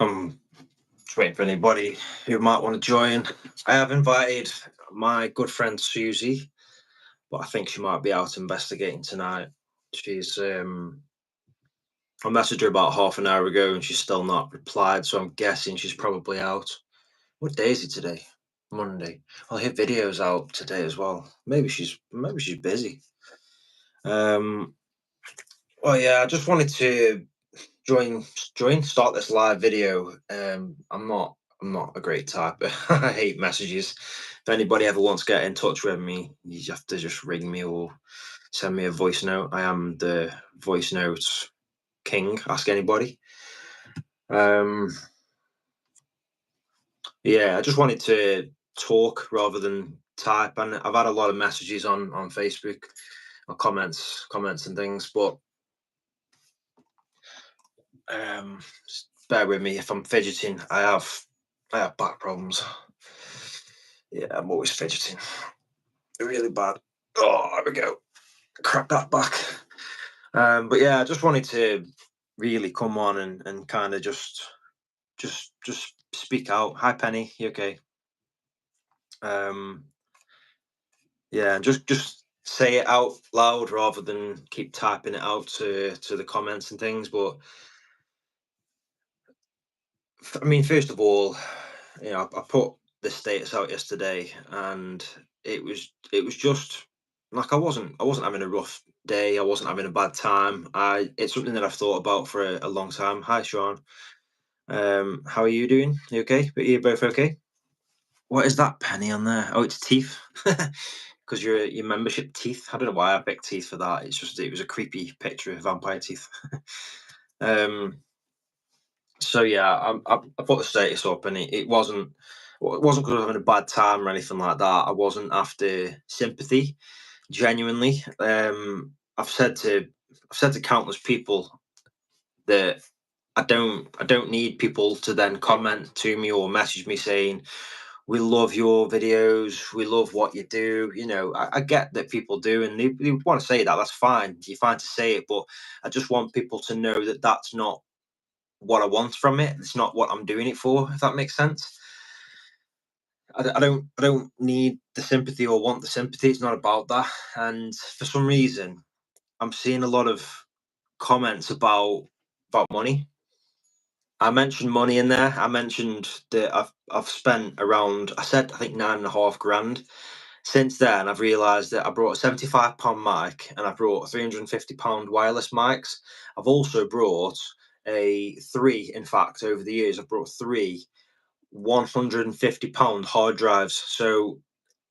I'm just waiting for anybody who might want to join. I have invited my good friend Susie, but I think she might be out investigating tonight. She's I messaged her about half an hour ago and she's still not replied, so I'm guessing she's probably out. What day is it today? Monday. I'll hit videos out today as well. Maybe she's busy. Well, yeah, I just wanted to start this live video. I'm not a great typer. I hate messages. If anybody ever wants to get in touch with me, you have to just ring me or send me a voice note. I am the voice notes king. Ask anybody. Yeah, I just wanted to talk rather than type, and I've had a lot of messages on Facebook, or comments and things, but just bear with me if I'm fidgeting. I have back problems. Yeah, I'm always fidgeting. Really bad. Oh, there we go. Crack that back. But yeah, I just wanted to really come on and kind of just speak out. Hi, Penny. You okay? Yeah, just say it out loud rather than keep typing it out to the comments and things. But I mean, first of all, you know, I put the status out yesterday, and it was just like I wasn't having a rough day. I wasn't having a bad time. It's something that I've thought about for a long time. Hi, Sean. How are you doing? You okay? But you're both okay? What is that penny on there? Oh, it's teeth. Because your membership teeth. I don't know why I picked teeth for that. It's just it was a creepy picture of vampire teeth. So yeah, I put the status up, and it wasn't because I was having a bad time or anything like that. I wasn't after sympathy. Genuinely, I've said to countless people that I don't need people to then comment to me or message me saying, we love your videos, we love what you do. You know, I get that people do, and they want to say that. That's fine. You're fine to say it, but I just want people to know that that's not what I want from it. It's not what I'm doing it for. If that makes sense. I don't need the sympathy or want the sympathy. It's not about that. And for some reason, I'm seeing a lot of comments about money. I mentioned money in there. I mentioned that I've spent around, I said, I think 9.5 grand. Since then, I've realised that I brought a £75 mic and I brought £350 wireless mics. I've also brought in fact, over the years, I've brought three £150 hard drives. So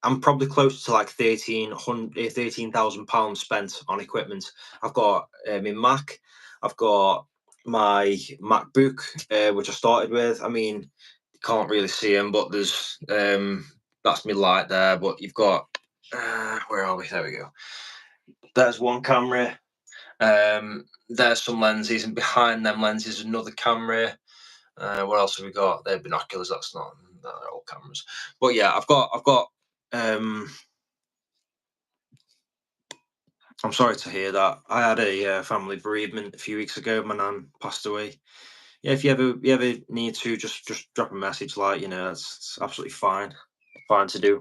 I'm probably close to like £13,000 spent on equipment. I've got my Mac, I've got my MacBook, which I started with. I mean, you can't really see them, but there's that's my light there. But you've got where are we? There we go. There's one camera. There's some lenses, and behind them lenses, another camera. What else have we got? They're binoculars. They're all cameras. But yeah, I've got. I'm sorry to hear that. I had a family bereavement a few weeks ago. My nan passed away. Yeah, if you ever need to, just drop a message. Like, you know, it's absolutely fine to do.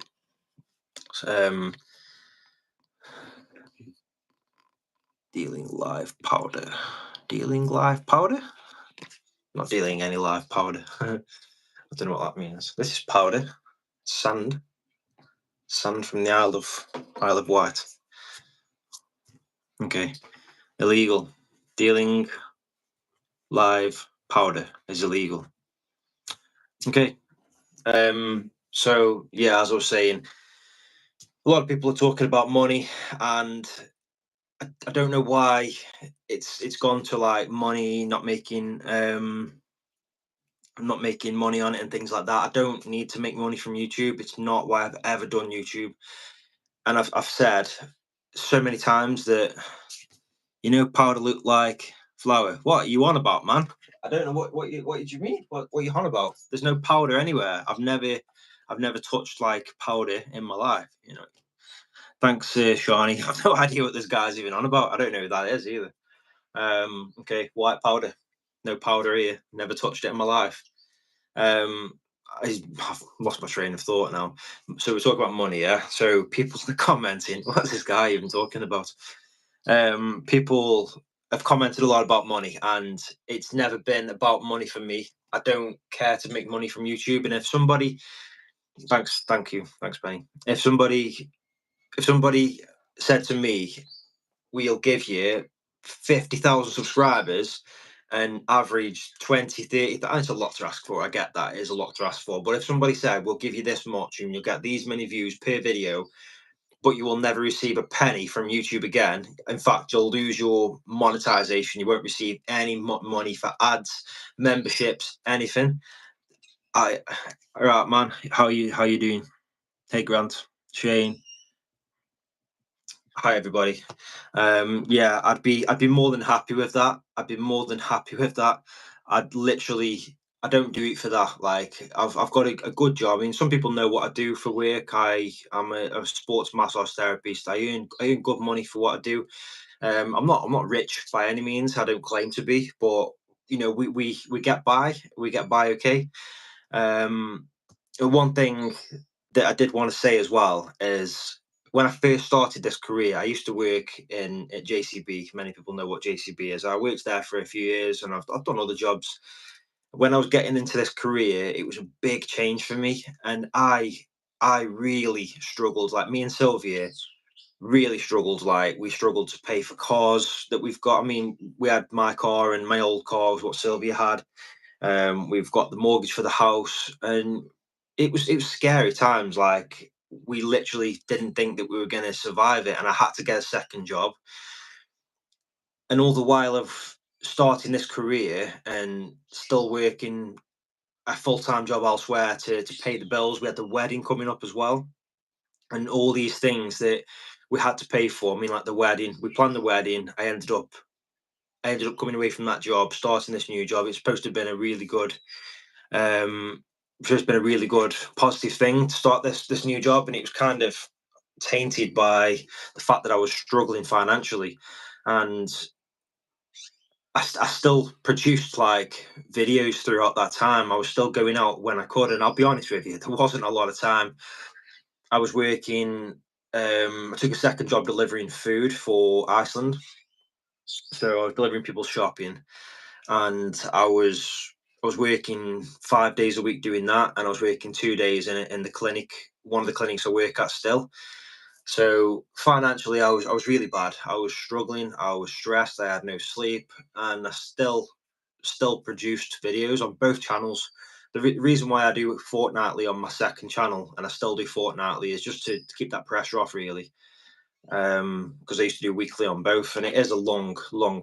Dealing live powder. Not dealing any live powder. I don't know what that means. This is powder. Sand from the Isle of Wight. Okay. Illegal. Dealing live powder is illegal. Okay. So yeah, as I was saying, a lot of people are talking about money, and I don't know why it's gone to like money, not making money on it and things like that. I don't need to make money from YouTube. It's not why I've ever done YouTube. And I've said so many times that, you know, powder look like flour. What are you on about, man? I don't know what did you mean? What are you on about? There's no powder anywhere. I've never touched like powder in my life, you know. Thanks, Shawnee. I've no idea what this guy's even on about. I don't know who that is either. Okay, white powder. no powder here, never touched it in my life. I've lost my train of thought now. So we're talking about money, yeah. So people are commenting, what's this guy even talking about? People have commented a lot about money, and it's never been about money for me. I don't care to make money from YouTube. And if somebody, thank you, thanks, Benny. If somebody said to me, we'll give you 50,000 subscribers and average 20, 30, that's a lot to ask for. I get that, it is a lot to ask for. But if somebody said, we'll give you this much and you'll get these many views per video, but you will never receive a penny from YouTube again. In fact, you'll lose your monetization. You won't receive any money for ads, memberships, anything. All right, man. How you doing? Hey, Grant, Shane. Hi, everybody. Yeah, I'd be more than happy with that. I'd be more than happy with that. I'd literally, I don't do it for that. Like, I've got a good job. I mean, some people know what I do for work. I'm a sports massage therapist. I earn good money for what I do. I'm not rich by any means. I don't claim to be, but you know, we get by. We get by okay. One thing that I did want to say as well is, when I first started this career, I used to work at JCB. Many people know what JCB is. I worked there for a few years, and I've done other jobs. When I was getting into this career, it was a big change for me, and I really struggled. Like, me and Sylvia really struggled. Like, we struggled to pay for cars that we've got. I mean, we had my car, and my old car was what Sylvia had. We've got the mortgage for the house, and it was scary times. Like, we literally didn't think that we were going to survive it, and I had to get a second job. And all the while of starting this career and still working a full-time job elsewhere to pay the bills, we had the wedding coming up as well, and all these things that we had to pay for. I mean, like the wedding, we planned the wedding. I ended up coming away from that job, starting this new job. It's supposed to have been a really good it's been a really good positive thing to start this new job, and it was kind of tainted by the fact that I was struggling financially. And I still produced like videos throughout that time. I was still going out when I could, and I'll be honest with you, there wasn't a lot of time. I was working. I took a second job delivering food for Iceland, so I was delivering people's shopping, and I was working 5 days a week doing that, and I was working 2 days in the clinic, one of the clinics I work at still. So financially, I was really bad. I was struggling. I was stressed. I had no sleep, and I still produced videos on both channels. The reason why I do it fortnightly on my second channel, and I still do fortnightly, is just to keep that pressure off, really. Because I used to do weekly on both, and it is a long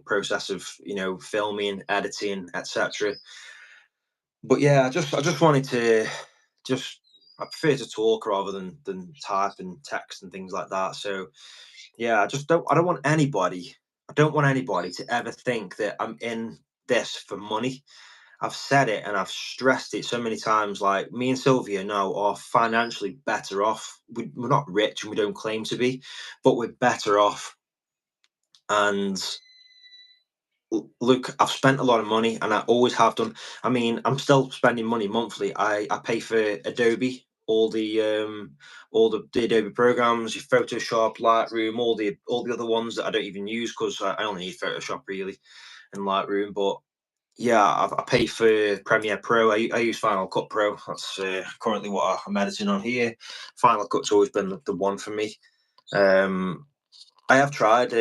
process of, filming, editing, etc. But yeah, I just wanted to just I prefer to talk rather than type and text and things like that. So yeah, I don't want anybody to ever think that I'm in this for money. I've said it and I've stressed it so many times. Like, me and Sylvia now are financially better off. We're not rich and we don't claim to be, but we're better off. And look, I've spent a lot of money, and I always have done. I mean, I'm still spending money monthly. I pay for Adobe, all the Adobe programs, your Photoshop, Lightroom, all the other ones that I don't even use, because I only need Photoshop really and Lightroom. But yeah, I pay for Premiere Pro. I use Final Cut Pro. That's currently what I'm editing on here. Final Cut's always been the one for me. I have tried.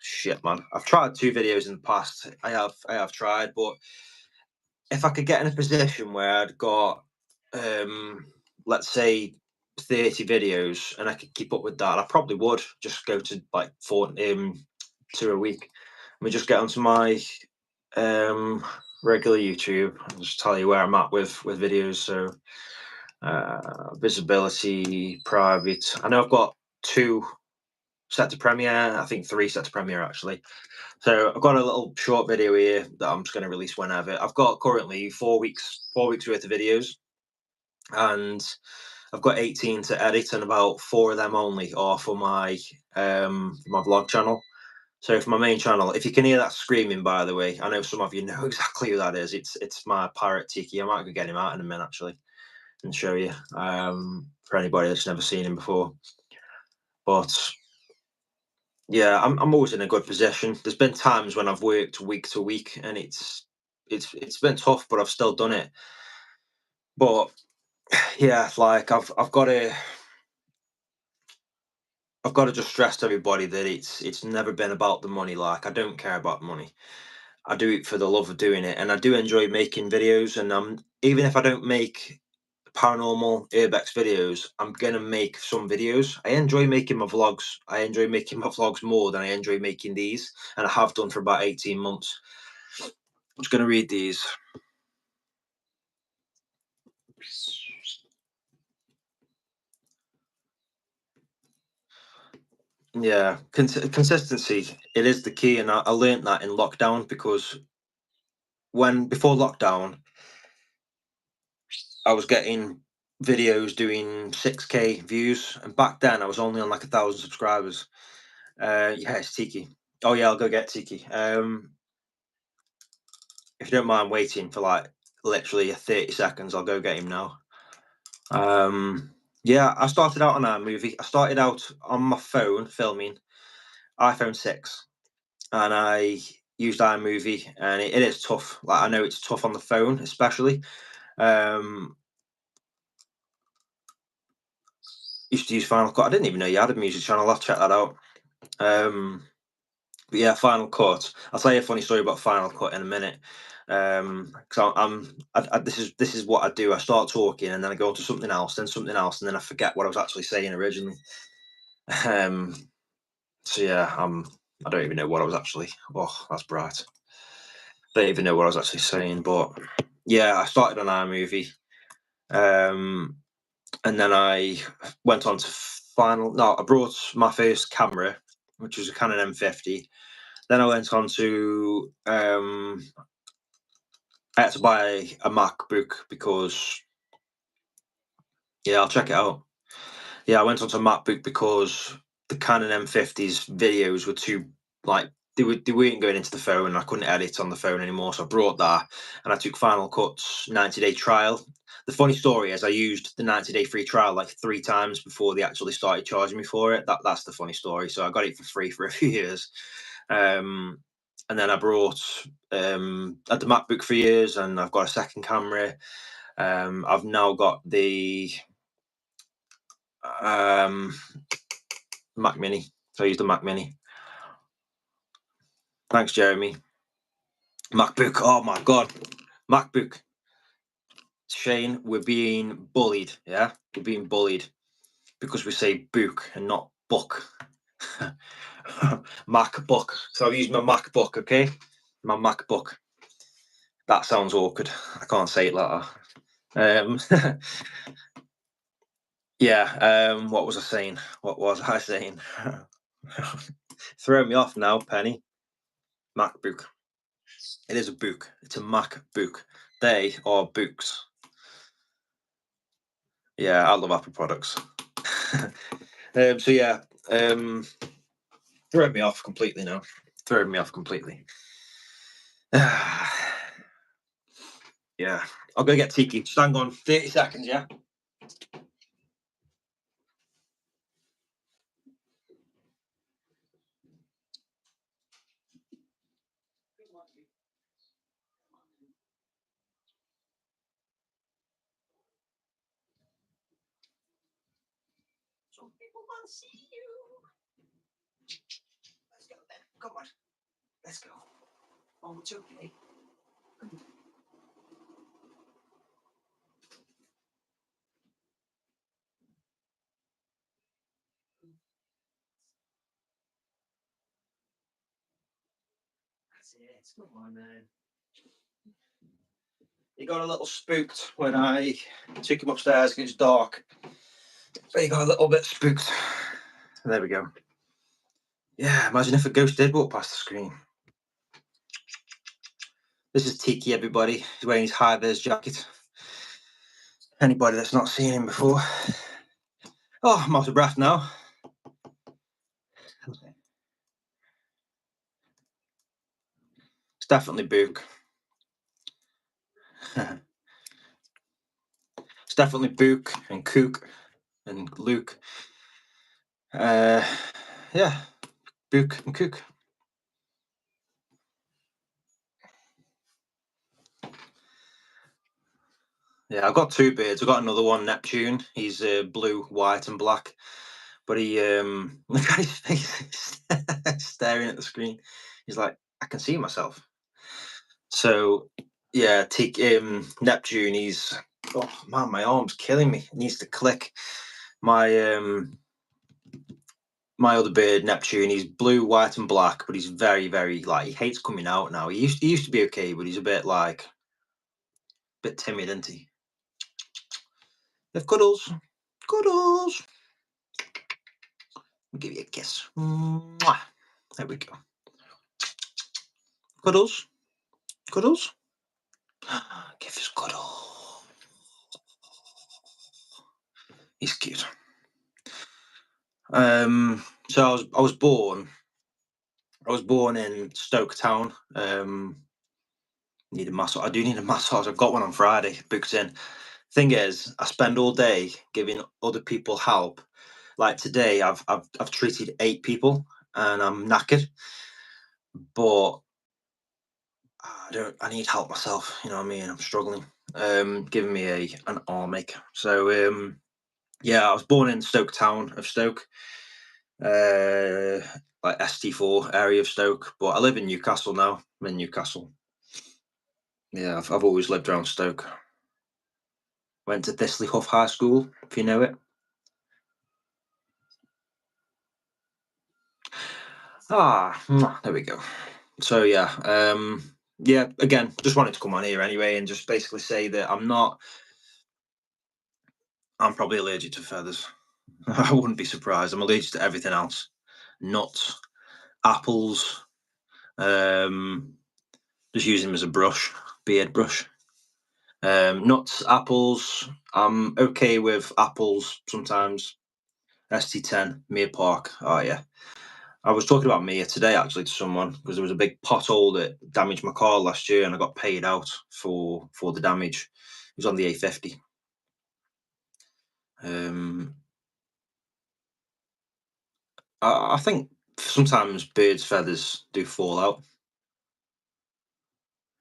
Shit, man, I've tried 2 videos in the past. I have tried, but if I could get in a position where I'd got, let's say, 30 videos, and I could keep up with that, I probably would just go to like 2 a week. Let me just get onto my regular YouTube. I'll just tell you where I'm at with videos. So visibility, private. I know I've got 2 set to Premiere. I think 3 set to Premiere actually. So I've got a little short video here that I'm just going to release whenever. I've got currently 4 weeks worth of videos, and I've got 18 to edit, and about 4 of them only are for my vlog channel. So for my main channel, if you can hear that screaming, by the way, I know some of you know exactly who that is. It's my parrot Tiki. I might go get him out in a minute actually and show you, for anybody that's never seen him before. But yeah, I'm always in a good position. There's been times when I've worked week to week, and it's been tough, but I've still done it. But yeah, like I've got to just stress to everybody that it's never been about the money. Like, I don't care about money. I do it for the love of doing it, and I do enjoy making videos. And even if I don't make paranormal urbex videos, I'm gonna make some videos. I enjoy making my vlogs. I enjoy making my vlogs more than I enjoy making these, and I have done for about 18 months. I'm just gonna read these. Yeah, consistency. It is the key, and I learned that in lockdown, because before lockdown, I was getting videos doing 6K views, and back then I was only on like 1,000 subscribers. Yeah, it's Tiki. Oh yeah, I'll go get Tiki. If you don't mind waiting for like literally 30 seconds, I'll go get him now. Yeah, I started out on iMovie. I started out on my phone filming, iPhone 6, and I used iMovie, and it is tough. Like, I know it's tough on the phone, especially. Um, Used to use Final Cut. I didn't even know you had a music channel. I'll check that out. But yeah, Final Cut. I'll tell you a funny story about Final Cut in a minute. Because this is what I do. I start talking, and then I go on to something else, then something else, and then I forget what I was actually saying originally. So yeah, I don't even know what I was actually. Oh, that's bright. I don't even know what I was actually saying, but yeah, I started on iMovie, and then I went on to Final. No, I brought my first camera, which was a Canon M50. Then I went on to I had to buy a MacBook because, yeah, I'll check it out. Yeah, I went onto a MacBook because the Canon M50's videos were too, like, they weren't going into the phone, and I couldn't edit on the phone anymore. So I brought that, and I took Final Cut's 90-day trial. The funny story is I used the 90-day free trial like 3 times before they actually started charging me for it. That's the funny story. So I got it for free for a few years. And then I brought had the MacBook for years, and I've got a second camera. I've now got the um, Mac Mini. So I use the Mac Mini. Thanks, Jeremy. MacBook. Oh my God, MacBook. Shane, we're being bullied. Yeah, we're being bullied because we say book and not book. MacBook. So I've used my MacBook. Okay, my MacBook. That sounds awkward. I can't say it like that. Yeah. What was I saying? What was I saying? Throw me off now, Penny. MacBook. It is a book. It's a MacBook. They are books. Yeah, I love Apple products. So yeah, throw me off completely now. Throw me off completely. Yeah, I'll go get Tiki. Just hang on, 30 seconds. Yeah. Some people want to see you. Let's go then. Come on. Let's go. Oh, it's okay. That's it. Come on, man. He got a little spooked when I took him upstairs. It was dark. So he got a little bit spooked. There we go. Yeah, imagine if a ghost did walk past the screen. This is Tiki, everybody. He's wearing his high-vis jacket. Anybody that's not seen him before. Oh, I'm out of breath now. definitely 𝐵𝑢𝐿𝐾. It's definitely 𝐵𝑢𝐾 and 𝐶𝑂𝐾 and Luke. Yeah, 𝐵𝑢𝐾 and 𝐶𝑂𝐾. Yeah, I've got two beards. I've got another one, Neptune. He's blue, white, and black. But he, look at his face, staring at the screen. He's like, I can see myself. So, yeah, Neptune. He's, oh man, my arm's killing me. It needs to click. My other beard, Neptune. He's blue, white, and black. But he's very, very like he hates coming out now. He used to be okay, but he's a bit timid, isn't he? If cuddles. I'll give you a kiss. Mwah. There we go. Cuddles. Give us cuddle. He's cute. So I was born in Stoke Town. Need a massage. I do need a massage. I've got one on Friday booked in. Thing is, I spend all day giving other people help. Like today, I've treated 8 people and I'm knackered, but I need help myself. You know what I mean? I'm struggling. Giving me an arm ache. So yeah, I was born in Stoke Town of Stoke, like ST4 area of Stoke, but I live in Newcastle now. I'm in Newcastle. Yeah, I've always lived around Stoke. Went to 𝗧𝘂𝐴𝐴𝐵𝐿𝐴 High School, if you know it. There we go. So yeah, yeah. Again, just wanted to come on here anyway and just basically say that I'm probably allergic to feathers. I wouldn't be surprised. I'm allergic to everything else. Nuts, apples. Just use them as a brush, beard brush. Nuts, apples. I'm okay with apples sometimes. ST10, Mere Park. Oh yeah. I was talking about Mia today actually to someone because there was a big pothole that damaged my car last year and I got paid out for the damage. It was on the A50. I think sometimes birds' feathers do fall out.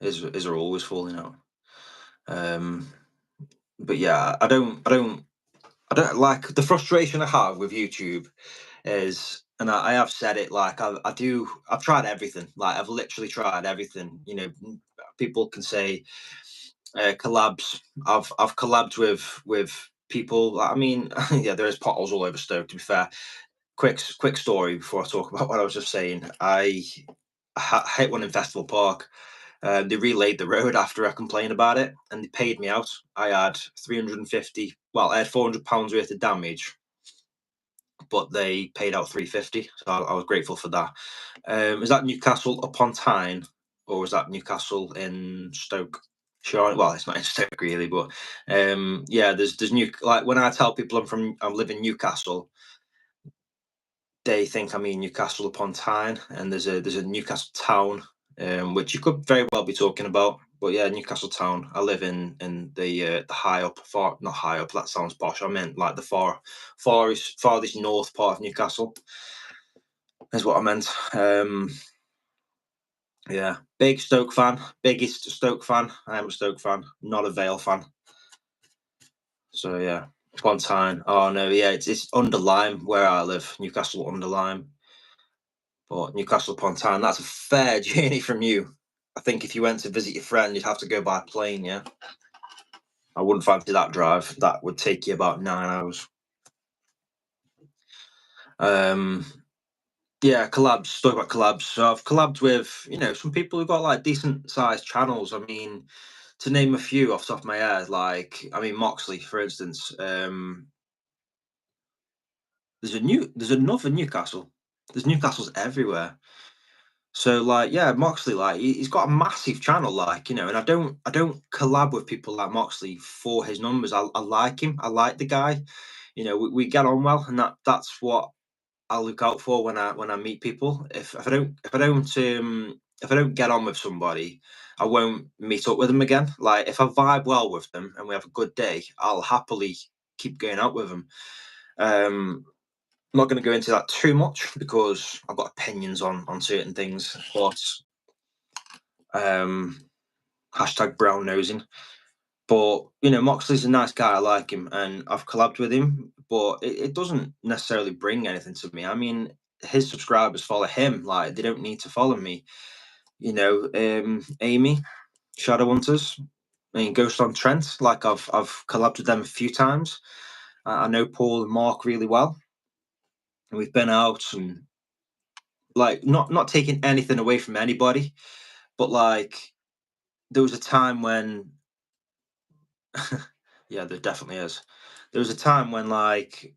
Is are always falling out. But yeah, I don't like the frustration I have with YouTube is, and I have said it, like I've tried everything. Like I've literally tried everything. You know, people can say collabs. I've collabed with people. I mean, yeah, there is potholes all over Stoke. To be fair, quick story before I talk about what I was just saying. I hit one in Festival Park. They relayed the road after I complained about it, and they paid me out. I had 350. Well, I had £400 worth of damage, but they paid out 350. So I was grateful for that. Is that Newcastle upon Tyne, or is that Newcastle in Stoke? Sure. Well, it's not in Stoke really, but yeah, there's like when I tell people I live in Newcastle, they think I mean Newcastle upon Tyne, and there's a Newcastle town, which you could very well be talking about. But yeah, Newcastle town. I live in the not high up. That sounds posh. I meant like the farthest north part of Newcastle. Is what I meant. Yeah, big Stoke fan, biggest Stoke fan. I am a Stoke fan, not a Vale fan. So yeah, upon Tyne. Oh no, yeah, it's under Lyme where I live, Newcastle under Lyme. But Newcastle upon Tyne, that's a fair journey from you. I think if you went to visit your friend, you'd have to go by plane, yeah? I wouldn't fancy that drive. That would take you about 9 hours. Yeah, collabs, talk about collabs. So I've collabed with, some people who've got like decent sized channels. I mean, to name a few off the top of my head, like, I mean, Moxley, for instance. There's another Newcastle. There's Newcastles everywhere. So like, yeah, Moxley, like he's got a massive channel, like, and I don't collab with people like Moxley for his numbers. I like him. I like the guy. We get on well, and that's what I look out for when I meet people. If I don't if I don't get on with somebody, I won't meet up with them again. Like if I vibe well with them and we have a good day, I'll happily keep going out with them. I'm not going to go into that too much because I've got opinions on certain things, but hashtag brown nosing. But you know, Moxley's a nice guy. I like him, and I've collabed with him. But it doesn't necessarily bring anything to me. I mean, his subscribers follow him. Like they don't need to follow me. You know, Amy, Shadowhunters, I mean, Ghost on Trent. Like I've collabed with them a few times. I know Paul and Mark really well, and we've been out and like not taking anything away from anybody, but like there was a time when yeah, there definitely is. There was a time when like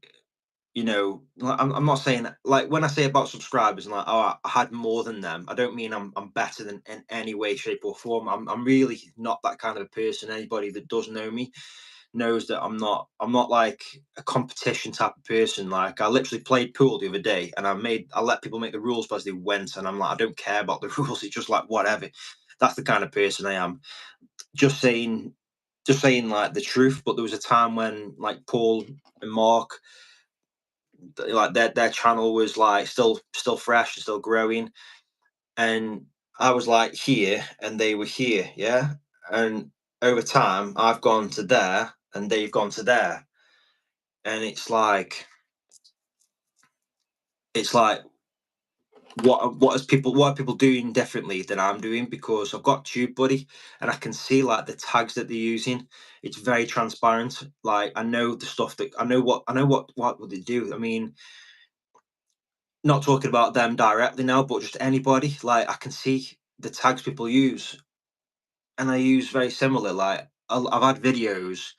you know, like, I'm not saying like when I say about subscribers and like oh I had more than them, I don't mean I'm better than in any way, shape or form. I'm really not that kind of a person. Anybody that does know me knows that I'm not like a competition type of person. Like I literally played pool the other day and I let people make the rules as they went and I'm like I don't care about the rules. It's just like whatever. That's the kind of person I am. Just saying like the truth. But there was a time when like Paul and Mark, like their channel was like still fresh and still growing, and I was like here and they were here, yeah. And over time, I've gone to there and they've gone to there, and it's like what are people doing differently than I'm doing? Because I've got TubeBuddy and I can see like the tags that they're using. It's very transparent. Like I know the stuff that I know what would they do. I mean, not talking about them directly now, but just anybody. Like I can see the tags people use, and I use very similar. Like I've had videos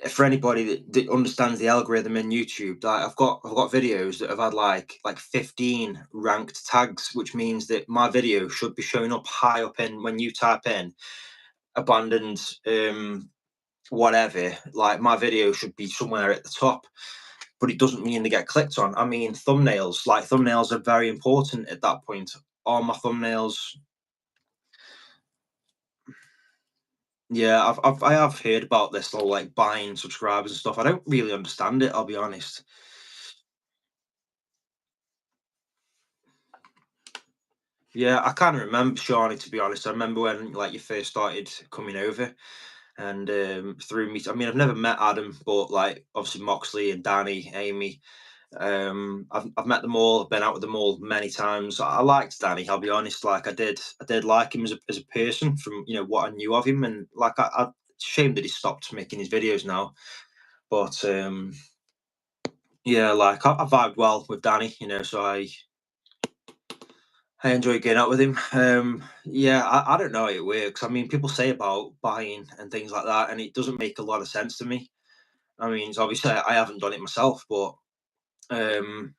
for anybody that understands the algorithm in YouTube. Like I've got videos that have had like 15 ranked tags, which means that my video should be showing up high up in when you type in abandoned whatever. Like my video should be somewhere at the top, but it doesn't mean they get clicked on. I mean, thumbnails are very important at that point. Are my thumbnails? Yeah, I have heard about this all like buying subscribers and stuff. I don't really understand it, I'll be honest. Yeah, I kind of remember Shawnee, to be honest. I remember when like you first started coming over and through me. I mean, I've never met Adam, but like obviously Moxley and Danny, Amy. I've met them all. I've been out with them all many times. I liked Danny. I'll be honest. Like I did like him as a person from what I knew of him, and like it's a shame that he stopped making his videos now. But yeah, like I vibed well with Danny. So I enjoy getting out with him. Yeah, I don't know how it works. I mean, people say about buying and things like that, and it doesn't make a lot of sense to me. I mean, it's obviously I haven't done it myself, but um,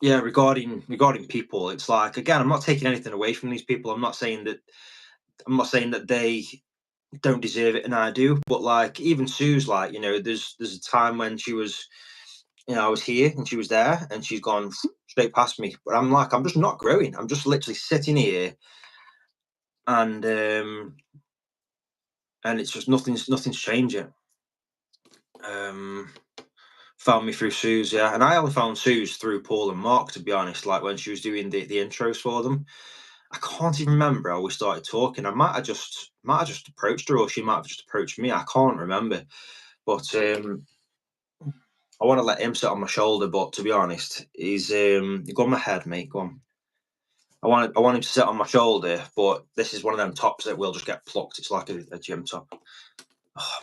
yeah, regarding people, it's like again, I'm not taking anything away from these people. I'm not saying that they don't deserve it, and I do. But like even Sue's like, there's a time when she was, I was here and she was there, and she's gone straight past me. But I'm like, I'm just not growing. I'm just literally sitting here and it's just nothing's changing. Um, Found me through Sue's, yeah, and I only found Sue's through Paul and Mark, to be honest. Like when she was doing the intros for them, I can't even remember how we started talking. I might have just approached her, or she might have just approached me. I can't remember, but I want to let him sit on my shoulder. But to be honest, he's you go on my head, mate. Go on. I want him to sit on my shoulder, but this is one of them tops that will just get plucked. It's like a gym top. Oh,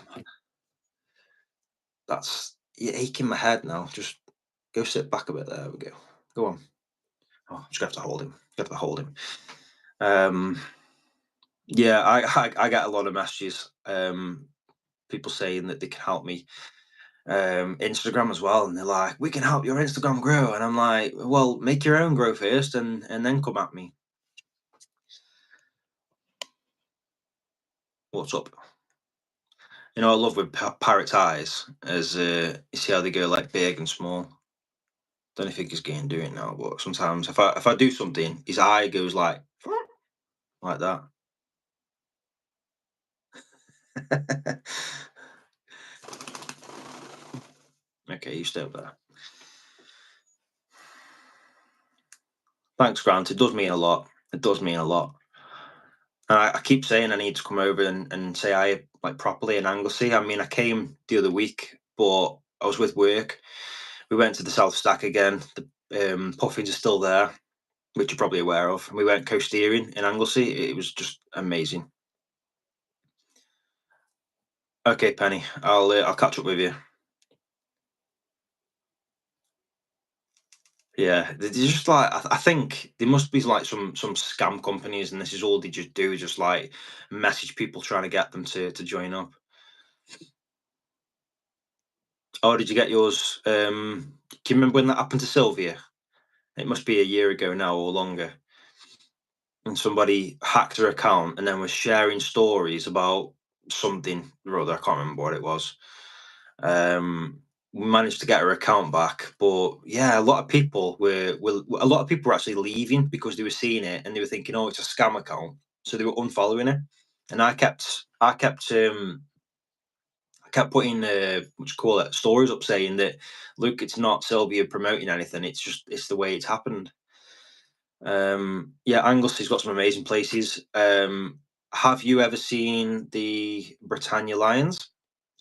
that's you're aching my head now. Just go sit back a bit. There we go. Go on. Oh, just gonna have to hold him. Gonna have to hold him. Um, yeah, I get a lot of messages. People saying that they can help me. Instagram as well, and they're like, "We can help your Instagram grow," and I'm like, "Well, make your own grow first, and then come at me." What's up? I love with parrot's eyes as you see how they go like big and small. Don't know if he's going to do it now, but sometimes if I do something, his eye goes like. like that. Okay, you stay up there. Thanks, Grant. It does mean a lot. It does mean a lot. And I keep saying I need to come over and say I like properly in Anglesey. I mean, I came the other week, but I was with work. We went to the South Stack again. The puffins are still there, which you're probably aware of. And we went coast steering in Anglesey. It was just amazing. Okay, Penny, I'll catch up with you. Yeah, there's just like I think there must be like some scam companies, and this is all they just do, is just like message people trying to get them to join up. Oh, did you get yours? Do you remember when that happened to Sylvia? It must be a year ago now or longer. And somebody hacked her account and then was sharing stories about something or other. I can't remember what it was. We managed to get her account back, but yeah, a lot of people were actually leaving because they were seeing it and they were thinking, oh, it's a scam account, so they were unfollowing it. And I kept putting what you call it, stories up saying that, look, it's not Sylvia promoting anything, it's the way it's happened. Yeah, Anglesey's got some amazing places. Have you ever seen the Britannia Lions?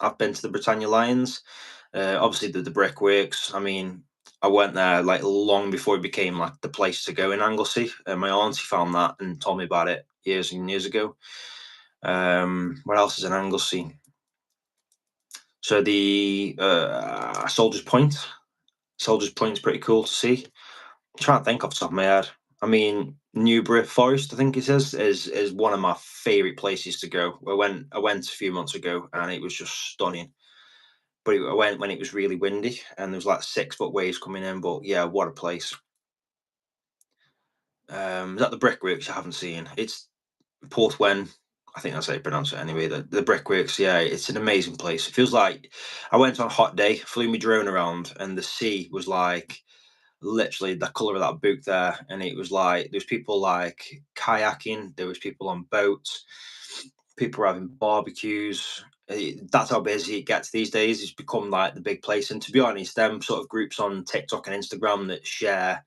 I've been to the Britannia Lions. Obviously the brickworks. I mean, I went there like long before it became like the place to go in Anglesey. My auntie found that and told me about it years and years ago. What else is in Anglesey? So the Soldiers Point. Soldiers Point's pretty cool to see. I'm trying to think off the top of my head. I mean, Newbury Forest, I think it is one of my favourite places to go. I went a few months ago and it was just stunning. But I went when it was really windy and there was like 6 foot waves coming in. But yeah, what a place. Is that the brickworks I haven't seen? It's Porthwen. I think that's how you pronounce it anyway. The brickworks, yeah, it's an amazing place. It feels like I went on a hot day, flew my drone around, and the sea was like literally the color of that book there, and it was like there was people like kayaking, there was people on boats, people were having barbecues. That's how busy it gets these days. It's become like the big place, and to be honest, them sort of groups on TikTok and Instagram that share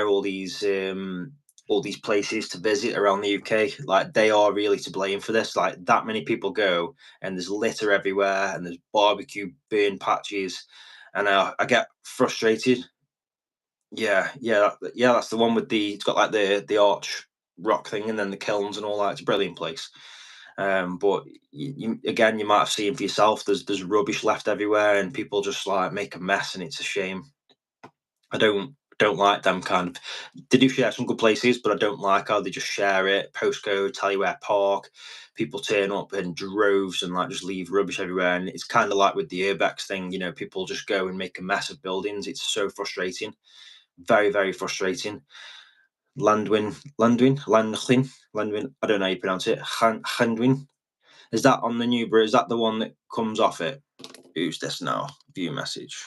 all these places to visit around the UK, like they are really to blame for this. Like that many people go and there's litter everywhere and there's barbecue burn patches, and I get frustrated. Yeah, yeah, yeah. That's the one with it's got like the arch rock thing and then the kilns and all that. It's a brilliant place. But again, you might have seen for yourself. There's rubbish left everywhere, and people just like make a mess, and it's a shame. I don't like them kind of. They do share some good places, but I don't like how they just share it. Postcode, tell you where park. People turn up in droves and like just leave rubbish everywhere, and it's kind of like with the urbex thing. People just go and make a mess of buildings. It's so frustrating. Very, very frustrating. Landwin. I don't know how you pronounce it. Llandwin. Is that on the Newbury? Is that the one that comes off it? Who's this now? View message.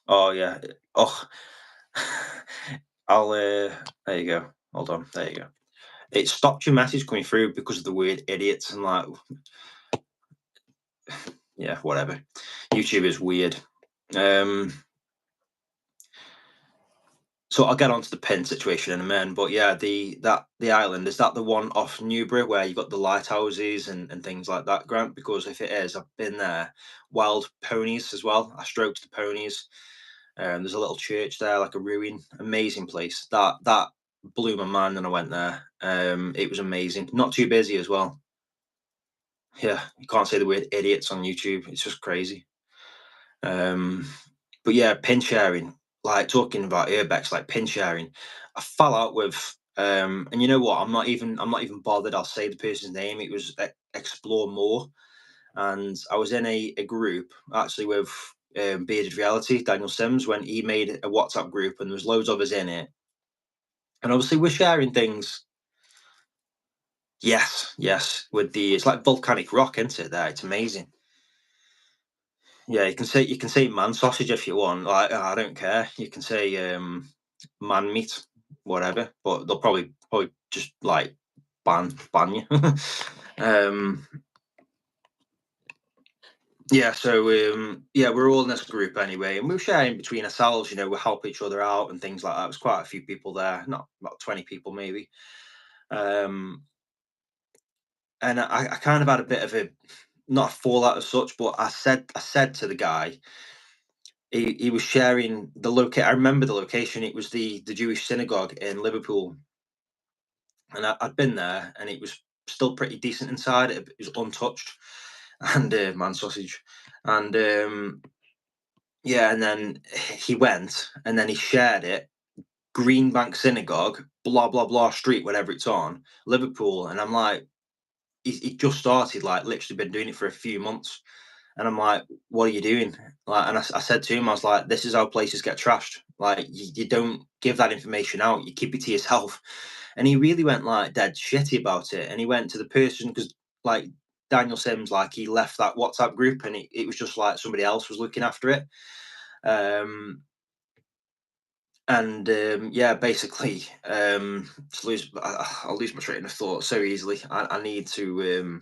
Oh yeah. Oh, I'll. There you go. Hold on. There you go. It stopped your message coming through because of the word idiots and like, yeah, whatever. YouTube is weird. So I'll get onto the pin situation in a minute, but yeah, the island, is that the one off Newbury where you got the lighthouses and things like that, Grant? Because if it is, I've been there. Wild ponies as well. I stroked the ponies. There's a little church there, like a ruin. Amazing place. That blew my mind when I went there. It was amazing. Not too busy as well. Yeah, you can't say the word idiots on YouTube. It's just crazy. Um, but yeah, pin sharing, like talking about urbex, like pin sharing. I fell out with, and you know what? I'm not even bothered. I'll say the person's name. It was Explore More, and I was in a group actually with Bearded Reality, Daniel Sims, when he made a WhatsApp group, and there was loads of us in it, and obviously we're sharing things. Yes, yes, with it's like volcanic rock, isn't it? There, it's amazing. Yeah, you can say man sausage if you want. Like I don't care. You can say man meat, whatever. But they'll probably just like ban you. um, yeah, so yeah, we're all in this group anyway, and we were sharing between ourselves. We help each other out and things like that. There's quite a few people there, not about 20 people maybe. Um, and I kind of had a bit of a, not a fallout as such, but I said to the guy, he was sharing the location. I remember the location. It was the Jewish synagogue in Liverpool, and I'd been there, and it was still pretty decent inside. It was untouched, and man sausage, and yeah, and then he went, and then he shared it. Greenbank Synagogue, blah blah blah street, whatever it's on, Liverpool, and I'm like, he just started, like literally been doing it for a few months. And I'm like, what are you doing? Like, and I said to him, I was like, this is how places get trashed. Like, you don't give that information out. You keep it to yourself. And he really went like dead shitty about it. And he went to the person, because like Daniel Sims, like he left that WhatsApp group, and it was just like somebody else was looking after it. Um, and yeah, basically, I'll lose my train of thought so easily. I need to.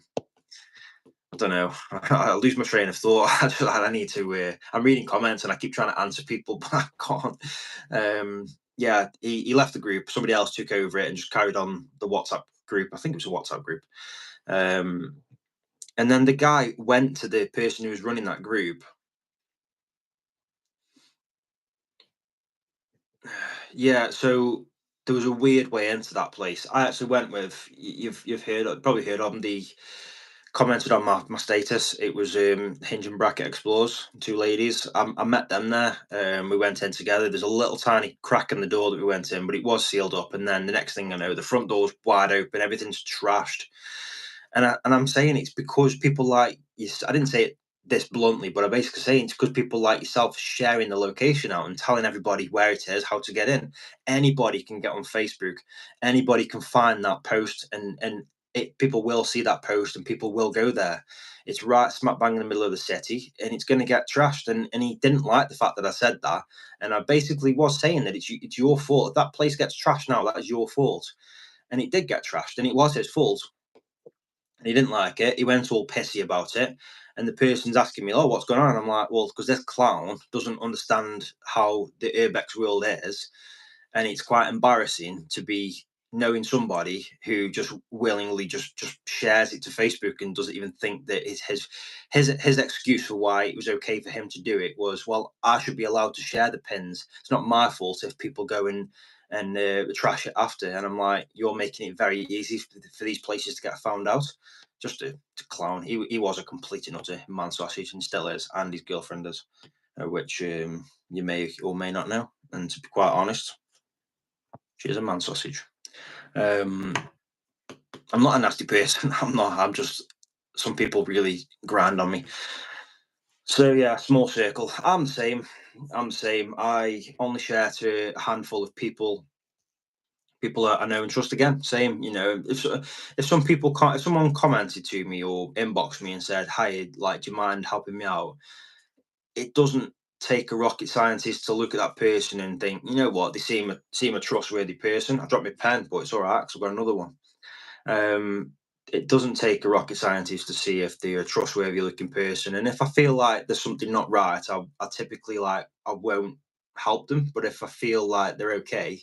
I don't know. I lose my train of thought. I need to. I'm reading comments and I keep trying to answer people, but I can't. Yeah, he left the group. Somebody else took over it and just carried on the WhatsApp group. I think it was a WhatsApp group. Um, and then the guy went to the person who was running that group. Yeah, so there was a weird way into that place. I actually went with, you've probably heard of them. The commented on my status. It was Hinge and Bracket Explorers, two ladies. I met them there. We went in together. There's a little tiny crack in the door that we went in, but it was sealed up. And then the next thing I know, the front door's wide open. Everything's trashed. And I'm saying it's because people like you. I didn't say it this bluntly, but I'm basically saying it's because people like yourself are sharing the location out and telling everybody where it is, how to get in. Anybody can get on Facebook. Anybody can find that post, and people will see that post and people will go there. It's right smack bang in the middle of the city, and it's going to get trashed. And he didn't like the fact that I said that, and I basically was saying that it's your fault. If that place gets trashed now, that is your fault. And it did get trashed, and it was his fault. And he didn't like it. He went all pissy about it. And the person's asking me, "Oh, what's going on?" And I'm like, "Well, because this clown doesn't understand how the urbex world is, and it's quite embarrassing to be knowing somebody who just willingly just shares it to Facebook and doesn't even think that his excuse for why it was okay for him to do it was, well, I should be allowed to share the pins. It's not my fault if people go and trash it after." And I'm like, "You're making it very easy for these places to get found out." Just to clown. He was a complete and utter man sausage, and still is, and his girlfriend is, which you may or may not know. And to be quite honest, she is a man sausage. Um, I'm not a nasty person. I'm not. I'm just, some people really grind on me. So yeah, small circle. I'm the same. I'm the same. I only share to a handful of people. People I know and trust. Again, same. If some people if someone commented to me or inboxed me and said, "Hi, like, do you mind helping me out?" It doesn't take a rocket scientist to look at that person and think, you know what, they seem a trustworthy person. I dropped my pen, but it's all right because I've got another one. Um, it doesn't take a rocket scientist to see if they're a trustworthy looking person. And if I feel like there's something not right, I typically, like, I won't help them. But if I feel like they're okay,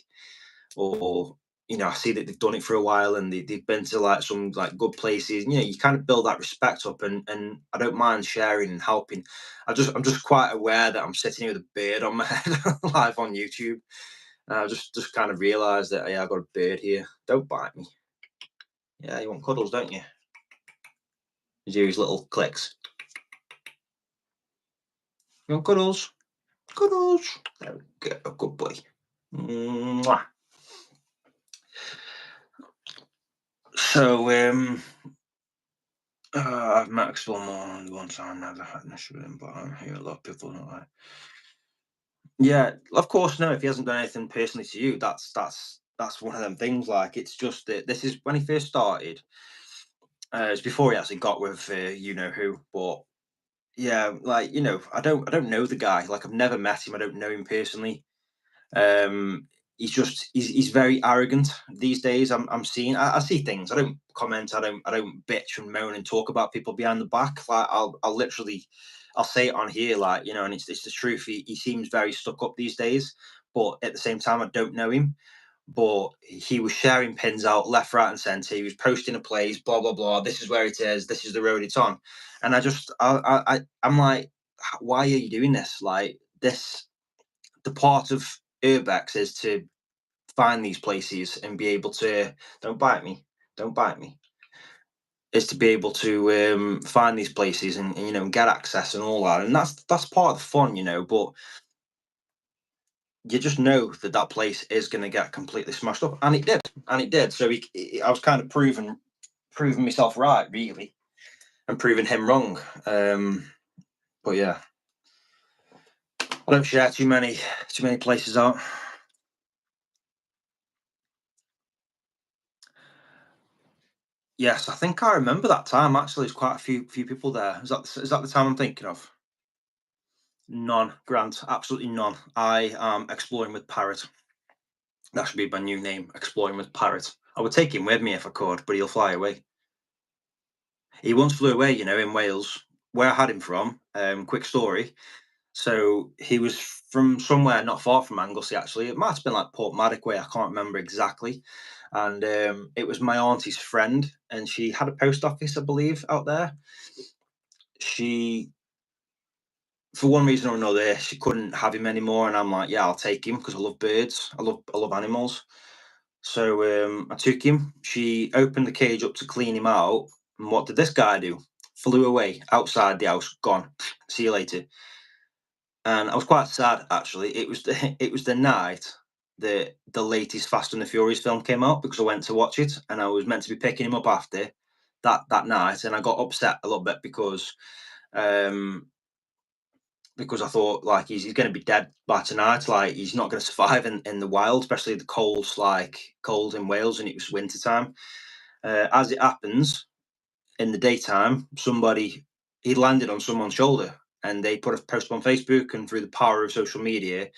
or I see that they've done it for a while and they've been to like some like good places, you kind of build that respect up, and I don't mind sharing and helping. I'm just quite aware that I'm sitting here with a beard on my head live on YouTube. I just kind of realized that, yeah, I got a beard here. Don't bite me. Yeah, you want cuddles, don't you? You do his little clicks. You want cuddles? Cuddles. There we go. A good boy. Mwah. So I've met Explore more than one time. Never had an issue with him, but I hear a lot of people don't like. Yeah, of course. No, if he hasn't done anything personally to you, that's one of them things. Like, it's just that this is when he first started. It's before he actually got with you know who. But yeah, like, I don't know the guy. Like, I've never met him. I don't know him personally. Um, he's very arrogant these days. I'm seeing, I see things. I don't comment. I don't bitch and moan and talk about people behind the back. Like I'll literally, I'll say it on here, like, you know, and it's the truth. He seems very stuck up these days, but at the same time, I don't know him. But he was sharing pins out left, right, and centre. He was posting a place, blah blah blah. This is where it is. This is the road it's on. And I'm like, why are you doing this? Like this, the part of urbex is to find these places and be able to, don't bite me, don't bite me, is to be able to find these places and, you know, get access and all that. And that's part of the fun, you know. But you just know that that place is going to get completely smashed up, and it did, so I was kind of proving myself right, really, and proving him wrong. But yeah, I don't share too many places out. Yes, I think I remember that time. Actually, there's quite a few people there. Is that the time I'm thinking of? None, Grant. Absolutely none. I am exploring with Parrot. That should be my new name. Exploring with Parrot. I would take him with me if I could, but he'll fly away. He once flew away, you know, in Wales, where I had him from. Quick story. So he was from somewhere not far from Anglesey. Actually, it might have been like Portmadoc way. I can't remember exactly. And it was my auntie's friend, and she had a post office, I believe, out there. She, for one reason or another, she couldn't have him anymore, and I'm like, yeah, I'll take him because I love birds. I love animals. So I took him. She opened the cage up to clean him out, and what did this guy do? Flew away outside the house, gone. See you later. And I was quite sad actually. It was the night that the latest Fast and the Furious film came out, because I went to watch it, and I was meant to be picking him up after that night, and I got upset a little bit um because I thought, like, he's going to be dead by tonight. Like, he's not going to survive in the wild, especially the cold in Wales, and it was winter time. As it happens, in the daytime, he landed on someone's shoulder, and they put a post on Facebook, and through the power of social media,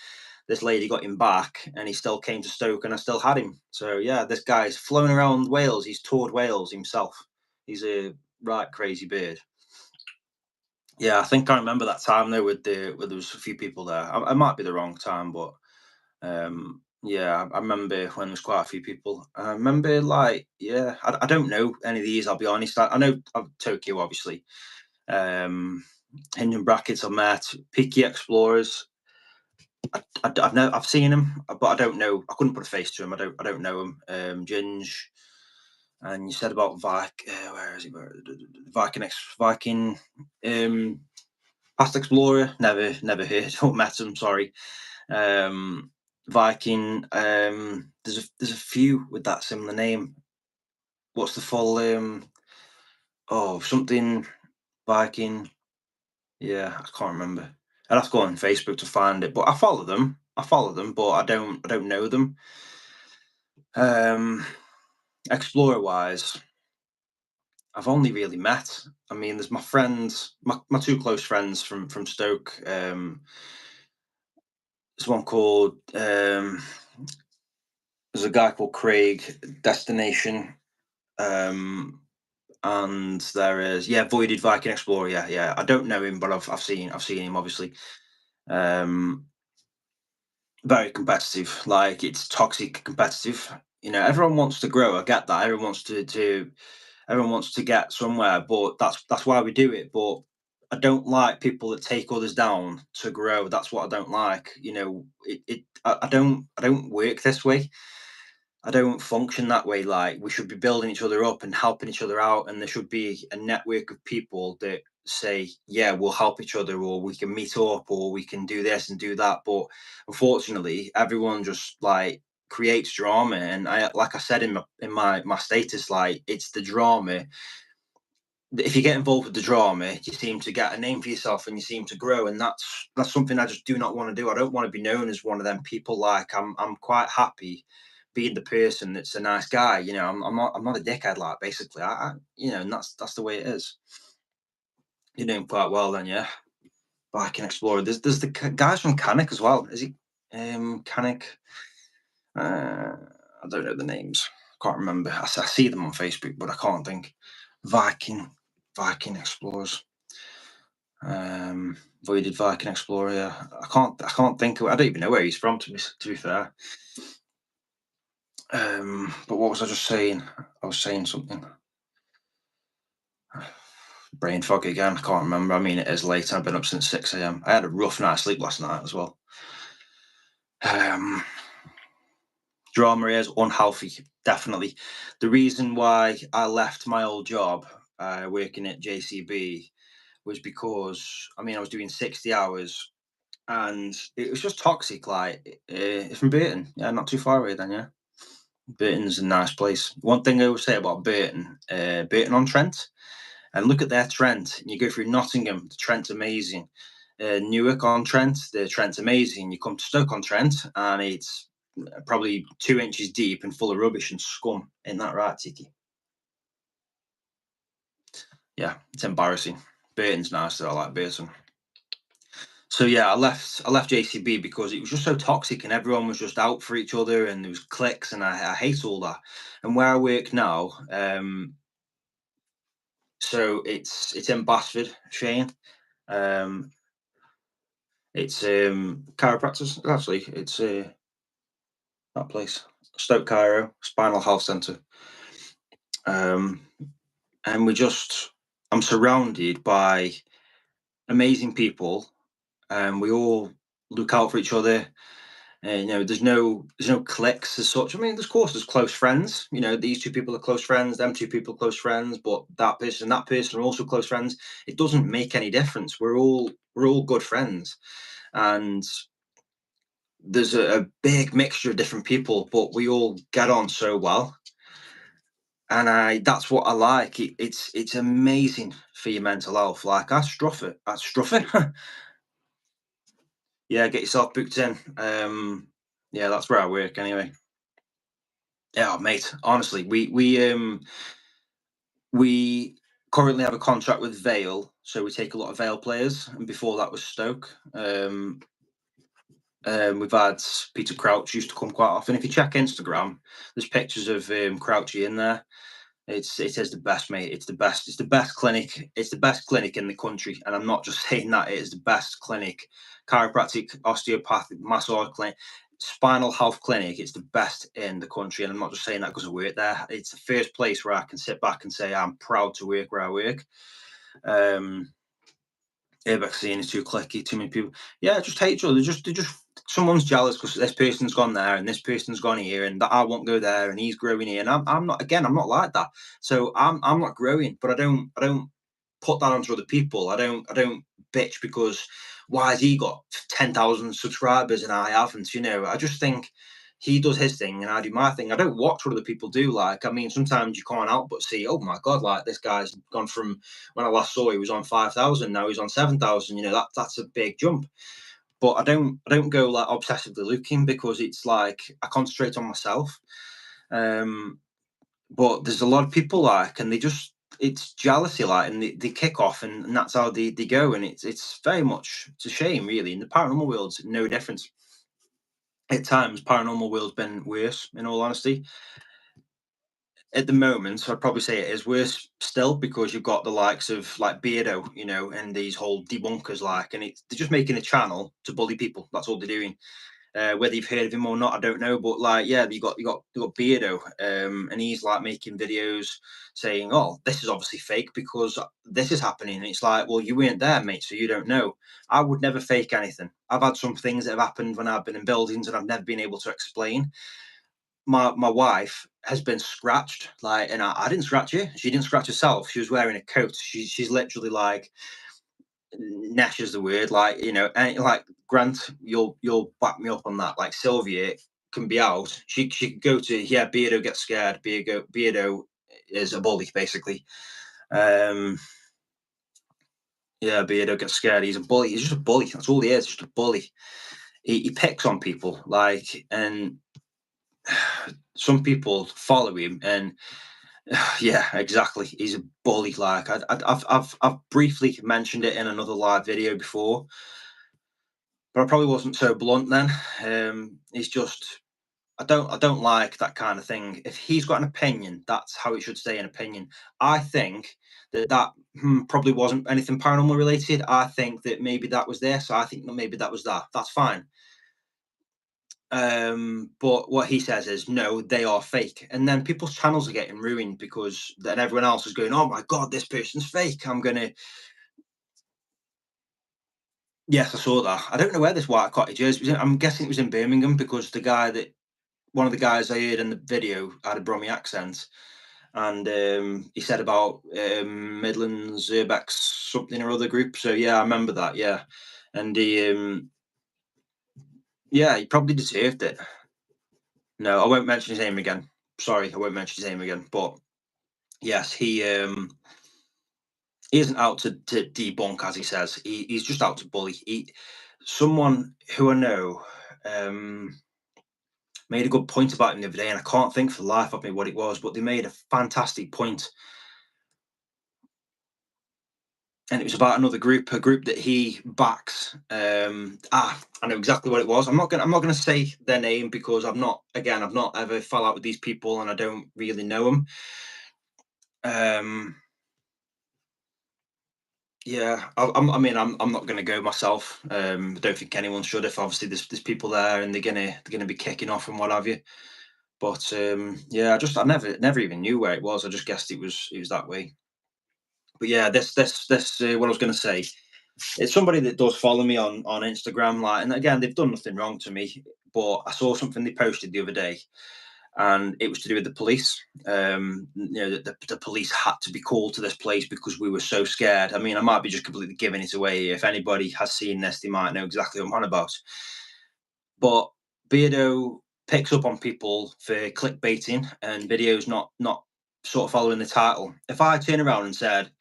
this lady got him back, and he still came to Stoke, and I still had him. So yeah, this guy's flown around Wales. He's toured Wales himself. He's a right crazy bird. Yeah, I think I remember that time though, with there was a few people there. I might be the wrong time, but yeah, I remember when there was quite a few people. I remember, like, yeah, I don't know any of these. I'll be honest. I know of Tokyo, obviously. Hinge and Brackets, I've met. Picky Explorers. I've seen him, but I don't know. I couldn't put a face to him. I don't know him. Ginge, and you said about where is he? Viking. Past Explorer. Never heard or met him. Sorry. Viking. There's a few with that similar name. What's the full? Something Viking. Yeah, I can't remember. I'd have to go on Facebook to find it, but I follow them. But I don't know them. Explorer wise, I've only really met. I mean, there's my friends, my two close friends from Stoke. There's one called there's a guy called Craig Destination. And there is, yeah, Voided Viking Explorer. Yeah. I don't know him, but I've seen him, obviously. Very competitive. Like, it's toxic competitive. You know, everyone wants to grow. I get that. Everyone wants to get somewhere, but that's why we do it. But I don't like people that take others down to grow. That's what I don't like. You know, I don't work this way. I don't function that way. Like, we should be building each other up and helping each other out, and there should be a network of people that say, yeah, we'll help each other, or we can meet up, or we can do this and do that. But unfortunately, everyone just, like, creates drama, and like I said in my status, like, it's the drama. If you get involved with the drama, you seem to get a name for yourself, and you seem to grow, and that's something I just do not want to do. I don't want to be known as one of them people. Like, I'm quite happy being the person that's a nice guy. You know, I'm not a dickhead. Like, basically, you know, and that's the way it is. You're doing quite well then, yeah. But I can explore. There's the guys from Canic as well. Is he Canic? I don't know the names. Can't remember. I see them on Facebook, but I can't think. Viking explorers. Voided Viking explorer. Yeah. I can't think of. I don't even know where he's from. To be fair. But what was I just saying? I was saying something. Brain fog again. I can't remember. I mean, it is late. I've been up since 6 a.m. I had a rough night's sleep last night as well. Drama is unhealthy, definitely. The reason why I left my old job, working at JCB, was because I was doing 60 hours, and it was just toxic. Like, from Burton, yeah, not too far away then, yeah. Burton's a nice place. One thing I always say about Burton, Burton-on-Trent, and look at their Trent. And you go through Nottingham, the Trent's amazing. Newark-on-Trent, the Trent's amazing. You come to Stoke-on-Trent, and it's probably 2 inches deep and full of rubbish and scum. Ain't that right, Tiki? Yeah, it's embarrassing. Burton's nice though. I like Burton. So yeah, I left JCB because it was just so toxic and everyone was just out for each other and there was cliques and I hate all that. And where I work now, so it's in Basford, Shane. It's chiropractors. Actually, it's that place, Stoke Chiro Spinal Health Centre. And I'm surrounded by amazing people, and we all look out for each other. There's no cliques as such. There's close friends. These two people are close friends. Them two people are close friends. But that person and that person are also close friends. It doesn't make any difference. We're all good friends, and there's a big mixture of different people, but we all get on so well. And that's what I like. It's amazing for your mental health. Like, I struff it. Yeah, get yourself booked in. Yeah, that's where I work anyway. Yeah, mate. Honestly, we currently have a contract with Vale, so we take a lot of Vale players. And before that was Stoke. We've had Peter Crouch used to come quite often. If you check Instagram, there's pictures of Crouchy in there. It is the best, mate. It's the best. It's the best clinic. It's the best clinic in the country, and I'm not just saying that. It is the best clinic, chiropractic, osteopathic, massage clinic, spinal health clinic. It's the best in the country, and I'm not just saying that because I work there. It's the first place where I can sit back and say I'm proud to work where I work. Vaccine is too clicky, too many people. Yeah, just hate each other. They just someone's jealous because this person's gone there and this person's gone here, and that I won't go there, and he's growing here, and I'm not. Again, I'm not like that. So I'm not growing, but I don't put that onto other people. I don't bitch because why has he got 10,000 subscribers and I haven't? I just think he does his thing and I do my thing. I don't watch what other people do. Like, sometimes you can't help but see, oh my God, like this guy's gone from when I last saw he was on 5,000, now he's on 7,000. That's a big jump. But I don't go like obsessively looking because it's like I concentrate on myself. But there's a lot of people like, and it's jealousy, like, and they kick off, and that's how they go, and it's very much, it's a shame, really. In the paranormal world's no difference. At times, paranormal world's been worse, in all honesty. At the moment, so I'd probably say it is worse still because you've got the likes of like Beardo, and these whole debunkers, like, and they're just making a channel to bully people. That's all they're doing. Whether you've heard of him or not, I don't know. But like, yeah, you got Beardo, and he's like making videos saying, "Oh, this is obviously fake because this is happening." And it's like, well, you weren't there, mate, so you don't know. I would never fake anything. I've had some things that have happened when I've been in buildings and I've never been able to explain. My wife has been scratched, like, and I didn't scratch her. She didn't scratch herself. She was wearing a coat. She's literally like, Nash is the word, like, and like, Grant, you'll back me up on that. Like, Sylvia can be out. She could go to, yeah, Beardo gets scared. Beardo is a bully, basically. Yeah, Beardo gets scared. He's a bully. He's just a bully. That's all he is. Just a bully. He picks on people, like, and some people follow him, and yeah, exactly. He's a bully. Like, I've briefly mentioned it in another live video before, but I probably wasn't so blunt then. He's just, I don't like that kind of thing. If he's got an opinion, that's how it should stay an opinion. I think that probably wasn't anything paranormal related. I think that maybe that was this. I think that maybe that was that. That's fine. But what he says is no, they are fake, and then people's channels are getting ruined because then everyone else is going, oh my god, this person's fake. I'm gonna Yes, I saw that. I don't know where this white cottage is. I'm guessing it was in Birmingham because one of the guys I heard in the video had a Brummy accent, and he said about Midlands Urbex something or other group. So yeah, I remember that. Yeah, and he probably deserved it. No, I won't mention his name again. Sorry, I won't mention his name again. But yes, he isn't out to debunk, as he says. He's just out to bully. Someone who I know made a good point about him the other day, and I can't think for the life of me what it was, but they made a fantastic point. And it was about another group, a group that he backs. I know exactly what it was. I'm not gonna say their name because I've not ever fell out with these people, and I don't really know them. Yeah, I'm not gonna go myself. I don't think anyone should. If obviously there's people there and they're gonna be kicking off and what have you. But yeah, I never even knew where it was. I just guessed it was that way. But yeah, this what I was gonna say. It's somebody that does follow me on Instagram, like, and again, they've done nothing wrong to me, but I saw something they posted the other day, and it was to do with the police. The police had to be called to this place because we were so scared. I mean, I might be just completely giving it away. If anybody has seen this, they might know exactly what I'm on about. But Beardo picks up on people for clickbaiting and videos not sort of following the title. If I turn around and said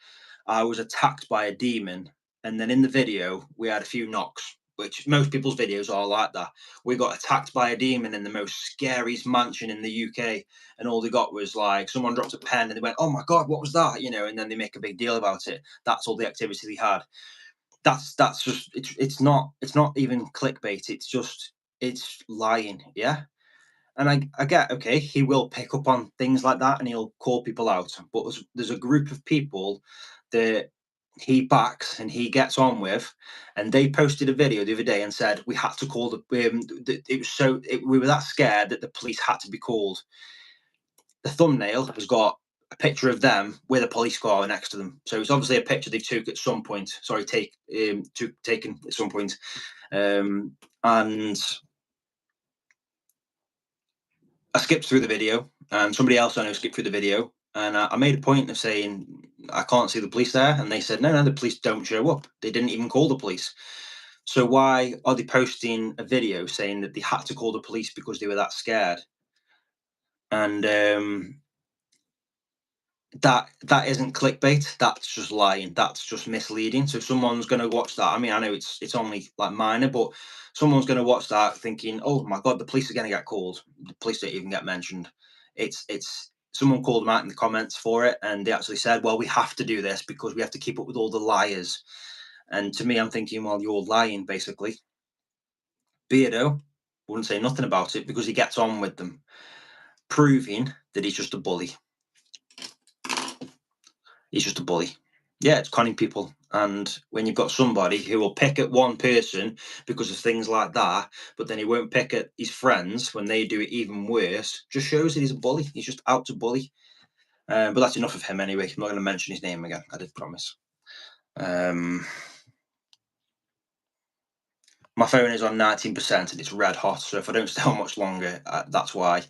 I was attacked by a demon, and then in the video we had a few knocks, which most people's videos are like that. We got attacked by a demon in the most scariest mansion in the UK, and all they got was like someone dropped a pen and they went, "Oh my god, what was that?" And then they make a big deal about it. That's all the activity they had. That's just it's not even clickbait. It's lying. Yeah. And I get, okay, he will pick up on things like that and he'll call people out. But there's a group of people that he backs and he gets on with, and they posted a video the other day and said we had to call we were that scared that the police had to be called. The thumbnail has got a picture of them with a police car next to them, so it's obviously a picture they took at some point. Sorry, taken at some point, and I skipped through the video, and somebody else I know skipped through the video, and I made a point of saying I can't see the police there, and they said no, the police don't show up. They didn't even call the police. So why are they posting a video saying that they had to call the police because they were that scared? And that isn't clickbait. That's just lying. That's just misleading. So if someone's going to watch that, I mean, I know it's only like minor, but someone's going to watch that thinking, "Oh my god, the police are going to get called." The police don't even get mentioned. It's someone called them out in the comments for it, and they actually said, "Well, we have to do this because we have to keep up with all the liars." And to me, I'm thinking, well, you're lying, basically. Beardo wouldn't say nothing about it because he gets on with them, proving that he's just a bully. He's just a bully. Yeah, it's conning people. And when you've got somebody who will pick at one person because of things like that, but then he won't pick at his friends when they do it even worse, just shows that he's a bully. He's just out to bully. But that's enough of him anyway. I'm not going to mention his name again. I did promise. My phone is on 19% and it's red hot, so if I don't stay on much longer, that's why.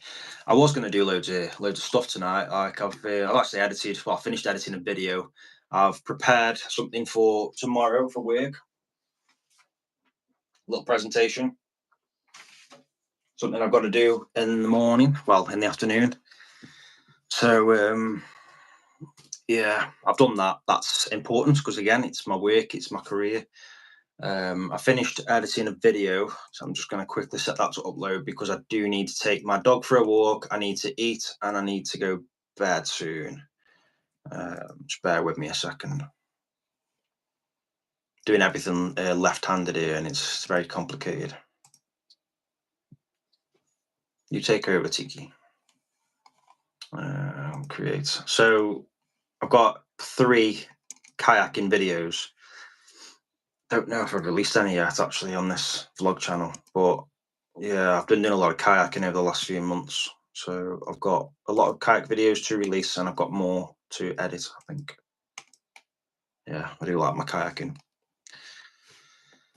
I was going to do loads of stuff tonight. Like I've actually edited. Well, I finished editing a video. I've prepared something for tomorrow for work. A little presentation. Something I've got to do in the morning. Well, in the afternoon. So yeah, I've done that. That's important because again, it's my work. It's my career. I finished editing a video, so I'm just going to quickly set that to upload because I do need to take my dog for a walk. I need to eat and I need to go bed soon. Just bear with me a second. Doing everything left-handed here, and it's very complicated. You take over, Tiki. Create. So I've got 3 kayaking videos. Don't know if I've released any yet actually on this vlog channel, but yeah, I've been doing a lot of kayaking over the last few months. So I've got a lot of kayak videos to release, and I've got more to edit, I think. Yeah, I do like my kayaking.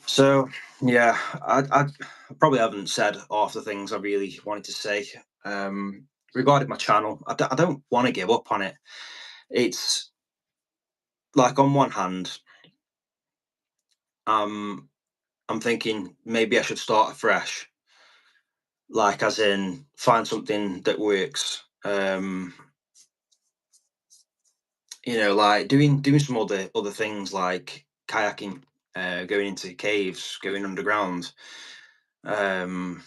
So yeah, I probably haven't said half the things I really wanted to say. Regarding my channel, I don't want to give up on it. It's like, on one hand, I'm thinking maybe I should start afresh, like as in find something that works. You know, like doing some other things like kayaking, going into caves, going underground. Um,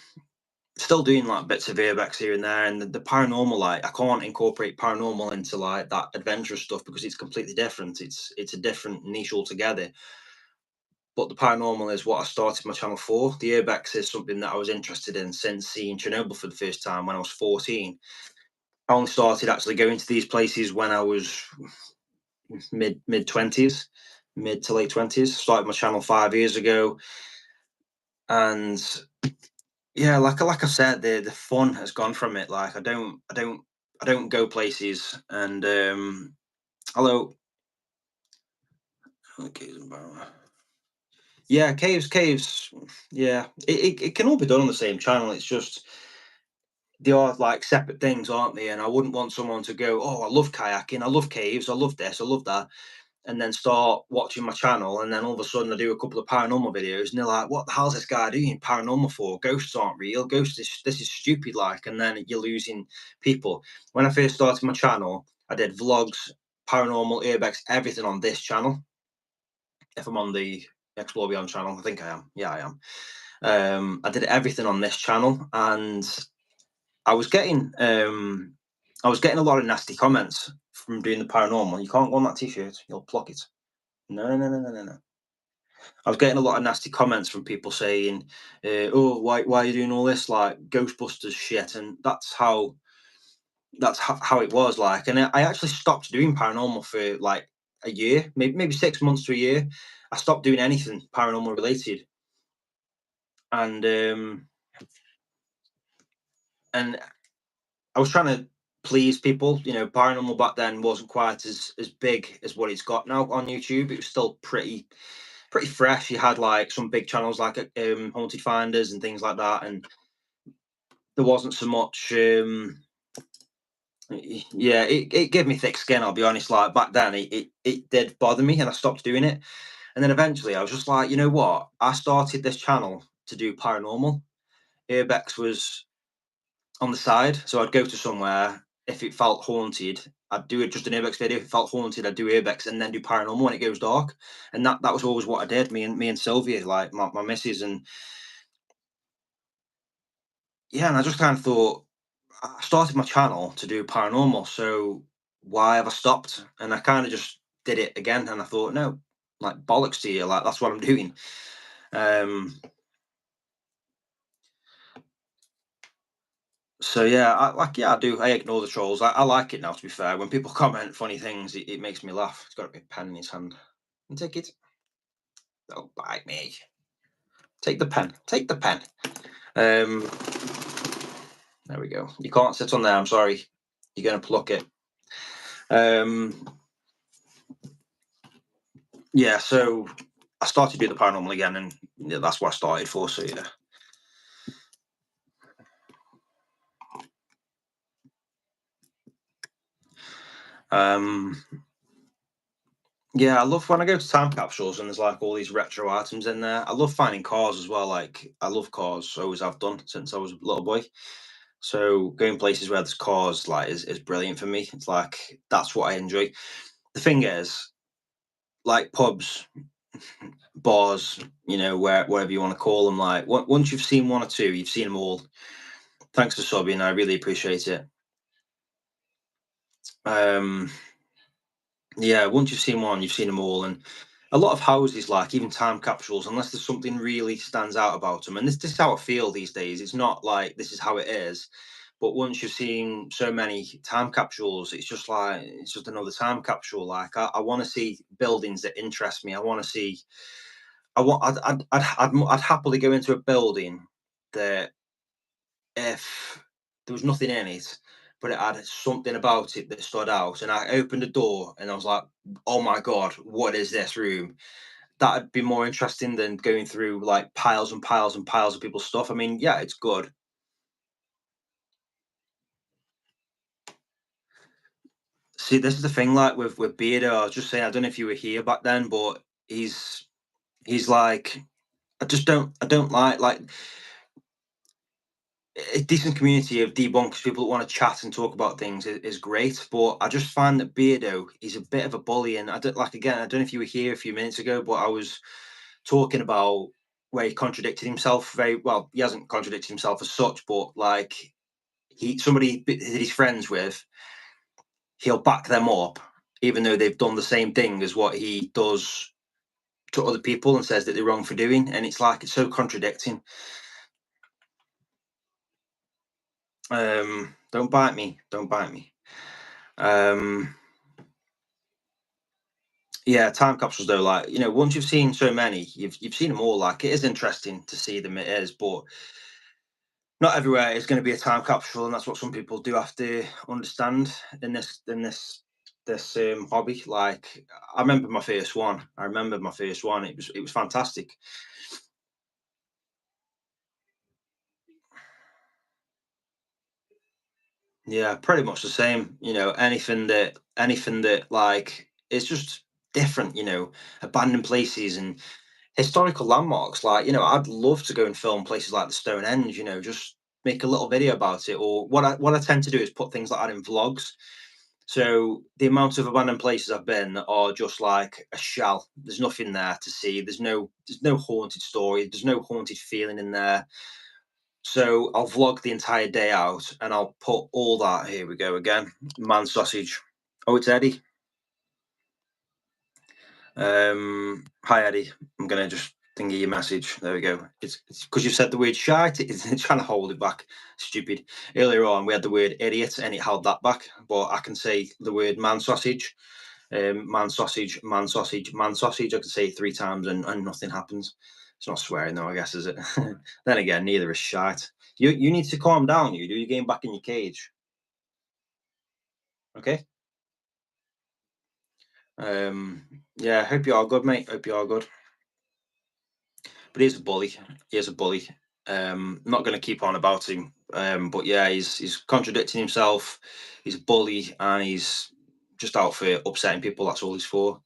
Still doing like bits of urbex here and there, and the paranormal, like I can't incorporate paranormal into like that adventurous stuff because it's completely different. It's a different niche altogether. But the paranormal is what I started my channel for. The urbex is something that I was interested in since seeing Chernobyl for the first time when I was 14. I only started actually going to these places when I was mid 20s, mid to late 20s. Started my channel 5 years ago, and yeah, like I said, the fun has gone from it. Like I don't go places, and hello. Okay, yeah, caves. Yeah, it can all be done on the same channel. It's just they are like separate things, aren't they? And I wouldn't want someone to go, oh, I love kayaking, I love caves, I love this, I love that, and then start watching my channel, and then all of a sudden I do a couple of paranormal videos, and they're like, "What the hell's this guy doing paranormal for? Ghosts aren't real. Ghosts, this is stupid." Like, and then you're losing people. When I first started my channel, I did vlogs, paranormal, urbex, everything on this channel. If I'm on the 𝗂𝐿𝐴 channel, I think I am. Yeah, I am. I did everything on this channel, and I was getting um, I was getting a lot of nasty comments from doing the paranormal. You can't go on that t-shirt. You'll pluck it. No, no, no, no, no, no, no. I was getting a lot of nasty comments from people saying, "Oh, why are you doing all this like Ghostbusters shit?" And that's how it was like. And I actually stopped doing paranormal for like a year, maybe 6 months to a year. I stopped doing anything paranormal related, and and I was trying to please people. You know, paranormal back then wasn't quite as big as what it's got now on YouTube. It was still pretty fresh. You had like some big channels like Haunted Finders and things like that, and there wasn't so much. Yeah, it gave me thick skin. I'll be honest. Like back then, it did bother me, and I stopped doing it. And then eventually, I was just like, you know what? I started this channel to do paranormal. Urbex was on the side, so I'd go to somewhere. If it felt haunted, I'd do it just an urbex video. If it felt haunted, I'd do urbex and then do paranormal when it goes dark. And that was always what I did. Me and Sylvia, like my missus, and yeah. And I just kind of thought, I started my channel to do paranormal, so why have I stopped? And I kind of just did it again, and I thought, no, like bollocks to you, like that's what I'm doing. So yeah, I do. I ignore the trolls. I like it now. To be fair, when people comment funny things, it makes me laugh. He's got a big pen in his hand. And take it. Don't bite me. Take the pen. Take the pen. Um, there we go. You can't sit on there. I'm sorry. You're gonna pluck it. Yeah. So I started doing the paranormal again, and yeah, that's what I started for. So yeah. Um, yeah, I love when I go to time capsules and there's like all these retro items in there. I love finding cars as well. Like I love cars, always have done since I was a little boy. So going places where there's cars like is brilliant for me. It's like that's what I enjoy. The thing is, like pubs, bars, you know, wherever you want to call them, like once you've seen one or two, you've seen them all. Thanks for subbing. I really appreciate it. Um, yeah, once you've seen one, you've seen them all, and a lot of houses, like even time capsules, unless there's something really stands out about them, and this is how I feel these days. It's not like this is how it is, but once you've seen so many time capsules, it's just like it's just another time capsule. Like I want to see buildings that interest me. I want to see. I want. I'd happily go into a building that if there was nothing in it, but it had something about it that stood out, and I opened the door and I was like, "Oh my god, what is this room?" That'd be more interesting than going through like piles and piles and piles of people's stuff. I mean, yeah, it's good. See, this is the thing, like with Beardo, I was just saying, I don't know if you were here back then, but he's he's like, I don't like a decent community of debunkers, people that want to chat and talk about things is great. But I just find that Beardo is a bit of a bully, and I don't like again. I don't know if you were here a few minutes ago, but I was talking about where he contradicted himself very well. He hasn't contradicted himself as such, but like he somebody that he's friends with, he'll back them up, even though they've done the same thing as what he does to other people and says that they're wrong for doing. And it's like it's so contradicting. Don't bite me. Don't bite me. Um, yeah, time capsules though, like once you've seen so many, you've seen them all. Like it is interesting to see them, it is, but not everywhere is going to be a time capsule, and that's what some people do have to understand in this hobby. Like I remember my first one. I remember my first one. It was fantastic. Yeah, pretty much the same. Anything that like it's just different. Abandoned places and historical landmarks. Like I'd love to go and film places like the Stonehenge. Just make a little video about it. Or what I tend to do is put things like that in vlogs. So the amount of abandoned places I've been are just like a shell. There's nothing there to see. There's no haunted story. There's no haunted feeling in there. So I'll vlog the entire day out and I'll put all that. Here we go again. Man sausage. Oh, it's Eddie. Hi Eddie. I'm gonna just thingy your message. There we go. It's because you've said the word shite. It's trying to hold it back. Stupid. Earlier on, we had the word idiot and it held that back. But I can say the word man sausage. Man sausage, man sausage, man sausage. I can say it 3 times and nothing happens. It's not swearing though, I guess, is it? Then again, neither is shite. You need to calm down. You do your game back in your cage. Okay. Yeah. Hope you are good, mate. Hope you are good. But he's a bully. He is a bully. Not going to keep on about him. But yeah, he's contradicting himself. He's a bully, and he's just out for upsetting people. That's all he's for.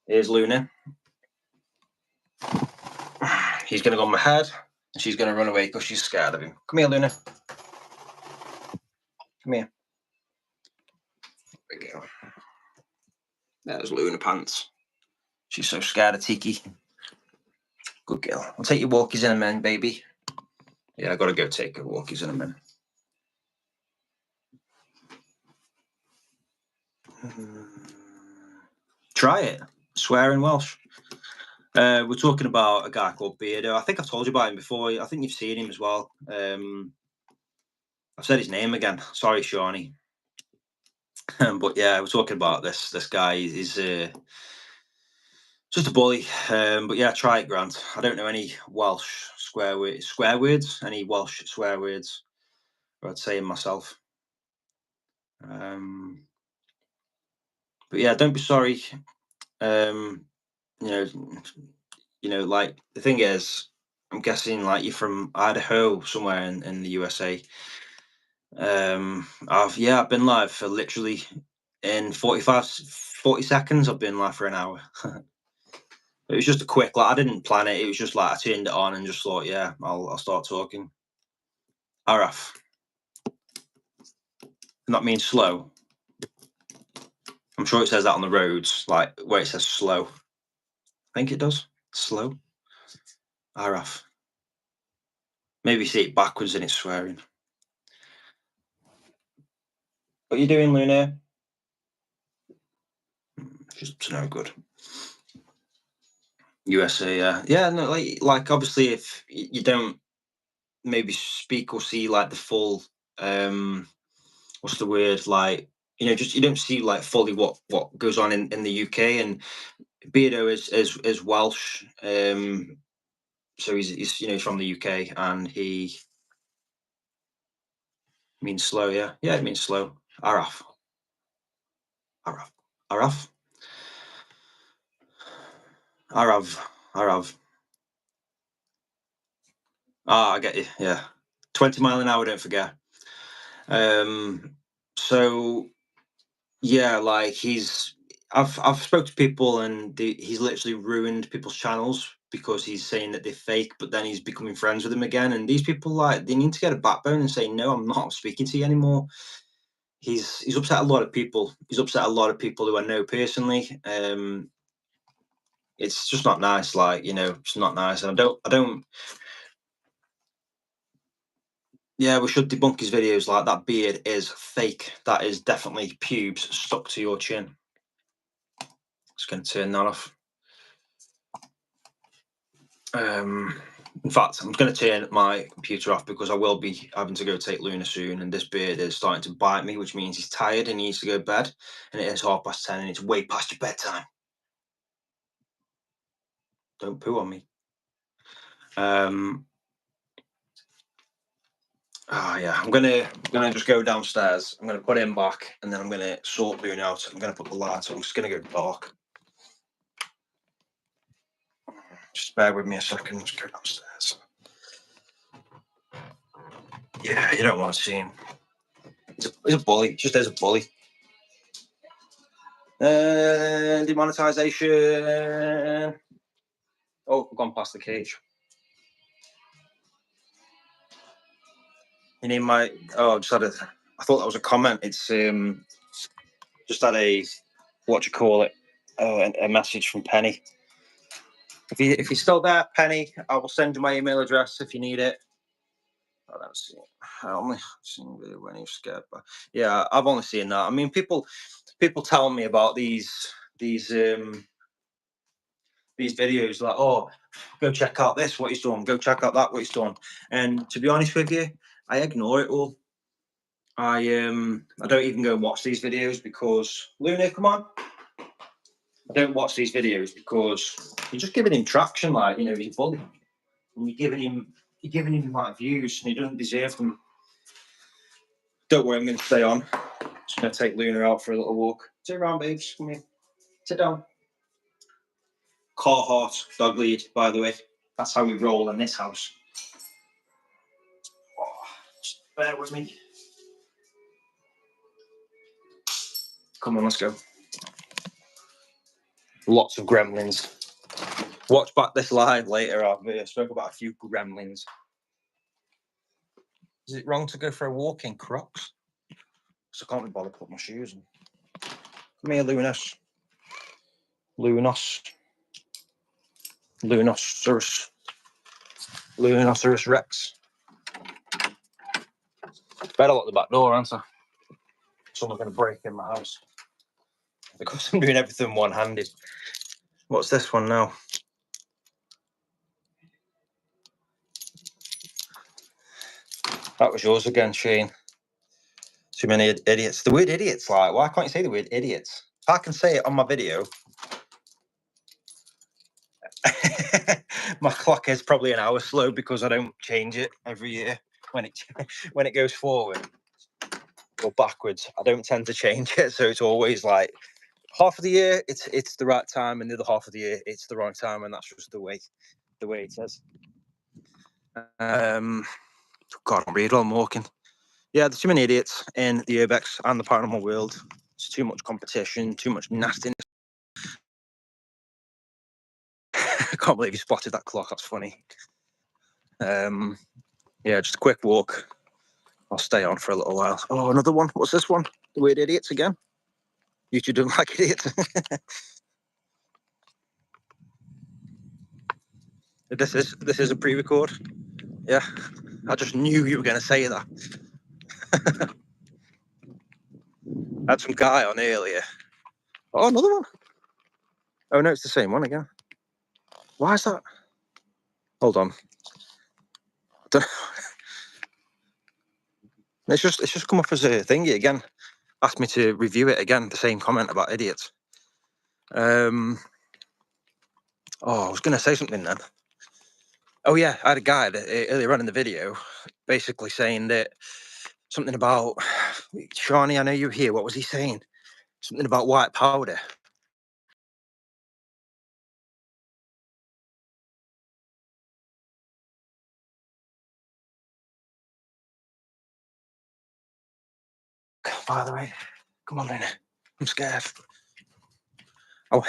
Here's Luna. He's going to go on my head, and she's going to run away because she's scared of him. Come here, Luna. Come here. There we go. There's Luna Pants. She's so scared of Tiki. Good girl. I'll take your walkies in a minute, baby. Yeah, I got to go take her walkies in a minute. Try it. Swear in Welsh. We're talking about a guy called Beardo. I think I've told you about him before. I think you've seen him as well. I've said his name again. Sorry, Shawnee. But yeah, we're talking about this guy. He's just a bully. But yeah, try it, Grant. I don't know any Welsh swear words, any Welsh swear words. I'd say them myself. But yeah, don't be sorry. Um, you know, like the thing is, I'm guessing like you're from Idaho, somewhere in the USA. I've been live for literally in 40 seconds. I've been live for an hour. It was just a quick, like I didn't plan it. It was just like I turned it on and just thought, yeah, I'll start talking. Araf. And that means slow. I'm sure it says that on the roads, like where it says slow. I think it does. Slow. Araf. Maybe see it backwards and it's swearing. What are you doing, Luna? She's up to no good. USA, yeah, yeah. No, like obviously, if you don't maybe speak or see like the full, what's the word, like, just you don't see like fully what goes on in the UK. And Beardo is Welsh, so he's he's from the UK, and he means slow. Yeah, yeah, it means slow. Araf, Araf, Araf, Arav, Arav. Ah, I get you. Yeah, 20 mile an hour. Don't forget. Um, so yeah, like I've spoke to people, and he's literally ruined people's channels because he's saying that they're fake, but then he's becoming friends with them again. And these people, like, they need to get a backbone and say, no, I'm not speaking to you anymore. He's upset a lot of people. He's upset a lot of people who I know personally. It's just not nice. Like, it's not nice. And I don't. Yeah, we should debunk his videos. Like, that beard is fake. That is definitely pubes stuck to your chin. Just going to turn that off. In fact, I'm going to turn my computer off because I will be having to go take Luna soon, and this beard is starting to bite me, which means he's tired and he needs to go to bed. And it is 10:30, and it's way past your bedtime. Don't poo on me. Yeah, I'm gonna just go downstairs. I'm gonna put him back, and then I'm gonna sort Luna out. I'm gonna put the light on. I'm just gonna go dark. Just bear with me a second. Just go downstairs. Yeah, you don't want to see him. He's a bully. Just as a bully. Demonetization. Oh, I've gone past the cage. You need my. Oh, I thought that was a comment. It's just had a a message from Penny. If you're still there, Penny, I will send you my email address if you need it. I don't see it. I only seen video when you're scared, but yeah, I've only seen that. I mean, people tell me about these videos, like, oh, go check out this, what he's done, go check out that, what he's done. And to be honest with you, I ignore it all. I don't even go and watch these videos because Luna, come on. I don't watch these videos because you're just giving him traction, like, he's a bully. And you're giving him like views, and he doesn't deserve them. Don't worry, I'm going to stay on. Just going to take Luna out for a little walk. Sit around, babes. Come here. Sit down. Carhartt dog lead, by the way. That's how we roll in this house. Oh, just bear with me. Come on, let's go. Lots of gremlins. Watch back this live later. I've spoke about a few gremlins. Is it wrong to go for a walk in Crocs? Because I can't be bothered putting my shoes on. Come here, Lunos. Lunosaurus Rex. Better lock the back door, aren't I? Someone's going to break in my house. Because I'm doing everything one-handed. What's this one now? That was yours again, Shane. Too many idiots. The word idiots, like, why can't you say the word idiots? If I can say it on my video. My clock is probably an hour slow because I don't change it every year when it goes forward or backwards. I don't tend to change it, so it's always like half of the year it's the right time, and the other half of the year it's the wrong time, and that's just the way it is. God, I'm reading while I'm walking. Yeah, there's too many idiots in the urbex and the paranormal world. It's too much competition, too much nastiness. I can't believe you spotted that clock. That's funny. Yeah, just a quick walk. I'll stay on for a little while. Oh, another one. What's this one? The weird idiots again. YouTube doesn't like idiots. This is a pre-record. Yeah, I just knew you were going to say that. I had some guy on earlier. Oh, another one. Oh no, it's the same one again. Why is that? Hold on. Don't... It's just come up as a thingy again. Asked me to review it again. The same comment about idiots. Oh, I was going to say something then. Oh yeah, I had a guy that, earlier on in the video, basically saying that something about Shawnee. I know you're here. What was he saying? Something about white powder. By the way, come on then. I'm scared. I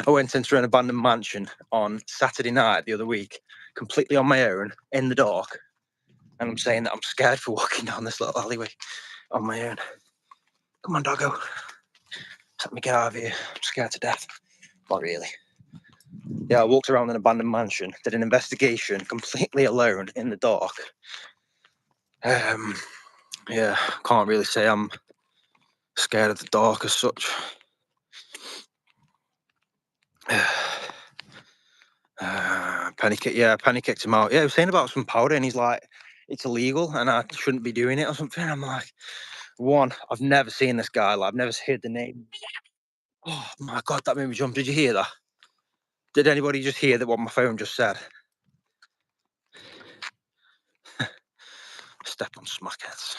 went into an abandoned mansion on Saturday night the other week, completely on my own, in the dark. And I'm saying that I'm scared for walking down this little alleyway on my own. Come on, doggo. Let me get out of here. I'm scared to death. Not really. Yeah, I walked around an abandoned mansion, did an investigation completely alone in the dark. Yeah, can't really say I'm scared of the dark as such. Penny kicked him out. Yeah, he was saying about some powder, and he's like, it's illegal, and I shouldn't be doing it or something. I'm like, one, I've never seen this guy. Like, I've never heard the name. Oh my god, that made me jump. Did you hear that? Did anybody just hear that what my phone just said? Step on smackheads.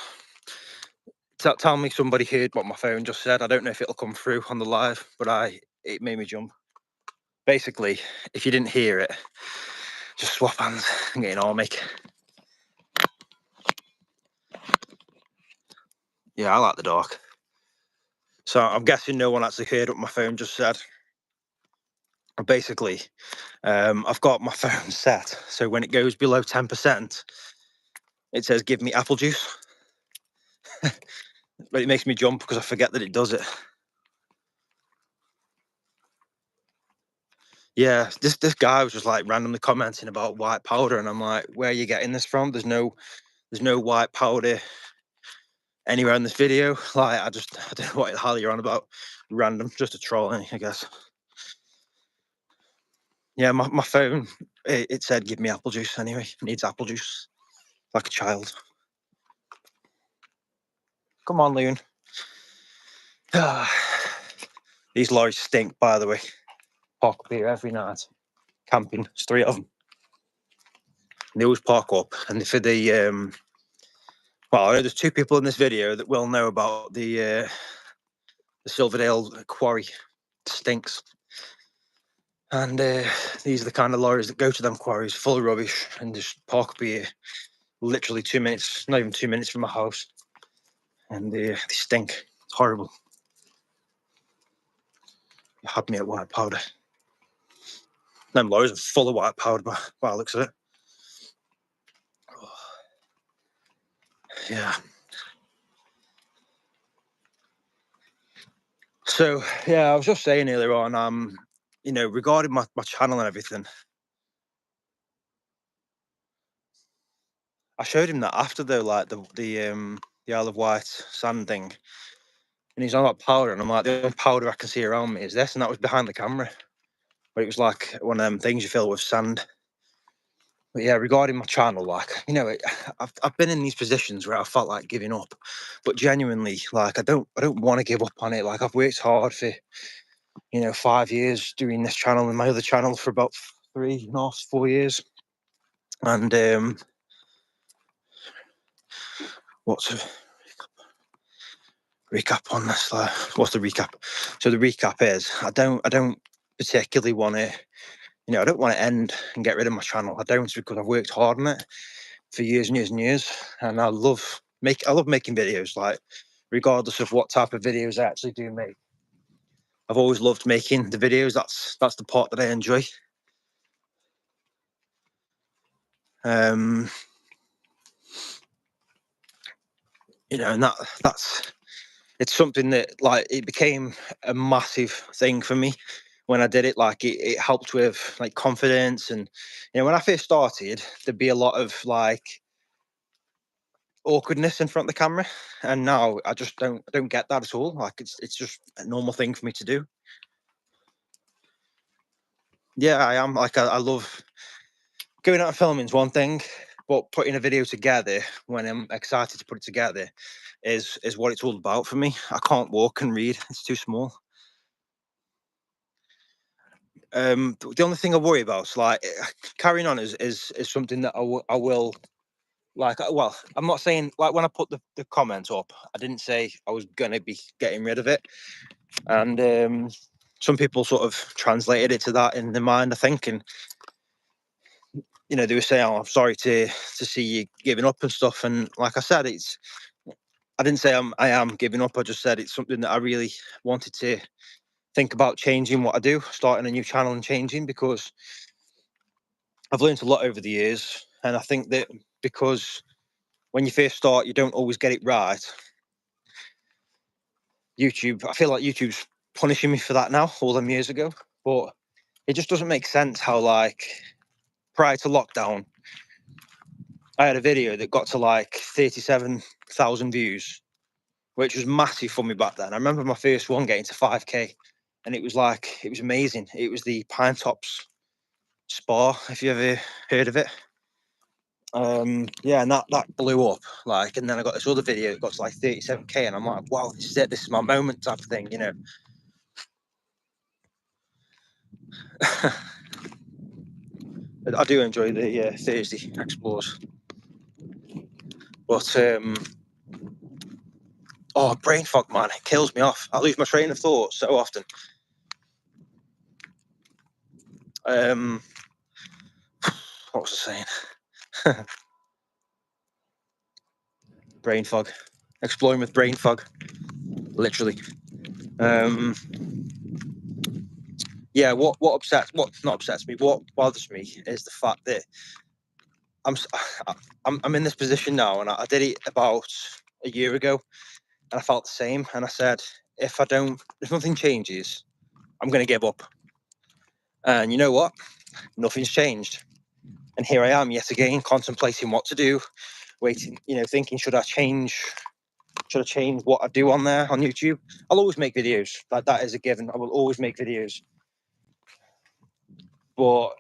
Tell me somebody heard what my phone just said. I don't know if it'll come through on the live, but it made me jump. Basically, if you didn't hear it, just swap hands and get an armic. Yeah, I like the dark. So I'm guessing no one actually heard what my phone just said. Basically, I've got my phone set, so when it goes below 10%, it says give me apple juice. But it makes me jump because I forget that it does it. Yeah, this guy was just like randomly commenting about white powder, and I'm like, where are you getting this from? There's no white powder anywhere in this video. Like, I don't know what the hell you're on about. Random, just a troll, I guess. Yeah, my phone, it said give me apple juice anyway. It needs apple juice, like a child. Come on, Loon. These lorries stink, by the way. Park up here every night. Camping, there's 3 of them. They always park up, and for the well, there's 2 people in this video that will know about the Silverdale quarry. It stinks. And these are the kind of lorries that go to them quarries full of rubbish and just park up here literally 2 minutes, not even 2 minutes from my house. And they stink. It's horrible. You had me at white powder. Them lorries are full of white powder by the looks of it. Yeah. So yeah, I was just saying earlier on, you know, regarding my channel and everything, I showed him that after though, like the Isle of Wight sand thing, and he's on about powder, and I'm like, the only powder I can see around me is this, and that was behind the camera, but it was like one of them things you fill with sand. But yeah, regarding my channel, like, you know, I've been in these positions where I felt like giving up, but genuinely, like, I don't want to give up on it. Like, I've worked hard for, you know, 5 years doing this channel and my other channel for about 3.5, 4 years, and what's a recap on this? Like, what's the recap? So the recap is, I don't particularly want to, you know, I don't want to end and get rid of my channel. I don't, because I've worked hard on it for years and years and years, and I love making videos. Like, regardless of what type of videos I actually do make, I've always loved making the videos. That's the part that I enjoy. You know, and that's it's something that, like, it became a massive thing for me when I did it. Like, it helped with like confidence, and you know, when I first started, there'd be a lot of like awkwardness in front of the camera, and now I just don't get that at all. Like, it's just a normal thing for me to do. Yeah, I am. Like, I love going out and filming is one thing, but putting a video together when I'm excited to put it together is what it's all about for me. I can't walk and read; it's too small. The only thing I worry about is like carrying on is something that I will like. Well, I'm not saying like when I put the comment up, I didn't say I was gonna be getting rid of it, and some people sort of translated it to that in their mind, I think, and you know, they were saying, "Oh, I'm sorry to see you giving up and stuff." And like I said, I didn't say I am giving up. I just said it's something that I really wanted to think about changing what I do, starting a new channel and changing, because I've learned a lot over the years, and I think that because when you first start, you don't always get it right. YouTube, I feel like YouTube's punishing me for that now, all them years ago, but it just doesn't make sense how, like, prior to lockdown, I had a video that got to like 37,000 views, which was massive for me back then. I remember my first one getting to 5k, and it was amazing. It was the Pine Tops Spa, if you ever heard of it. Yeah, and that blew up, like, and then I got this other video that got to like 37k, and I'm like, wow, this is it, this is my moment type of thing, you know. I do enjoy the Thursday explores, but oh, brain fog, man, it kills me off. I lose my train of thought so often. What was I saying? Brain fog, exploring with brain fog, literally. Yeah, what not upsets me, what bothers me is the fact that I'm in this position now, and I did it about a year ago, and I felt the same, and I said, if nothing changes, I'm going to give up. And you know what? Nothing's changed, and here I am yet again, contemplating what to do, waiting, you know, thinking, should I change what I do on there on YouTube? I'll always make videos, that is a given. I will always make videos, but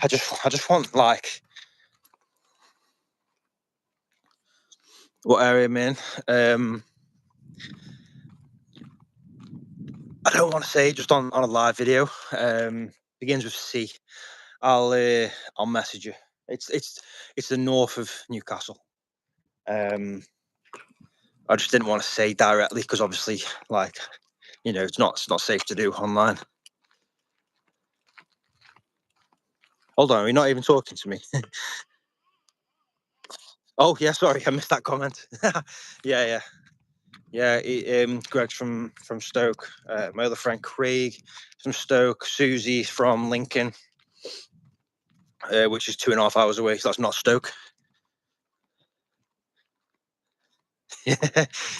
I just want, like, what area I'm in. I don't want to say just on a live video. Begins with C. I'll message you. It's the north of Newcastle. I just didn't want to say directly because obviously, like, you know, it's not safe to do online. Hold on, you're not even talking to me. Oh yeah, sorry, I missed that comment. yeah. Greg's from Stoke. My other friend Craig from Stoke. Susie from Lincoln, which is 2.5 hours away. So that's not Stoke.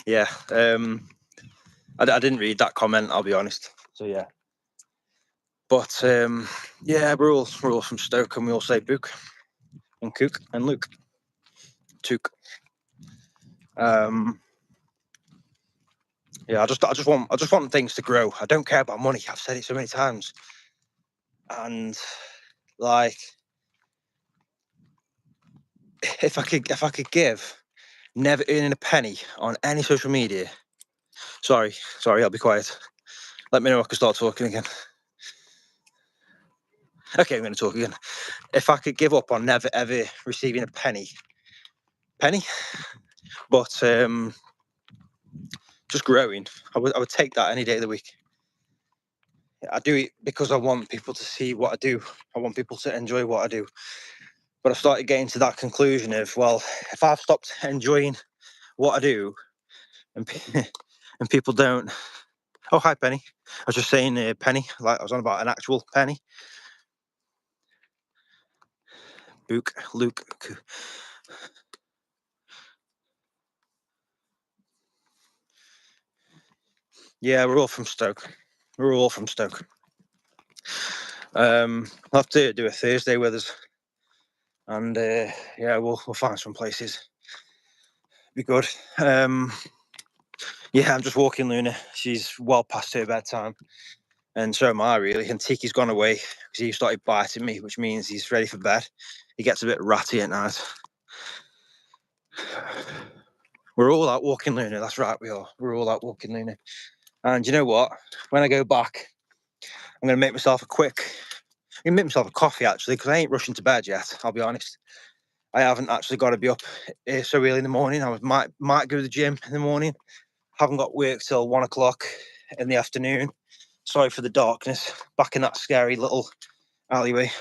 Yeah. I didn't read that comment, I'll be honest. So yeah. But yeah, we're all from Stoke, and we all say Book and Cook and Luke. Took. Yeah, I just want things to grow. I don't care about money. I've said it so many times. And like, if I could give never earning a penny on any social media. Sorry, I'll be quiet. Let me know I can start talking again. Okay, I'm going to talk again. If I could give up on never ever receiving a penny, but just growing, I would take that any day of the week. I do it because I want people to see what I do. I want people to enjoy what I do. But I've started getting to that conclusion of, well, if I've stopped enjoying what I do, and people don't. Oh, hi, Penny. I was just saying, penny. Like, I was on about an actual penny. Luke. Yeah, we're all from Stoke. I'll have to do a Thursday with us, and yeah, we'll find some places. Be good. Yeah, I'm just walking Luna. She's well past her bedtime. And so am I, really. And Tiki's gone away because he started biting me, which means he's ready for bed. He gets a bit ratty at night. We're all out walking, Luna. That's right, we are. We're all out walking, Luna. And you know what? When I go back, I'm going to make myself a coffee, actually, because I ain't rushing to bed yet, I'll be honest. I haven't actually got to be up so early in the morning. I might go to the gym in the morning. Haven't got work till 1 o'clock in the afternoon. Sorry for the darkness. Back in that scary little alleyway.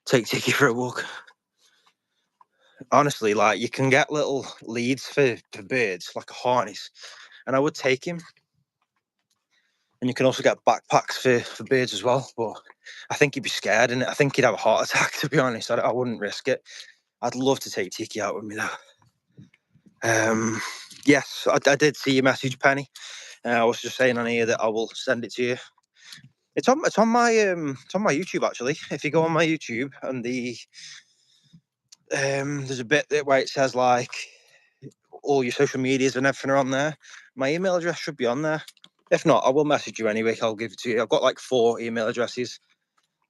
Take Tiki for a walk. Honestly, like, you can get little leads for birds, like a harness, and I would take him. And you can also get backpacks for birds as well, but I think he'd be scared, and I think he'd have a heart attack, to be honest. I wouldn't risk it. I'd love to take Tiki out with me, though. Yes, I did see your message, Penny. I was just saying on here that I will send it to you. It's on my YouTube, actually. If you go on my YouTube, and there's a bit where it says, like, all your social medias and everything are on there. My email address should be on there. If not, I will message you anyway. I'll give it to you. I've got like 4 email addresses.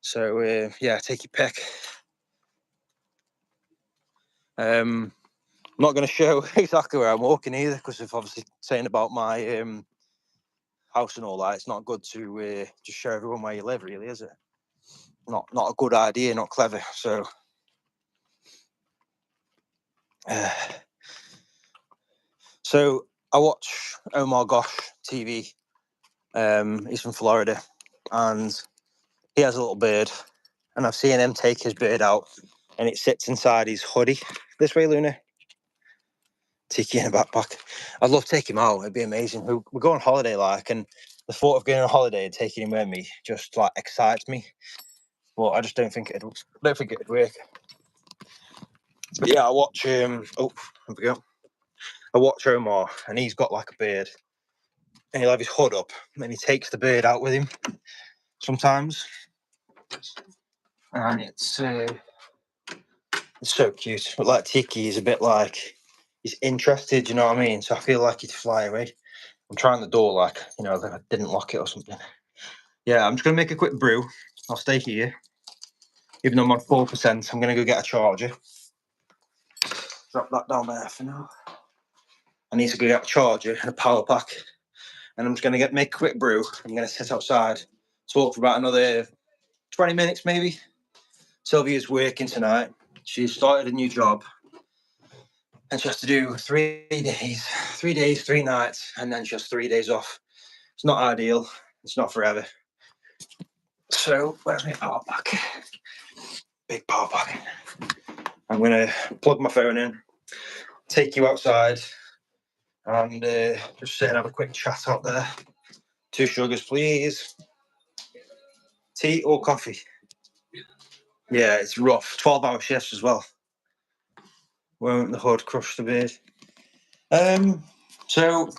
So yeah, take your pick. I'm not going to show exactly where I'm walking either, because of obviously saying about my house and all that. It's not good to just show everyone where you live, really, is it? Not a good idea, not clever. So so I watch 𝗂𝐬𝐴 TV. He's from Florida, and he has a little bird, and I've seen him take his bird out, and it sits inside his hoodie. This way, Luna. Tiki in a backpack. I'd love to take him out. It'd be amazing. We go on holiday, like, and the thought of going on holiday and taking him with me just, like, excites me. But I just don't think it'd work. But yeah, I watch here we go. I watch Omar, and he's got like a bird, and he'll have his hood up, and then he takes the bird out with him sometimes, and it's so cute. But like Tiki is a bit like, he's interested, you know what I mean? So I feel like he'd fly away. I'm trying the door, like, you know, that I didn't lock it or something. Yeah, I'm just gonna make a quick brew. I'll stay here, even though I'm on 4%. I'm gonna go get a charger. Drop that down there for now. I need to go get a charger and a power pack, and I'm just gonna make a quick brew. I'm gonna sit outside, talk for about another 20 minutes maybe. Sylvia's working tonight. She started a new job, and she has to do 3 days, 3 nights, and then she has 3 days off. It's not ideal. It's not forever. So where's my power pack? Big power pack. I'm gonna plug my phone in, take you outside, and just sit and have a quick chat out there. 2 sugars, please. Tea or coffee? Yeah, it's rough. 12-hour shifts as well. Won't the hood crush the beard? So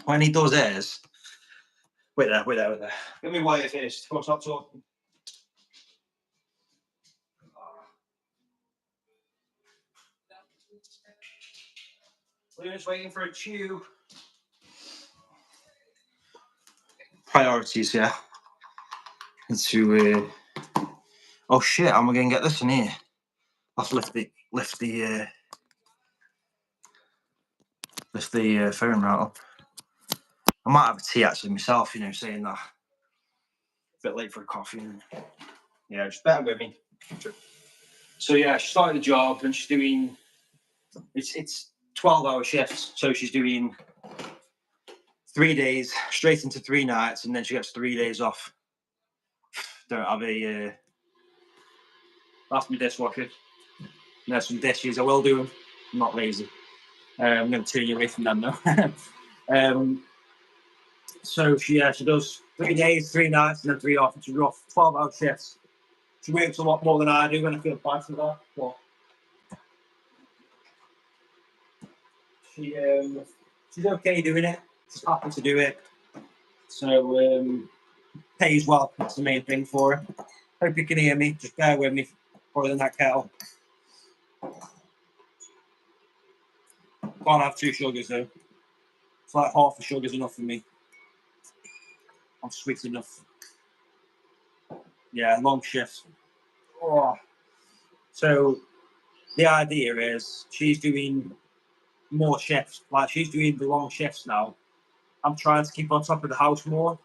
when he does his, wait there. Let me wire first. Come on, stop talking. Luna's waiting for a tube. Priorities, yeah. Into oh shit, am I gonna get this in here? I'll have to lift the phone right up. I might have a tea actually myself, you know, saying that. A bit late for a coffee. Yeah, just bear with me. So yeah, she started the job and she's doing, it's 12-hour shifts. So she's doing 3 days straight into 3 nights, and then she gets 3 days off. Don't have that's my dishwasher. There's some dishes. I will do them. I'm not lazy. I'm going to turn you away from them though. So she does 3 days, 3 nights, and then 3 off. It's rough. 12-hour shifts. She works a lot more than I do, when I feel bad for that. But she's okay doing it. She's happy to do it. So pays well. That's the main thing for her. Hope you can hear me. Just bear with me. Boiling that kettle. Can't have 2 sugars though. It's like half a sugar's enough for me. I'm sweet enough. Yeah, long shifts. Oh. So the idea is she's doing more shifts. Like she's doing the long shifts now. I'm trying to keep on top of the house more.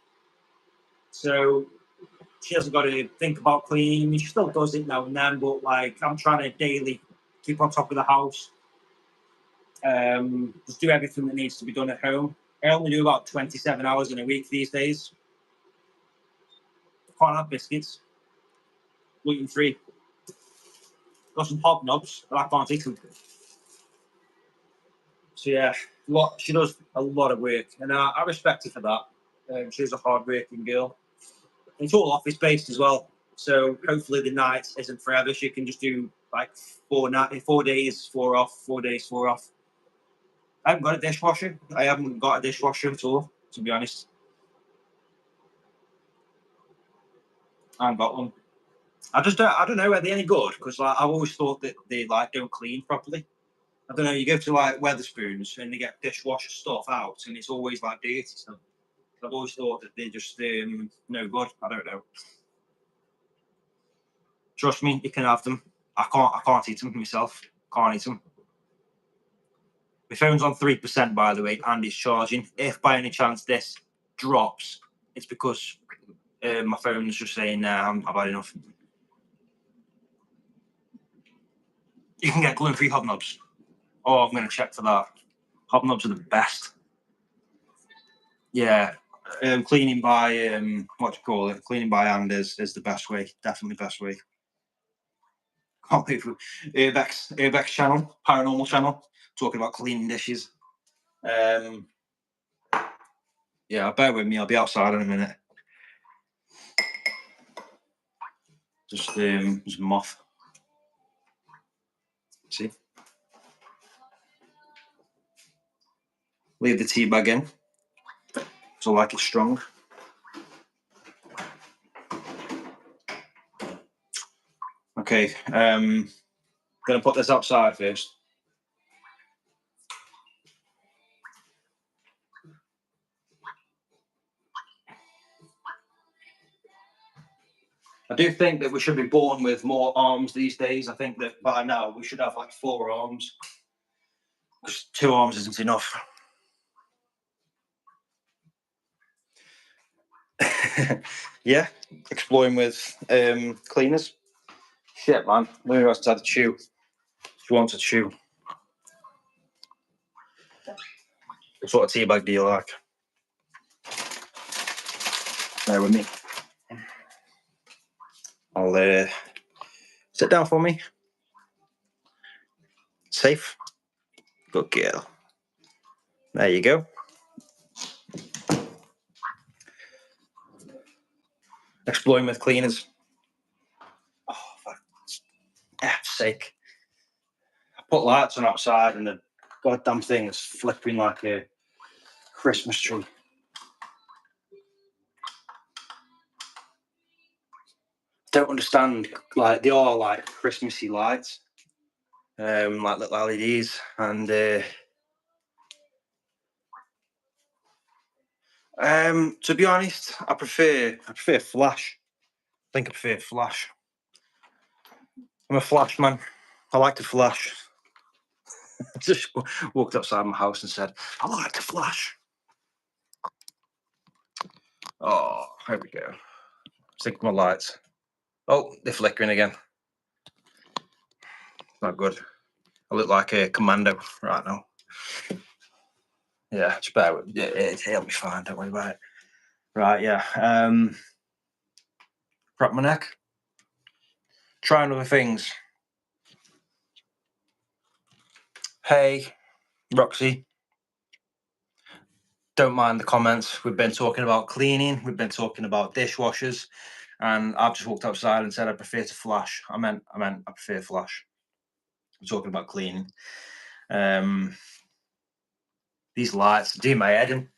So she hasn't got to think about cleaning. She still does it now and then, but like I'm trying to daily keep on top of the house. Just do everything that needs to be done at home. I only do about 27 hours in a week these days. Can't have biscuits. Gluten free. Got some hobnobs, but I can't eat them. So yeah, she does a lot of work, and I respect her for that. She's a hard-working girl. And it's all office-based as well, so hopefully the night isn't forever. She can just do like 4 days, 4 off, 4 days, 4 off. I haven't got a dishwasher. I haven't got a dishwasher at all, to be honest. I haven't got one. I don't know, are they any good? Because like, I've always thought that they like don't clean properly. I don't know, you go to like Wetherspoons and they get dishwasher stuff out and it's always like dirty stuff. I've always thought that they're just no good. I don't know. Trust me, you can have them. I can't eat them myself. Can't eat them. My phone's on 3%, by the way, and it's charging. If by any chance this drops, it's because my phone's just saying, nah, I've had enough. You can get gluten-free hobnobs. Oh, I'm going to check for that. Hobnobs are the best. Yeah. Cleaning by, what do you call it? Cleaning by hand is the best way. Definitely best way. Can't wait for 𝐵𝐵𝐿 channel, Paranormal channel, talking about cleaning dishes. Yeah, bear with me. I'll be outside in a minute. Just there's a moth. See? Leave the tea bag in. So I like it strong. Okay, gonna put this outside first. I do think that we should be born with more arms these days. I think that by now we should have like 4 arms. Because 2 arms isn't enough. Yeah, exploring with cleaners. Shit, man. Maybe I have to chew. She wants to chew. What sort of tea bag do you like? Bear with me. I'll sit down for me. Safe. Good girl. There you go. Exploring with cleaners. Oh, for F's sake. I put lights on outside and the goddamn thing is flipping like a Christmas tree. Don't understand, like they are like Christmassy lights, like little LEDs, and to be honest, I prefer flash. I think I prefer flash. I'm a flash man. I like to flash. I just walked outside my house and said, I like to flash. Oh, here we go. Sync my lights. Oh, they're flickering again. Not good. I look like a commando right now. Yeah, just bear with me. It'll be fine. Don't worry about it. Right, yeah. Prop my neck. Trying other things. Hey, Roxy. Don't mind the comments. We've been talking about cleaning. We've been talking about dishwashers. And I've just walked outside and said I prefer to flash. I meant I prefer flash. I'm talking about cleaning. These lights do my head in.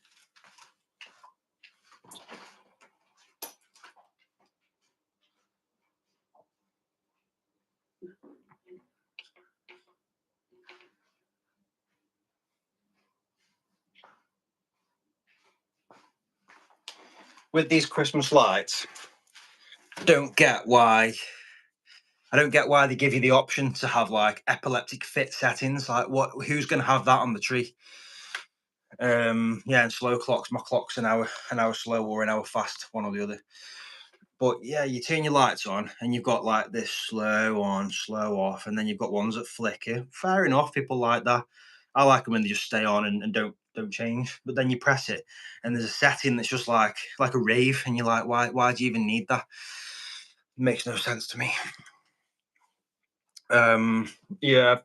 with these Christmas lights, I don't get why they give you the option to have like epileptic fit settings. Like, who's going to have that on the tree? Yeah, and slow clocks. My clock's an hour slow or an hour fast, one or the other. But yeah, you turn your lights on and you've got like this slow on, slow off, and then you've got ones that flicker. Fair enough, people like that. I like them when they just stay on and don't change. But then you press it and there's a setting that's just like a rave, and you're like, why do you even need that? It makes no sense to me. Yeah,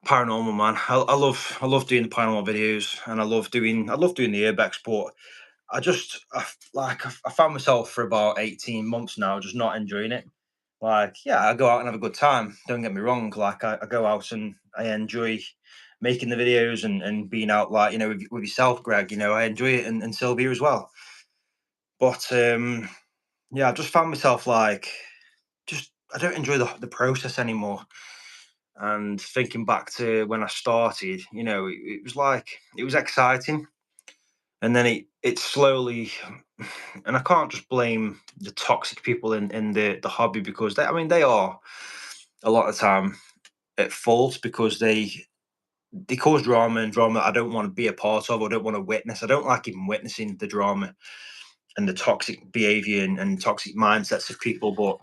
paranormal, man. I love doing the paranormal videos, and I love doing the urbex, but I found myself for about 18 months now just not enjoying it. Like, yeah, I go out and have a good time, don't get me wrong. Like, I go out and I enjoy making the videos and being out, like, with yourself, Greg. I enjoy it, and Sylvia as well. But yeah, I just found myself like, just I don't enjoy the process anymore. And thinking back to when I started, it was like, it was exciting, and then it slowly, and I can't just blame the toxic people in the hobby, because they are a lot of time at fault, because they cause drama, and drama I don't want to be a part of, or don't want to witness. I don't like even witnessing the drama and the toxic behavior and toxic mindsets of people. But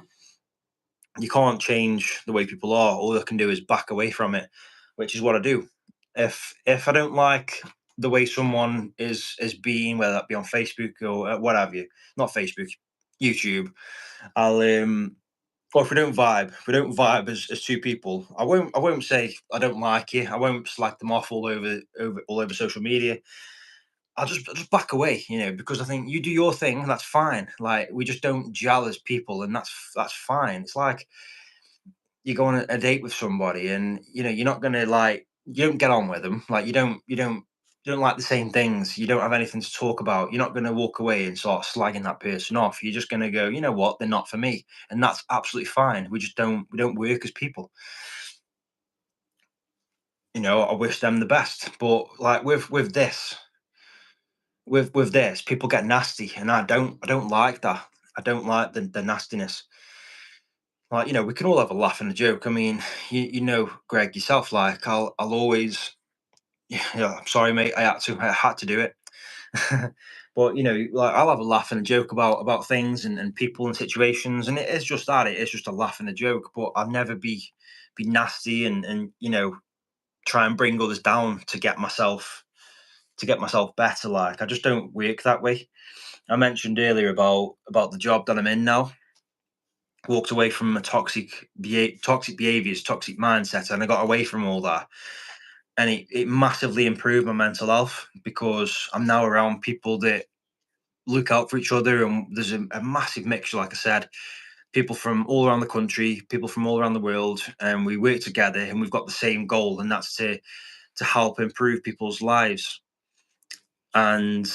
you can't change the way people are. All I can do is back away from it, which is what I do. If I don't like the way someone is being, whether that be on Facebook or what have you, not Facebook, YouTube, I'll or if we don't vibe as two people, I won't say I don't like you. I won't slag them off all over social media. I'll just back away, because I think you do your thing, and that's fine. Like, we just don't gel as people, and that's fine. It's like you go on a date with somebody, and you're not gonna, like, you don't get on with them. Like, you don't like the same things. You don't have anything to talk about. You're not gonna walk away and start slagging that person off. You're just gonna go, you know what, they're not for me, and that's absolutely fine. We don't work as people. I wish them the best, but like with this, people get nasty, and I don't like that. I don't like the nastiness. Like, we can all have a laugh and a joke. I mean, Greg, yourself, like, I'll always, yeah, I'm sorry, mate, I had to do it. But like, I'll have a laugh and a joke about things and people and situations, and it is just that. It is just a laugh and a joke. But I'll never be nasty, and try and bring others down to get myself better. Like, I just don't work that way. I mentioned earlier about the job that I'm in now. Walked away from a toxic behaviors, toxic mindset, and I got away from all that. And it massively improved my mental health, because I'm now around people that look out for each other, and there's a massive mixture, like I said, people from all around the country, people from all around the world, and we work together, and we've got the same goal, and that's to help improve people's lives. And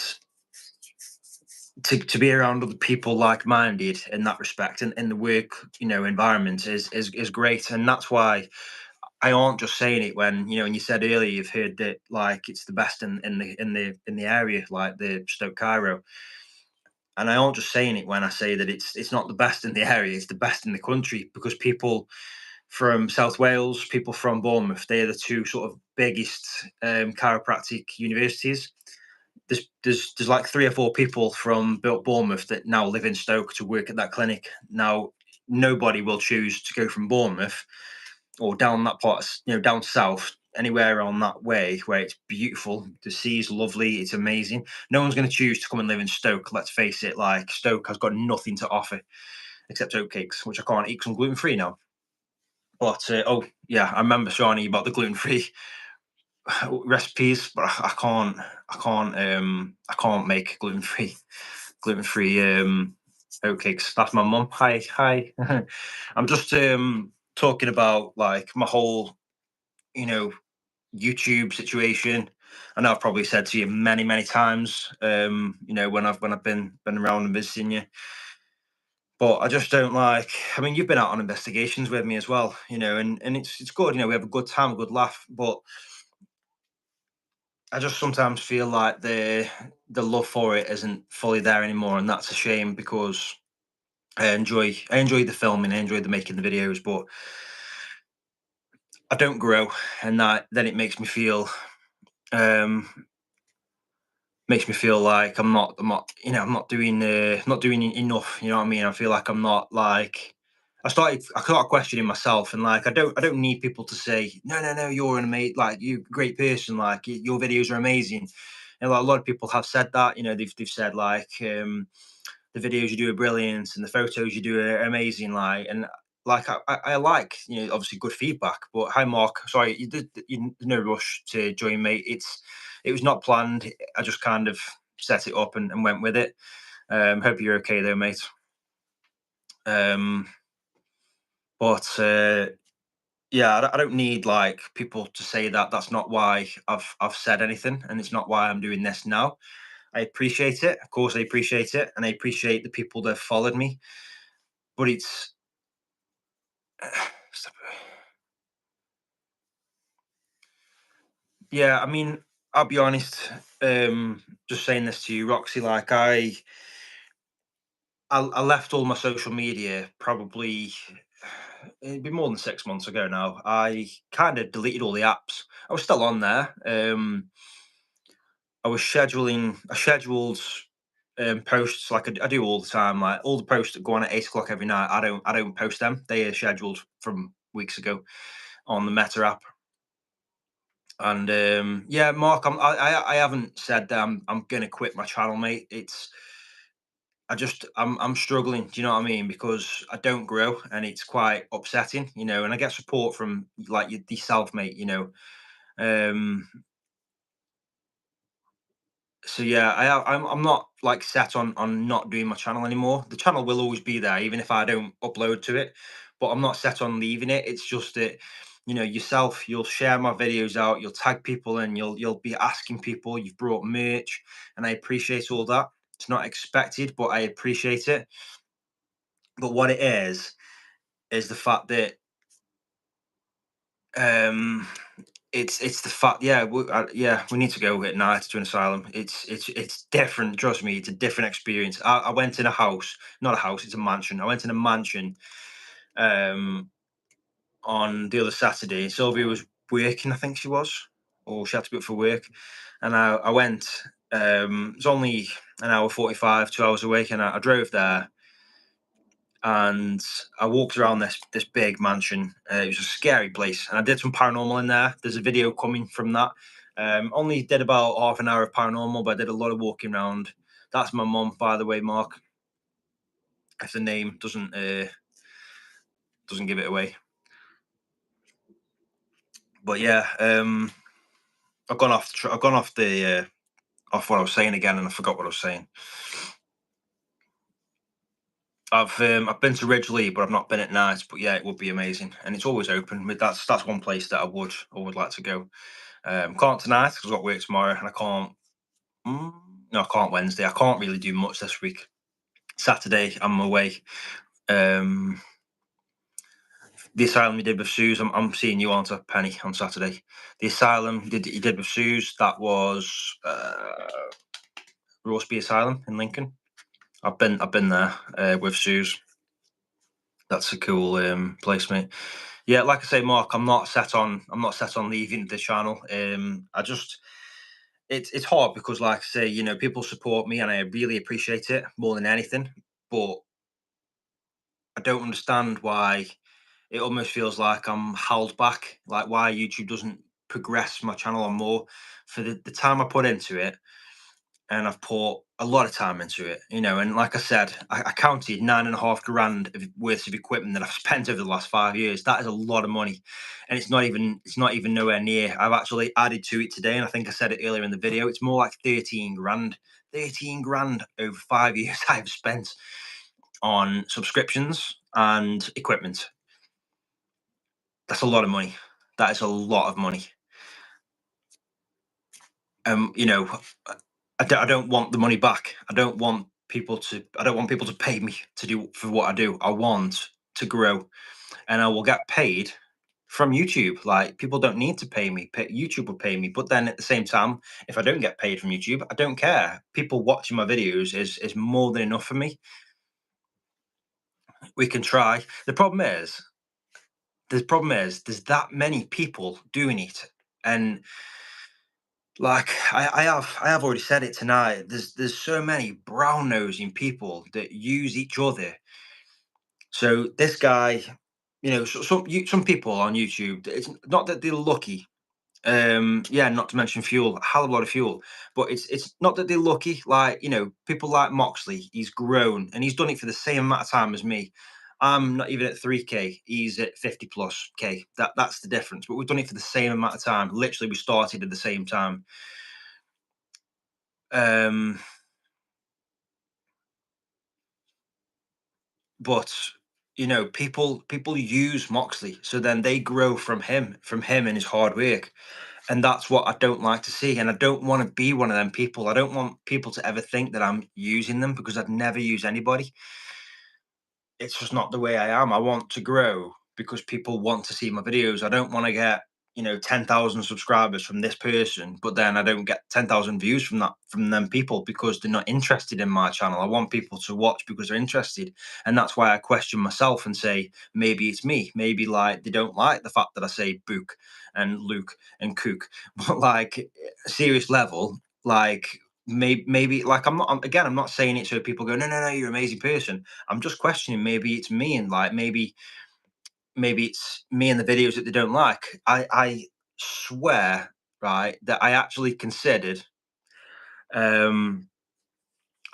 to be around other people like-minded in that respect, and in the work environment is great. And that's why I aren't just saying it when and you said earlier you've heard that, like, it's the best in the area, like the Stoke Cairo. And I aren't just saying it when I say that it's not the best in the area, it's the best in the country, because people from South Wales, people from Bournemouth, they're the two sort of biggest chiropractic universities. There's like three or four people from Bournemouth that now live in Stoke to work at that clinic. Now, nobody will choose to go from Bournemouth or down that part, down south, anywhere on that way where it's beautiful. The sea is lovely, it's amazing. No one's going to choose to come and live in Stoke. Let's face it, like, Stoke has got nothing to offer except oatcakes, which I can't eat because I'm gluten free now. But oh yeah, I remember showing you about the gluten free recipes, but I can't make gluten free oatcakes. That's my mum. Hi. I'm just talking about, like, my whole you know YouTube situation. I know I've probably said to you many times, when I've been around and visiting you, but I just don't like. I mean, you've been out on investigations with me as well, and it's good. We have a good time, a good laugh, but I just sometimes feel like the love for it isn't fully there anymore, and that's a shame because I enjoy the filming, I enjoy the making the videos, but I don't grow, and that then it um makes me feel like I'm not doing enough. You know what I mean? I feel like I'm not like. I started questioning myself, and like I don't need people to say no, no, no, you're an amazing, like you great person, like your videos are amazing. And like, a lot of people have said that. They've said like the videos you do are brilliant and the photos you do are amazing. Like, and like I like, obviously good feedback. But hi Mark, sorry, no rush to join me. It was not planned. I just kind of set it up and went with it. Hope you're okay though, mate. um but yeah, I don't need like people to say that. That's not why I've said anything, and it's not why I'm doing this now. I appreciate it, of course I appreciate it, and I appreciate the people that have followed me. But it's yeah, I mean, I'll be honest. Just saying this to you, Roxy, like I left all my social media probably it'd be more than 6 months ago now. I kind of deleted all the apps. I was still on there. I scheduled posts like I do all the time. Like all the posts that go on at 8 o'clock every night. I don't post them. They are scheduled from weeks ago on the Meta app. And yeah, Mark, I haven't said that I'm gonna quit my channel, mate. I'm struggling. Do you know what I mean? Because I don't grow, and it's quite upsetting, And I get support from like yourself, mate. Um, so yeah, I'm not like set on not doing my channel anymore. The channel will always be there, even if I don't upload to it. But I'm not set on leaving it. It's just that yourself, you'll share my videos out, you'll tag people, and you'll be asking people. You've brought merch, and I appreciate all that. It's not expected, but I appreciate it. But what it is the fact that um it's the fact, yeah, we need to go at night to an asylum. It's different, trust me. It's a different experience. I went in a house, not a house, it's a mansion. I went in a mansion um on the other Saturday. Sylvia was working, I think she was, or she had to go for work, and I went. It's only an hour 45, 2 hours away, and I drove there, and I walked around this big mansion. It was a scary place, and I did some paranormal in there. There's a video coming from that. Only did about half an hour of paranormal, but I did a lot of walking around. That's my mum, by the way, Mark. If the name doesn't give it away, but yeah, I've gone off the off what I was saying again, and I forgot what I was saying. I've been to Ridgely, but I've not been at night. But yeah, it would be amazing, and it's always open. That's one place that I would like to go. Can't tonight because I've got work tomorrow, and I can't. No, I can't Wednesday. I can't really do much this week. Saturday, I'm away. Um, the asylum you did with Suze, I'm seeing you, aren't I, Penny, on Saturday? The asylum you did with Suze, that was Rossby Asylum in Lincoln. I've been there with Suze. That's a cool place, mate. Yeah, like I say, Mark, I'm not set on leaving the channel. I just it's hard because, like I say, people support me, and I really appreciate it more than anything. But I don't understand why it almost feels like I'm held back, like why YouTube doesn't progress my channel on more for the time I put into it. And I've put a lot of time into it, and like I said, I counted 9.5 grand worth of equipment that I've spent over the last 5 years. That is a lot of money, and it's not even nowhere near. I've actually added to it today, and I think I said it earlier in the video. It's more like 13 grand. 13 grand over 5 years I've spent on subscriptions and equipment. That's a lot of money. That is a lot of money. um you know I don't want the money back. I don't want people to pay me to do for what I do. I want to grow, and I will get paid from YouTube. Like, people don't need to pay me. YouTube will pay me. But then at the same time, if I don't get paid from YouTube, I don't care. People watching my videos is more than enough for me. We can try. The problem is there's that many people doing it, and like I have already said it tonight. There's so many brown nosing people that use each other. So this guy, some people on YouTube, it's not that they're lucky. Yeah, not to mention fuel, a hell of a lot of fuel, but it's not that they're lucky. Like, people like Moxley, he's grown and he's done it for the same amount of time as me. I'm not even at 3k, he's at 50 plus k. That's the difference, but we've done it for the same amount of time. Literally, we started at the same time. But people use Moxley, so then they grow from him and his hard work. And that's what I don't like to see. And I don't want to be one of them people. I don't want people to ever think that I'm using them, because I'd never use anybody. It's just not the way I am. I want to grow because people want to see my videos. I don't want to get 10,000 subscribers from this person, but then I don't get 10,000 views from them people because they're not interested in my channel. I want people to watch because they're interested, and that's why I question myself and say maybe it's me. Maybe like they don't like the fact that I say Book and Luke and Kook, but like serious level, like maybe like I'm not saying it so people go no, you're an amazing person. I'm just questioning maybe it's me, and like maybe it's me in the videos that they don't like. I swear, right, that um I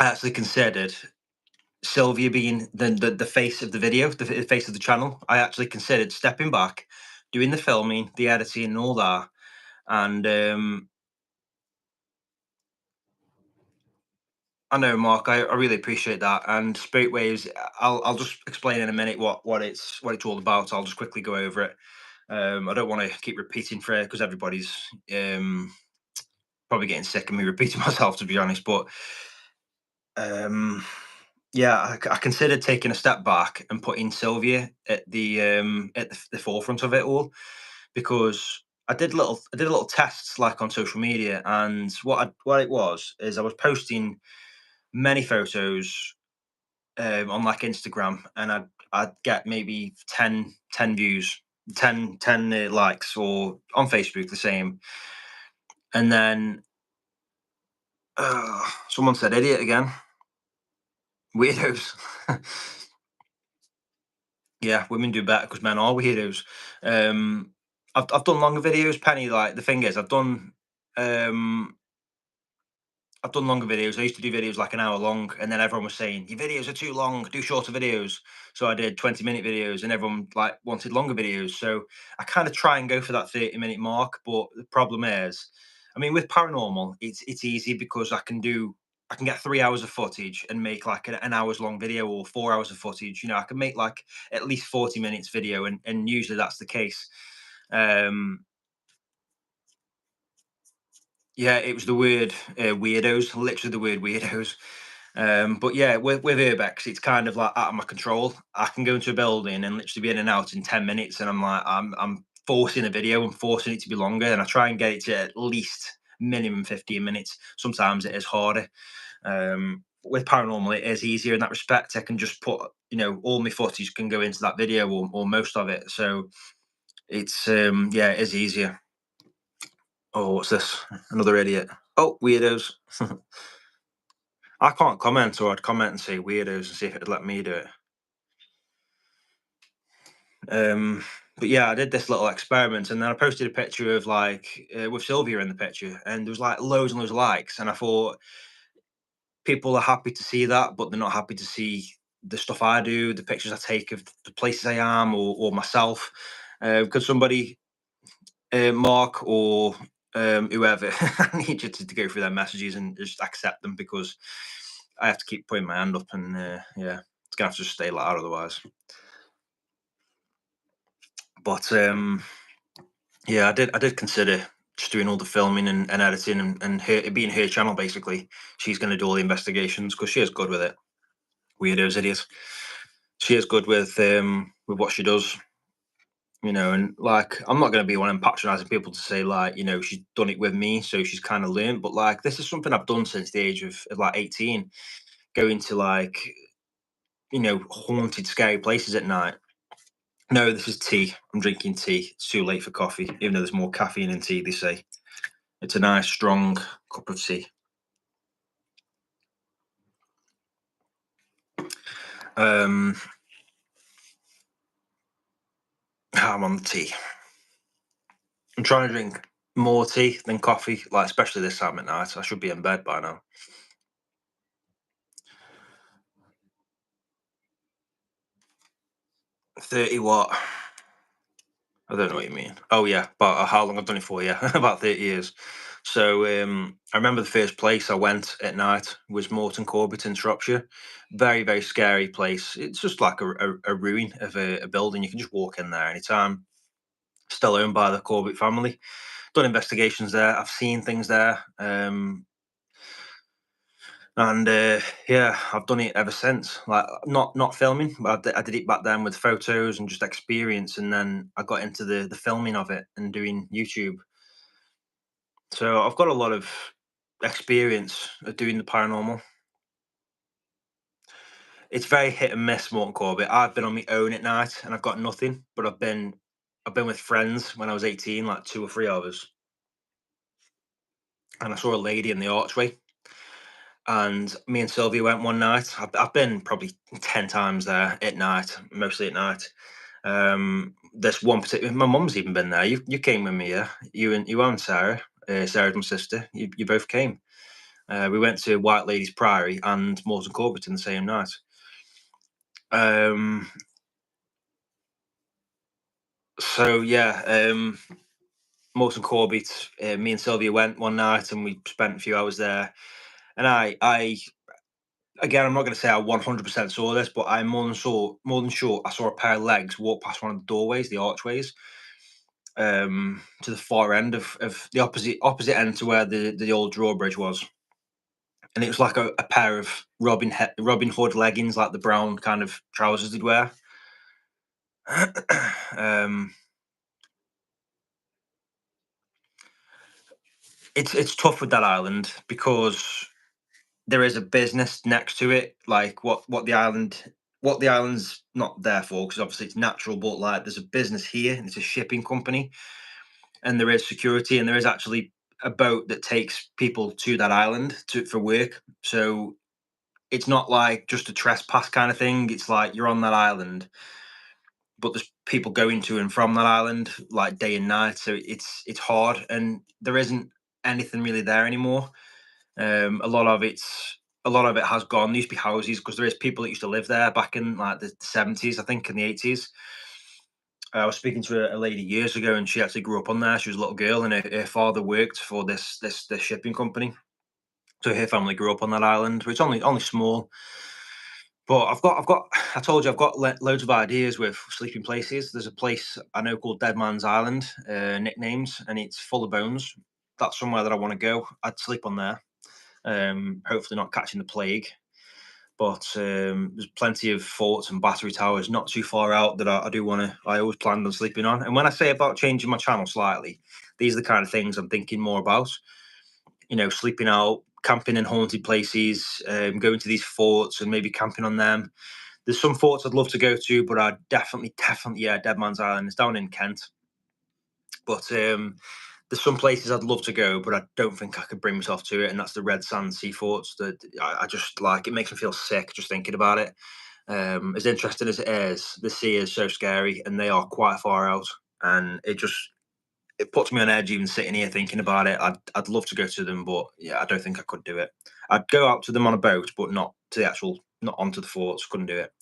actually considered Sylvia being the face of the video, the face of the channel. I actually considered stepping back, doing the filming, the editing, and all that. And I know, Mark, I really appreciate that. And Spirit Waves, I'll just explain in a minute what it's all about. I'll just quickly go over it. I don't want to keep repeating for it because everybody's probably getting sick of me repeating myself, to be honest. But yeah, I considered taking a step back and putting Sylvia at the forefront of it all, because I did a little tests like on social media, and what it was is I was posting many photos on like Instagram, and I'd get maybe 10 views, 10 likes, or on Facebook the same. And then someone said idiot again. Weirdos. Yeah, women do better because men are weirdos. I've done longer videos, Penny. Like, the thing is, um I've done longer videos. I used to do videos like an hour long, and then everyone was saying your videos are too long, do shorter videos. So I did 20-minute videos, and everyone like wanted longer videos. So I kind of try and go for that 30-minute mark. But the problem is, I mean, with paranormal, it's easy because I can get 3 hours of footage and make like an hour's long video, or 4 hours of footage. I can make like at least 40 minutes video, and usually that's the case. Yeah, it was the word weirdos, literally the word weirdos. But yeah, with Urbex, it's kind of like out of my control. I can go into a building and literally be in and out in 10 minutes, and I'm forcing a video and forcing it to be longer, and I try and get it to at least minimum 15 minutes. Sometimes it is harder. With paranormal, it is easier in that respect. I can just put, all my footage can go into that video, or most of it. So it's yeah, it is easier. Oh, what's this? Another idiot. Oh, weirdos. I can't comment, or I'd comment and say weirdos and see if it'd let me do it. But yeah, I did this little experiment, and then I posted a picture of like with Sylvia in the picture, and there was like loads and loads of likes, and I thought people are happy to see that, but they're not happy to see the stuff I do, the pictures I take of the places I am, or myself. Could somebody, Mark or whoever, I need you to go through their messages and just accept them, because I have to keep putting my hand up, and yeah, it's gonna have to just stay like that otherwise. But yeah, I did consider just doing all the filming and editing, and her, it being her channel basically. She's going to do all the investigations because she is good with it. Weirdos, idiots. She is good with what she does. And like I'm not going to be one of them patronizing people to say like, she's done it with me, so she's kind of learned. But like, this is something I've done since the age of like 18, going to like, haunted, scary places at night. No, this is tea. I'm drinking tea. It's too late for coffee, even though there's more caffeine in tea, they say. It's a nice, strong cup of tea. I'm on the tea. I'm trying to drink more tea than coffee, like especially this time at night. I should be in bed by now. 30 what? I don't know what you mean. Oh yeah, about how long I've done it for? Yeah, about 30 years. So I remember the first place I went at night was Morton Corbett in Shropshire. Very very scary place. It's just like a ruin of a building. You can just walk in there anytime. Still owned by the Corbett family. Done investigations there. I've seen things there. And yeah, I've done it ever since. Like not filming, but I did it back then with photos and just experience, and then I got into the filming of it and doing YouTube. So I've got a lot of experience of doing the paranormal. It's very hit and miss, Morton Corbett. I've been on my own at night and I've got nothing, but I've been with friends when I was 18, like 2 or 3 hours, and I saw a lady in the archway. And me and Sylvia went one night. I've been probably 10 times there at night, mostly at night. This one particular, my mum's even been there. You came with me, yeah. You and Sarah. Sarah's my sister. You both came. We went to White Ladies Priory and Morton Corbett in the same night. Um, so yeah, Morton Corbett. Me and Sylvia went one night and we spent a few hours there. And I again, I'm not going to say I 100% saw this, but I'm more than sure I saw a pair of legs walk past one of the doorways, the archways, to the far end of the opposite end to where the old drawbridge was, and it was like a pair of Robin Hood leggings, like the brown kind of trousers they'd wear. um, it's tough with that island because there is a business next to it, like what the island's not there for, because obviously it's natural, but like there's a business here and it's a shipping company, and there is security, and there is actually a boat that takes people to that island for work. So it's not like just a trespass kind of thing. It's like you're on that island, but there's people going to and from that island like day and night. So it's hard, and there isn't anything really there anymore. A lot of it has gone. There used to be houses because there is people that used to live there back in like the 70s, I think, in the 80s. I was speaking to a lady years ago, and she actually grew up on there. She was a little girl, and her father worked for this shipping company. So her family grew up on that island, which only small. But I've got. I told you I've got loads of ideas with sleeping places. There's a place I know called Dead Man's Island, nicknames, and it's full of bones. That's somewhere that I want to go. I'd sleep on there. Hopefully not catching the plague. But there's plenty of forts and battery towers not too far out that I do want to. I always planned on sleeping on. And when I say about changing my channel slightly, these are the kind of things I'm thinking more about. Sleeping out, camping in haunted places, going to these forts and maybe camping on them. There's some forts I'd love to go to, but I definitely, yeah, Dead Man's Island is down in Kent. But there's some places I'd love to go, but I don't think I could bring myself to it, and that's the Red Sand Sea Forts. That I just like. It makes me feel sick just thinking about it. As interesting as it is, the sea is so scary, and they are quite far out, and it puts me on edge even sitting here thinking about it. I'd love to go to them, but yeah, I don't think I could do it. I'd go out to them on a boat, but not onto the forts. Couldn't do it.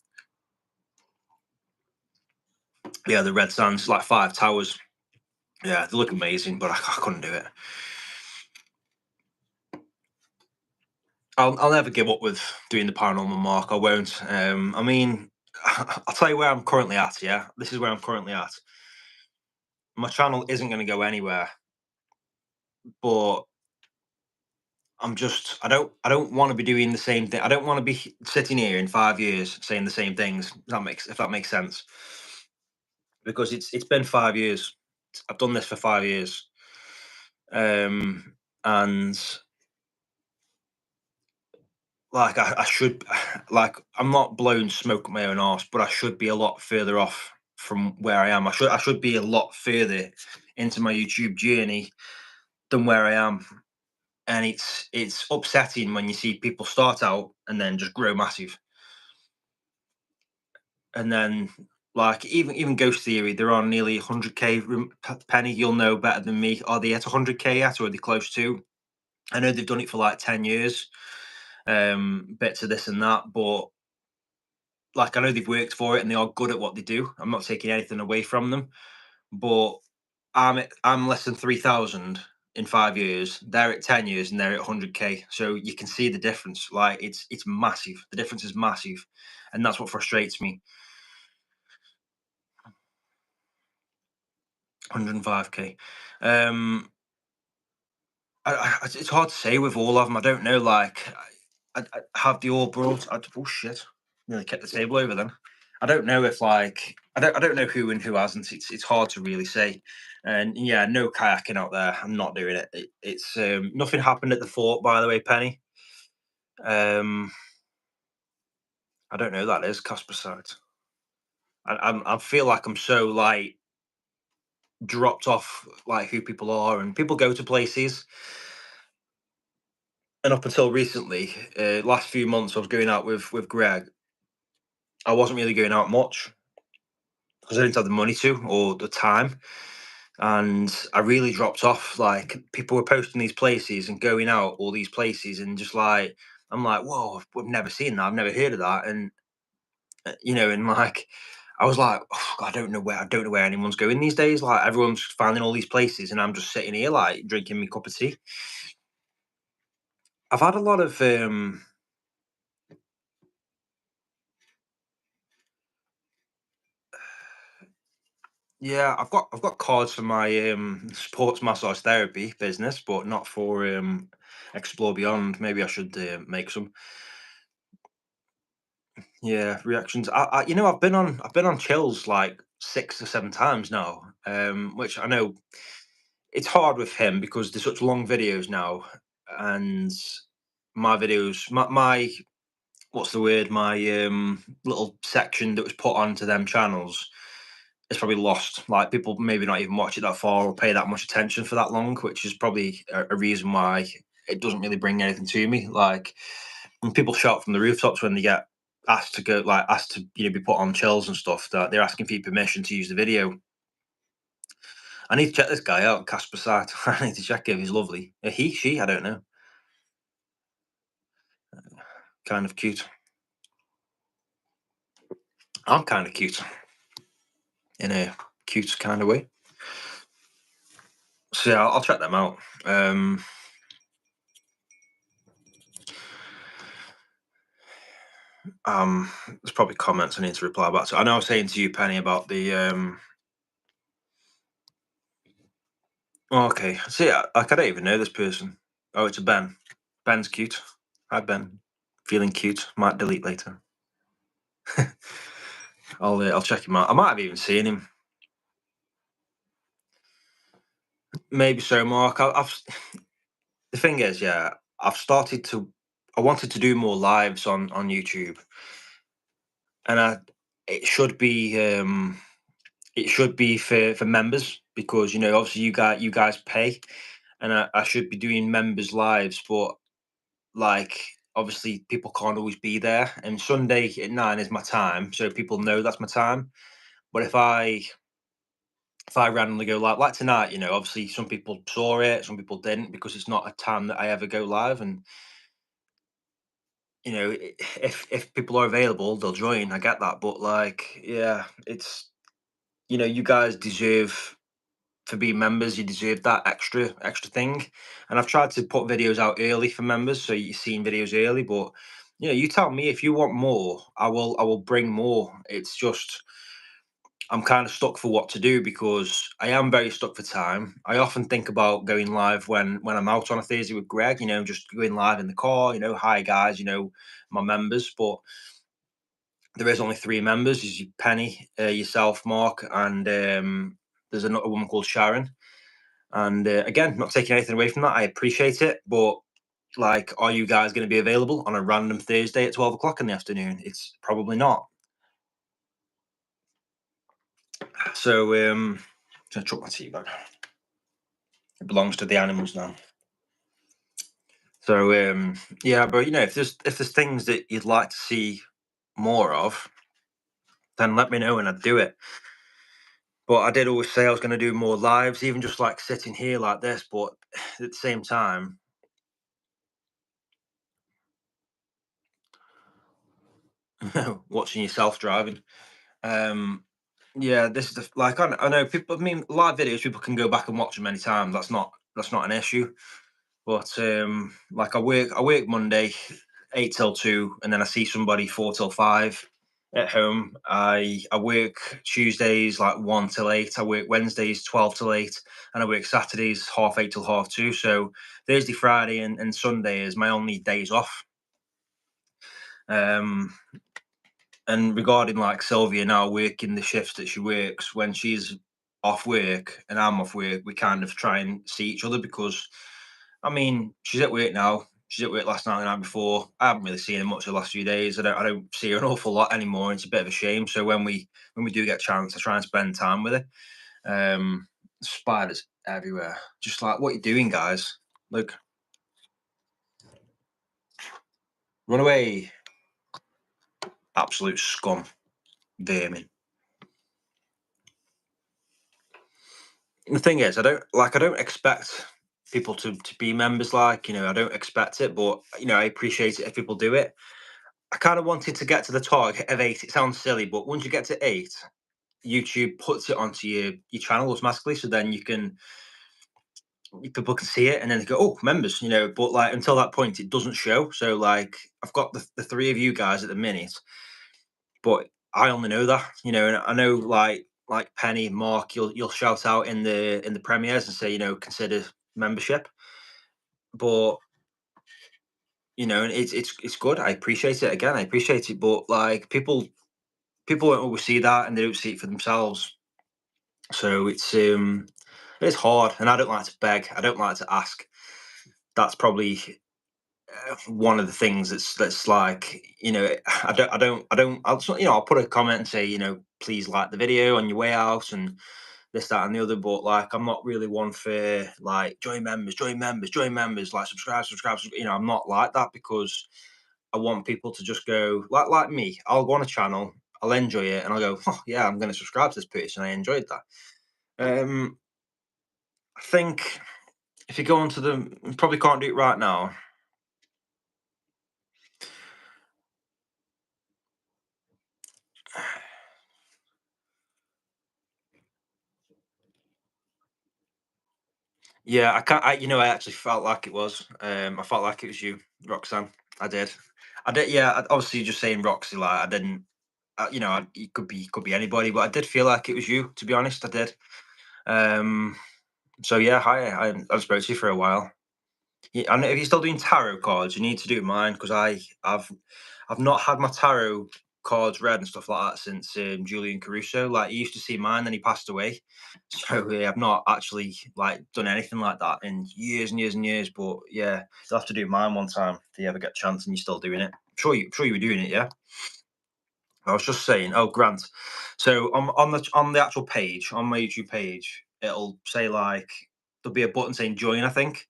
Yeah, the Red Sands, like 5 towers. Yeah, they look amazing, but I couldn't do it. I'll never give up with doing the paranormal, Mark. I won't. I mean, I'll tell you where I'm currently at. Yeah, this is where I'm currently at. My channel isn't going to go anywhere, but I don't want to be doing the same thing. I don't want to be sitting here in 5 years saying the same things. If that makes sense. because it's been 5 years. I've done this for 5 years, and like I should, like I'm not blowing smoke up my own arse, but I should be a lot further off from where I am. I should be a lot further into my YouTube journey than where I am, and it's upsetting when you see people start out and then just grow massive, and then like even Ghost Theory, they're on nearly 100k. Penny, you'll know better than me. Are they at 100k yet, or are they close to? I know they've done it for like 10 years, bits of this and that, but like I know they've worked for it and they are good at what they do. I'm not taking anything away from them, but I'm less than 3,000 in 5 years. They're at 10 years and they're at 100k. So you can see the difference. Like it's massive. The difference is massive, and that's what frustrates me. 105k. It's hard to say with all of them. I don't know. Like, I have they all brought? Oh shit! Nearly kept the table over then. I don't know if like I don't know who and who hasn't. It's hard to really say. And yeah, no kayaking out there. I'm not doing it. It's nothing happened at the fort, by the way, Penny. Um, I don't know who that is 𝐶𝐬𝐴. I feel like I'm so like dropped off like who people are, and people go to places. And up until recently, last few months, I was going out with Greg. I wasn't really going out much because I didn't have the money to or the time, and I really dropped off. Like people were posting these places and going out all these places, and just like I'm like, whoa, I've never seen that. I've never heard of that, and and like I was like, oh, I don't know where anyone's going these days. Like everyone's finding all these places, and I'm just sitting here like drinking my cup of tea. I've had a lot of yeah, I've got cards for my sports massage therapy business, but not for Explore Beyond. Maybe I should make some. Yeah, reactions. I've been on chills like 6 or 7 times now. Which I know it's hard with him because they're such long videos now, and my videos, my what's the word? My little section that was put onto them channels, it's probably lost. Like people maybe not even watch it that far or pay that much attention for that long, which is probably a reason why it doesn't really bring anything to me. Like when people shout from the rooftops when they get asked to go, like asked to be put on chills and stuff, that they're asking for your permission to use the video. I need to check this guy out, 𝐶𝐬𝐴. I need to check if he's lovely. He, she, I don't know. Kind of cute. I'm kind of cute in a cute kind of way. So yeah, I'll check them out. There's probably comments I need to reply back to. I know I was saying to you, Penny, about the oh, okay. See, I don't even know this person. Oh, it's a Ben. Ben's cute. Hi, Ben. Feeling cute. Might delete later. I'll check him out. I might have even seen him. Maybe so, Mark. The thing is, yeah, I've started to. I wanted to do more lives on YouTube, and it should be for members because obviously you guys pay, and I should be doing members lives, but like obviously people can't always be there, and Sunday at 9 is my time, so people know that's my time. But if I randomly go live like tonight, obviously some people saw it, some people didn't because it's not a time that I ever go live, and if people are available, they'll join. I get that, but like, yeah, it's you guys deserve for being members. You deserve that extra thing, and I've tried to put videos out early for members, so you're seeing videos early. But you tell me if you want more. I will bring more. It's just I'm kind of stuck for what to do because I am very stuck for time. I often think about going live when I'm out on a Thursday with Greg, just going live in the car, hi guys, my members. But there is only 3 members. Is Penny, yourself, Mark, and there's another woman called Sharon. And again, not taking anything away from that. I appreciate it, but like, are you guys going to be available on a random Thursday at 12 o'clock in the afternoon? It's probably not. So I'm gonna chuck my tea bag. It belongs to the animals now. So yeah, but you know, if there's things that you'd like to see more of, then let me know and I'd do it. But I did always say I was going to do more lives, even just like sitting here like this. But at the same time, watching yourself driving. Yeah, this is like I know people. I mean, live videos people can go back and watch them many times. That's not an issue. But like I work Monday 8 till 2, and then I see somebody 4 till 5 at home. I work Tuesdays like 1 till 8. I work Wednesdays 12 till 8, and I work Saturdays 8:30 till 2:30. So Thursday, Friday, and Sunday is my only days off. Um, and regarding like Sylvia now working the shifts that she works, when she's off work and I'm off work, we kind of try and see each other because, I mean, she's at work now. She's at work last night and the night before. I haven't really seen her much the last few days. I don't see her an awful lot anymore. It's a bit of a shame. So when we do get a chance, I try and spend time with her. Spiders everywhere. Just like, what are you doing, guys? Look, run away. Absolute scum. Vermin. The thing is, I don't expect people to be members. Like, you know, I don't expect it, but you know, I appreciate it if people do it. I kind of wanted to get to the target of 8. It sounds silly, but once you get to 8, YouTube puts it onto your channel automatically, so then people can see it and then they go, oh, members, you know. But like until that point, it doesn't show. So like I've got the 3 of you guys at the minute, but I only know that, you know, and I know like Penny, Mark, you'll shout out in the premieres and say, you know, consider membership. But you know, and it's good. I appreciate it. Again, I appreciate it. But like people don't always see that and they don't see it for themselves. So it's hard, and I don't like to beg. I don't like to ask. That's probably one of the things that's like, you know, you know, I'll put a comment and say, you know, please like the video on your way out and this, that, and the other. But like, I'm not really one for like join members, join members, join members, like subscribe. You know, I'm not like that because I want people to just go like me. I'll go on a channel, I'll enjoy it, and I'll go, oh yeah, I'm going to subscribe to this person. I enjoyed that. I think if you go onto the, probably can't do it right now. Yeah, I can't. You know, I actually felt like it was. I felt like it was you, Roxanne. I did. I did. Yeah. Obviously, just saying Roxy. Like I didn't. You know, it could be anybody, but I did feel like it was you. To be honest, I did. Um. So yeah, hi. I've spoken to you for a while. Yeah, and if you're still doing tarot cards, you need to do mine because I've not had my tarot cards read and stuff like that since Julian Caruso. Like he used to see mine, then he passed away. So yeah, I've not actually like done anything like that in years and years and years. But yeah, you'll have to do mine one time if you ever get a chance and you're still doing it. I'm sure you were doing it, yeah. I was just saying. Oh, Grant. So on the actual page on my YouTube page, it'll say like there'll be a button saying join, I think,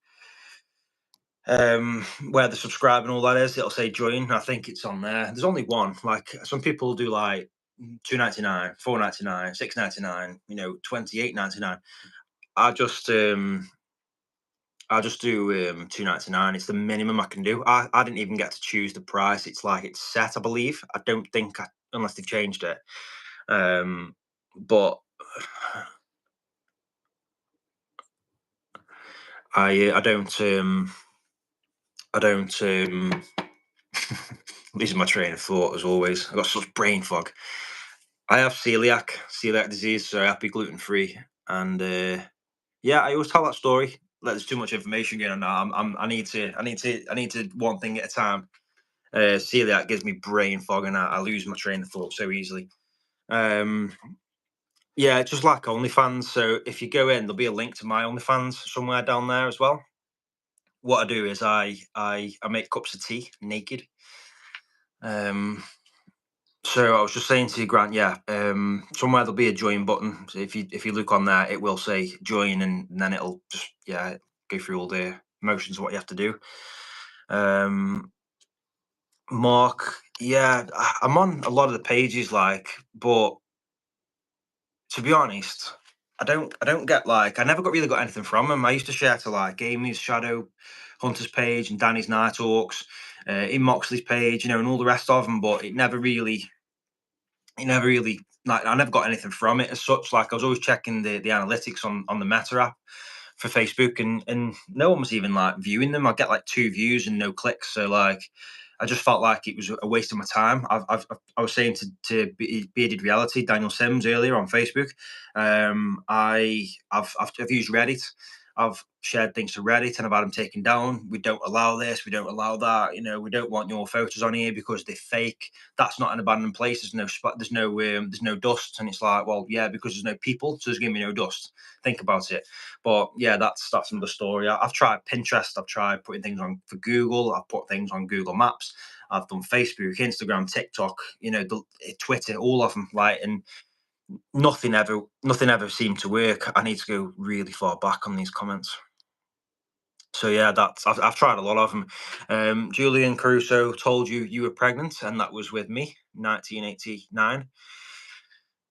where the subscribe and all that is. It'll say join. I think it's on there. There's only one. Like some people do like 2.99, 4.99, 6.99, you know, 28.99. I just do 2.99. It's the minimum I can do. I didn't even get to choose the price. It's like it's set, I believe. I don't think unless they've changed it. But I don't losing my train of thought as always. I've got such brain fog. I have celiac disease, so I have to be gluten free. And yeah, I always tell that story. Like, there's too much information going on now. I need to one thing at a time. Celiac gives me brain fog, and I lose my train of thought so easily. Yeah, just like OnlyFans. So if you go in, there'll be a link to my OnlyFans somewhere down there as well. What I do is I make cups of tea naked. So I was just saying to you, Grant, yeah, somewhere there'll be a join button. So if you look on there, it will say join, and then it'll just go through all the motions of what you have to do. Mark, yeah, I'm on a lot of the pages, like, but to be honest, I don't get, like, I never really got anything from him. I used to share to like Amy's Shadow Hunter's page and Danny's Night Talks, in Moxley's page, and all the rest of them, but it never really like, I never got anything from it as such. Like, I was always checking the analytics on the Meta app for Facebook, and no one was even like viewing them. I get like 2 views and no clicks. So like, I just felt like it was a waste of my time. I was saying to Bearded Reality, Daniel Sims, earlier on Facebook. I've used Reddit. I've shared things to Reddit and I've had them taken down. We don't allow this. We don't allow that. We don't want your photos on here because they're fake. That's not an abandoned place. There's no spot. There's no dust. And it's like, well, yeah, because there's no people, so there's gonna be no dust. Think about it. But yeah, that's another story. I've tried Pinterest. I've tried putting things on for Google. I've put things on Google Maps. I've done Facebook, Instagram, TikTok. Twitter, all of them. Like, and nothing ever seemed to work. I need to go really far back on these comments. So yeah, I've tried a lot of them. Julian Caruso told you were pregnant, and that was with me, 1989.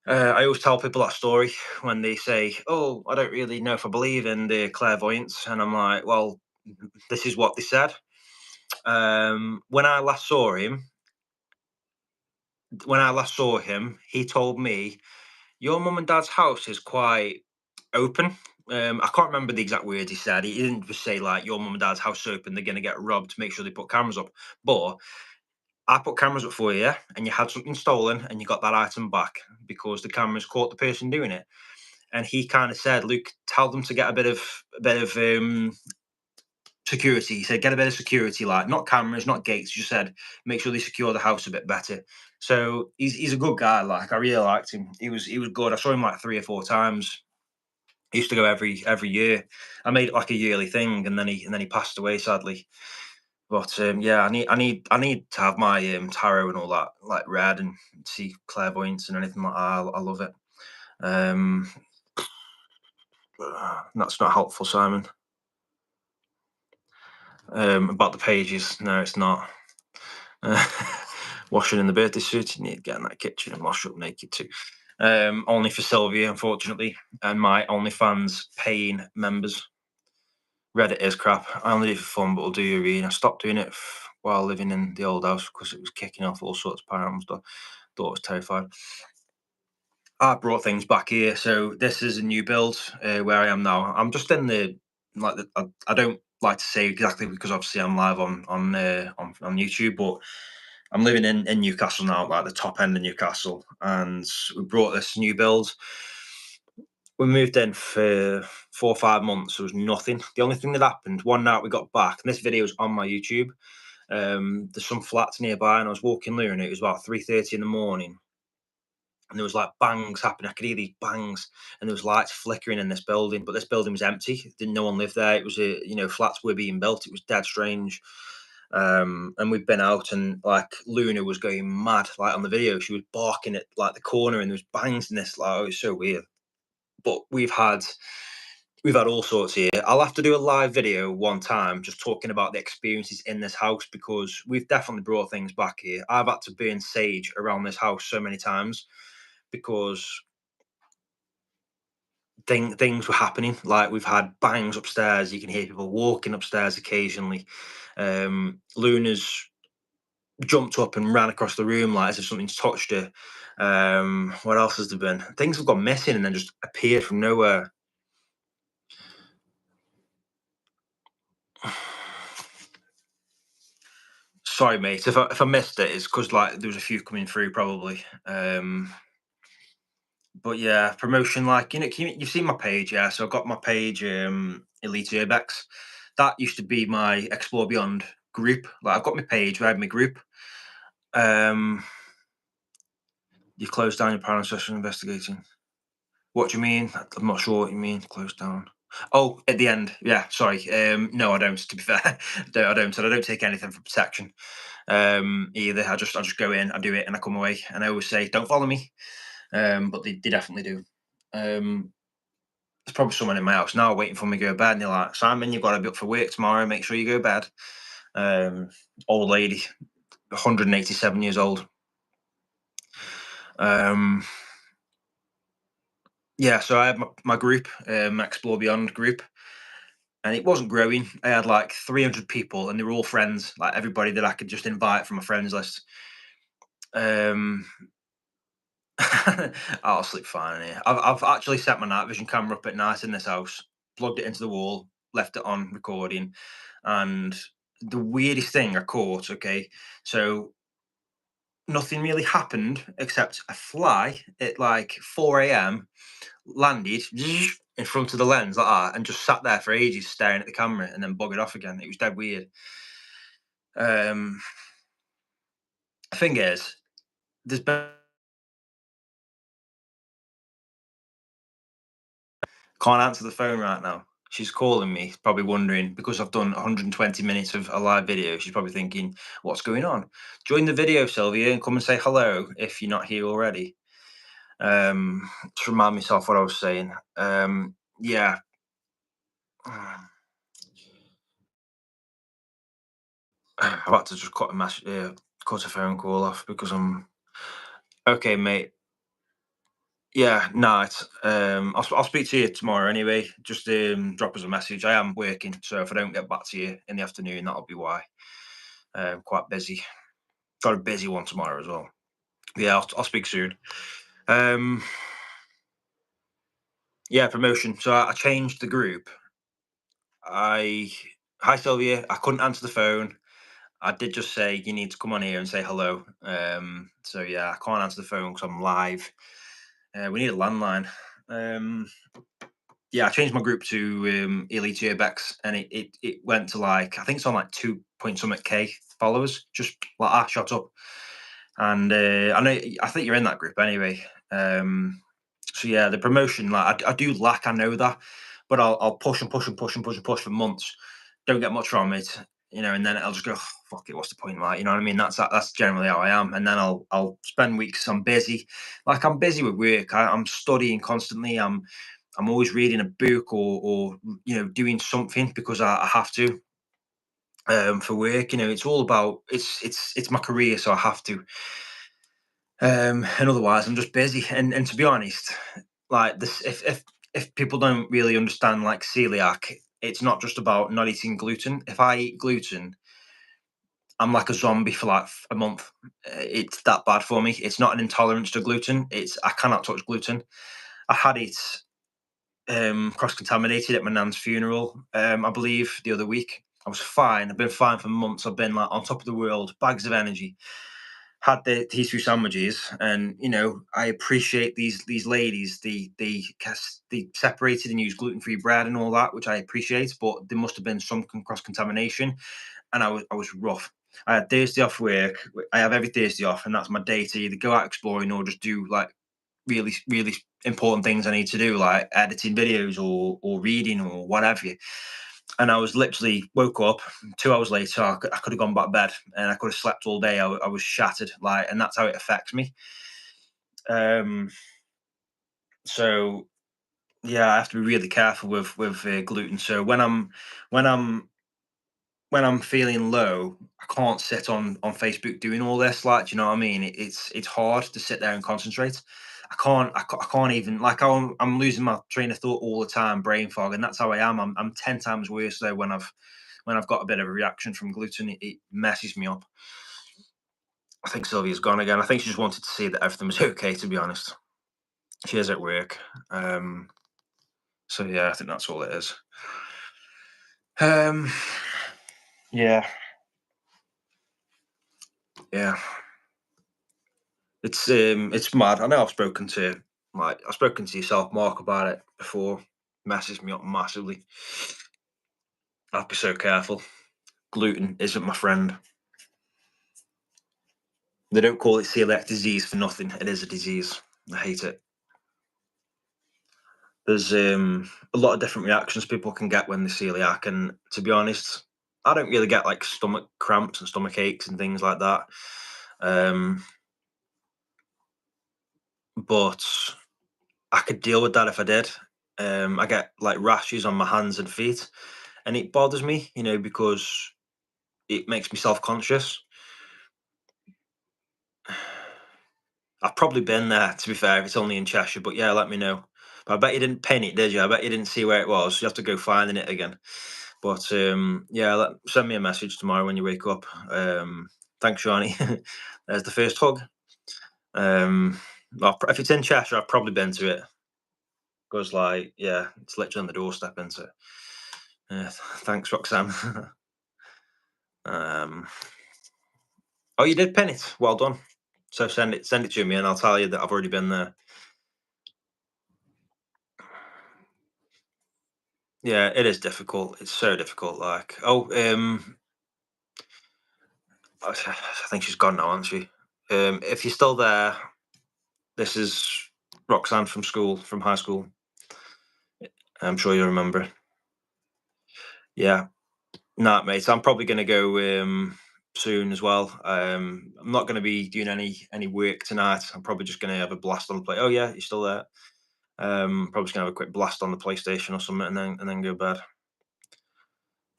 I always tell people that story when they say, "Oh, I don't really know if I believe in the clairvoyance," and I'm like, "Well, this is what they said." When I last saw him, he told me, "Your mum and dad's house is quite open." I can't remember the exact words he said. He didn't just say like, "Your mum and dad's house is open. They're going to get robbed. Make sure they put cameras up." But I put cameras up for you, and you had something stolen, and you got that item back because the cameras caught the person doing it. And he kind of said, "Luke, tell them to get a bit of security." He said, "Get a bit of security, like not cameras, not gates." You said, "Make sure they secure the house a bit better." So he's a good guy. Like, I really liked him. He was good. I saw him like 3 or 4 times. He used to go every year. I made it like a yearly thing, and then he passed away sadly. But yeah, I need to have my tarot and all that like read and see clairvoyance and anything like that. I love it. Um, that's not helpful, Simon. About the pages, no, it's not. Washing in the birthday suit, you need to get in that kitchen and wash up naked too. Only for Sylvia, unfortunately, and my OnlyFans paying members. Reddit is crap. I only do it for fun, but I'll do your reading. I stopped doing it while living in the old house because it was kicking off all sorts of paranormal stuff. Thought it was terrifying. I brought things back here, so this is a new build where I am now. I'm just in I don't like to say exactly because obviously I'm live on YouTube, but I'm living in Newcastle now, like the top end of Newcastle, and we brought this new build. We moved in for 4 or 5 months. There was nothing. The only thing that happened one night we got back, and this video is on my YouTube. There's some flats nearby, and I was walking there, and it was about 3:30 in the morning. And there was like bangs happening. I could hear these bangs, and there was lights flickering in this building. But this building was empty. Didn't no one lived there. It was flats were being built. It was dead strange. And we've been out, and like Luna was going mad. Like on the video, she was barking at like the corner, and there was bangs in this. Like, it was so weird. But we've had all sorts here. I'll have to do a live video one time just talking about the experiences in this house because we've definitely brought things back here. I've had to burn sage around this house so many times because things were happening. Like, we've had bangs upstairs. You can hear people walking upstairs occasionally. Luna's jumped up and ran across the room like as if something's touched her. What else has there been? Things have gone missing and then just appeared from nowhere. Sorry, mate. If I missed it, it's because like there was a few coming through probably. But yeah, promotion, like, you've seen my page, yeah. So I've got my page, Elite Urbex. That used to be my Explore Beyond group. Like, I've got my page, where I have my group. Um, you close down your paranormal session investigating. What do you mean? I'm not sure what you mean. Close down. Oh, at the end. Yeah, sorry. No, I don't. To be fair, I don't. And I don't take anything for protection. Either. I just go in, I do it, and I come away. And I always say, "Don't follow me." But they definitely do. There's probably someone in my house now waiting for me to go to bed, and they're like, "Simon, you've got to be up for work tomorrow. Make sure you go to bed." Old lady, 187 years old. Um, yeah, so I had my group, Explore Beyond group, and it wasn't growing. I had like 300 people, and they were all friends, like everybody that I could just invite from my friends list. Um, I'll sleep fine here. I've actually set my night vision camera up at night in this house, plugged it into the wall, left it on recording, and the weirdest thing I caught. Okay, so nothing really happened except a fly at like 4 a.m. landed in front of the lens like that and just sat there for ages staring at the camera and then buggered off again. It was dead weird. Um, the thing is, there's been, can't answer the phone right now. She's calling me, probably wondering because I've done 120 minutes of a live video. She's probably thinking, "What's going on?" Join the video, Sylvia, and come and say hello if you're not here already. To remind myself what I was saying. Yeah. I've had to just cut a phone call off because I'm okay, mate. Yeah, no, I'll speak to you tomorrow anyway. Just drop us a message. I am working, so if I don't get back to you in the afternoon, that'll be why. Quite busy. Got a busy one tomorrow as well. Yeah, I'll speak soon. Um, yeah, promotion. So I changed the group. I Hi Sylvia. I couldn't answer the phone. I did just say you need to come on here and say hello. So yeah, I can't answer the phone because I'm live. We need a landline. Um, yeah, I changed my group to Elite Urbex, and it went to like I think it's on like 2 point something K followers, just like that, shot up. And I think you're in that group anyway. So yeah, the promotion, like I do lack, I know that, but I'll push and push and push and push and push for months. Don't get much from it, and then I'll just go, "Oh, fuck it, what's the point?" Like, you know what I mean? That's generally how I am. And then I'll spend weeks. I'm busy, like I'm busy with work. I'm studying constantly. I'm always reading a book or doing something because I have to for work. It's all about it's my career, so I have to. And otherwise, I'm just busy. And to be honest, like this, if people don't really understand like celiac, it's not just about not eating gluten. If I eat gluten, I'm like a zombie for like a month. It's that bad for me. It's not an intolerance to gluten. It's I cannot touch gluten. I had it cross contaminated at my nan's funeral, I believe, the other week. I was fine. I've been fine for months. I've been like on top of the world, bags of energy. Had these two sandwiches, and I appreciate these ladies. They separated and used gluten free bread and all that, which I appreciate. But there must have been some cross contamination, and I was rough. I had Thursday off work. I have every Thursday off, and that's my day to either go out exploring or just do like really really important things I need to do, like editing videos or reading or whatever. And I was literally woke up 2 hours later. I could have gone back to bed and I could have slept all day. I was shattered, like, and that's how it affects me. Um, so yeah, I have to be really careful with gluten. So when I'm feeling low, I can't sit on Facebook doing all this. Like, do you know what I mean? It's hard to sit there and concentrate. I can't even like I'm losing my train of thought all the time, brain fog, and that's how I am. I'm 10 times worse though when I've got a bit of a reaction from gluten. It messes me up. I think Sylvia's gone again. I think she just wanted to see that everything was okay. To be honest, she is at work. So yeah, I think that's all it is. Um, yeah, yeah. It's mad. I know I've spoken to yourself, Mark, about it before. Messes me up massively. I have to be so careful. Gluten isn't my friend. They don't call it celiac disease for nothing. It is a disease. I hate it. There's a lot of different reactions people can get when they're celiac, and to be honest, I don't really get like stomach cramps and stomach aches and things like that. Um, but I could deal with that if I did. I get like rashes on my hands and feet, and it bothers me, because it makes me self-conscious. I've probably been there, to be fair, if it's only in Cheshire, but yeah, let me know. But I bet you didn't pin it, did you? I bet you didn't see where it was. You have to go finding it again. But yeah, send me a message tomorrow when you wake up. Thanks, Johnny. There's the first hug. If it's in Cheshire, I've probably been to it. Because, like, yeah, it's literally on the doorstep, isn't it? Thanks, Roxanne. Oh, you did pin it. Well done. So send it to me, and I'll tell you that I've already been there. Yeah, it is difficult. It's so difficult. Like, I think she's gone now, hasn't she? If you're still there, this is Roxanne from high school. I'm sure you remember. Yeah, nah, mate. I'm probably going to go soon as well. I'm not going to be doing any work tonight. I'm probably just going to have a blast on the play. Oh yeah, you're still there. Probably just going to have a quick blast on the PlayStation or something, and then go to bed.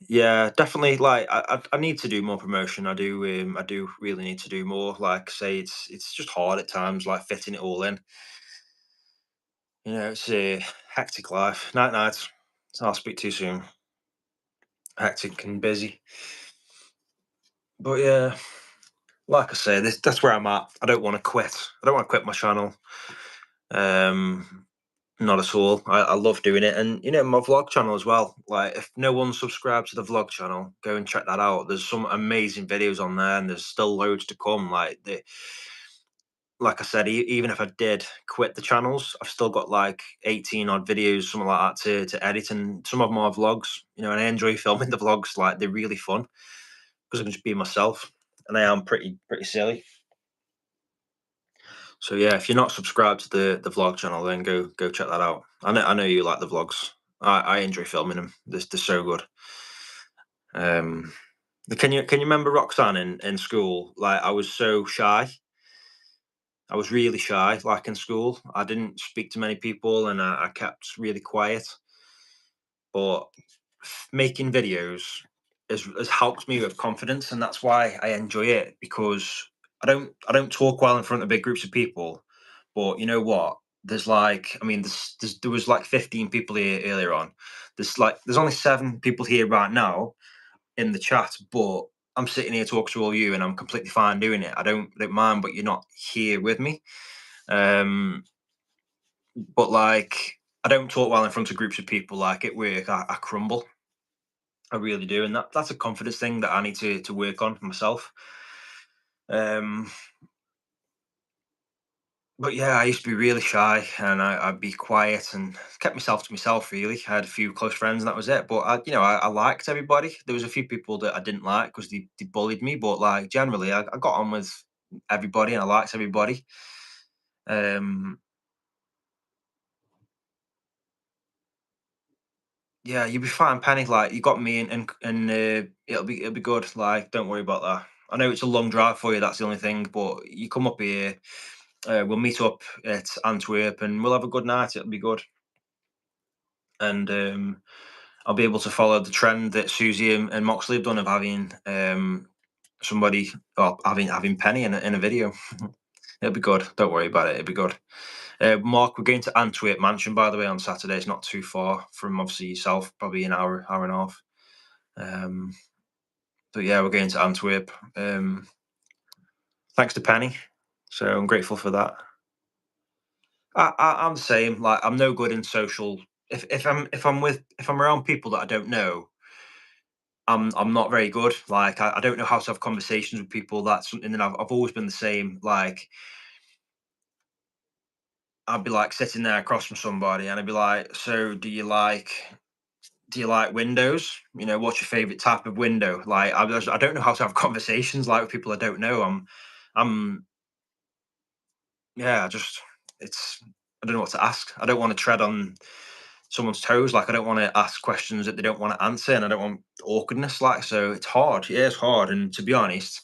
Yeah, definitely. Like, I need to do more promotion. I do really need to do more. Like, say, it's just hard at times, like fitting it all in. It's a hectic life. Night night. I'll speak to you soon. Hectic and busy. But yeah, like I say, that's where I'm at. I don't want to quit. I don't want to quit my channel. Um, Not at all. I love doing it, and my vlog channel as well. Like, if no one's subscribed to the vlog channel, go and check that out. There's some amazing videos on there, and there's still loads to come. Like I said, even if I did quit the channels, I've still got like 18 odd videos, something like that, to edit, and some of them are vlogs. And I enjoy filming the vlogs. Like, they're really fun because I can just be myself, and I am pretty silly. So yeah, if you're not subscribed to the vlog channel, then go check that out. I know you like the vlogs. I enjoy filming them. They're so good. Um, can you remember Roxanne in school? Like, I was so shy. I was really shy. Like, in school, I didn't speak to many people, and I kept really quiet. But making videos has helped me with confidence, and that's why I enjoy it, because I don't talk well in front of big groups of people. But you know what? There's like, I mean, there was like 15 people here earlier on. There's only 7 people here right now in the chat, but I'm sitting here talking to all you, and I'm completely fine doing it. I don't mind, but you're not here with me. Um, but like, I don't talk well in front of groups of people. Like, at work, I crumble. I really do, and that's a confidence thing that I need to work on myself. Um, but yeah, I used to be really shy, and I'd be quiet and kept myself to myself. Really, I had a few close friends, and that was it. But I liked everybody. There was a few people that I didn't like because they bullied me. But like, generally, I got on with everybody, and I liked everybody. Um, yeah, you'll be fine, Penny. Like, you got me, and it'll be good. Like, don't worry about that. I know it's a long drive for you. That's the only thing. But you come up here. We'll meet up at Antwerp, and we'll have a good night. It'll be good, and I'll be able to follow the trend that Susie and Moxley have done of having somebody, or having Penny in a video. It'll be good. Don't worry about it. It'll be good. Mark, we're going to Antwerp Mansion, by the way, on Saturday. It's not too far from, obviously, yourself, probably an hour and a half. But yeah, we're going to Antwerp. Thanks to Penny, so I'm grateful for that. I'm the same. Like, I'm no good in social. If I'm around people that I don't know, I'm not very good. Like, I don't know how to have conversations with people. That's something that I've always been the same. Like, I'd be like sitting there across from somebody, and I'd be like, "So, do you like windows? What's your favorite type of window?" Like, I don't know how to have conversations like with people I don't know. Yeah, I don't know what to ask. I don't want to tread on someone's toes. Like, I don't want to ask questions that they don't want to answer, and I don't want awkwardness. Like, so it's hard. Yeah, it's hard. And to be honest,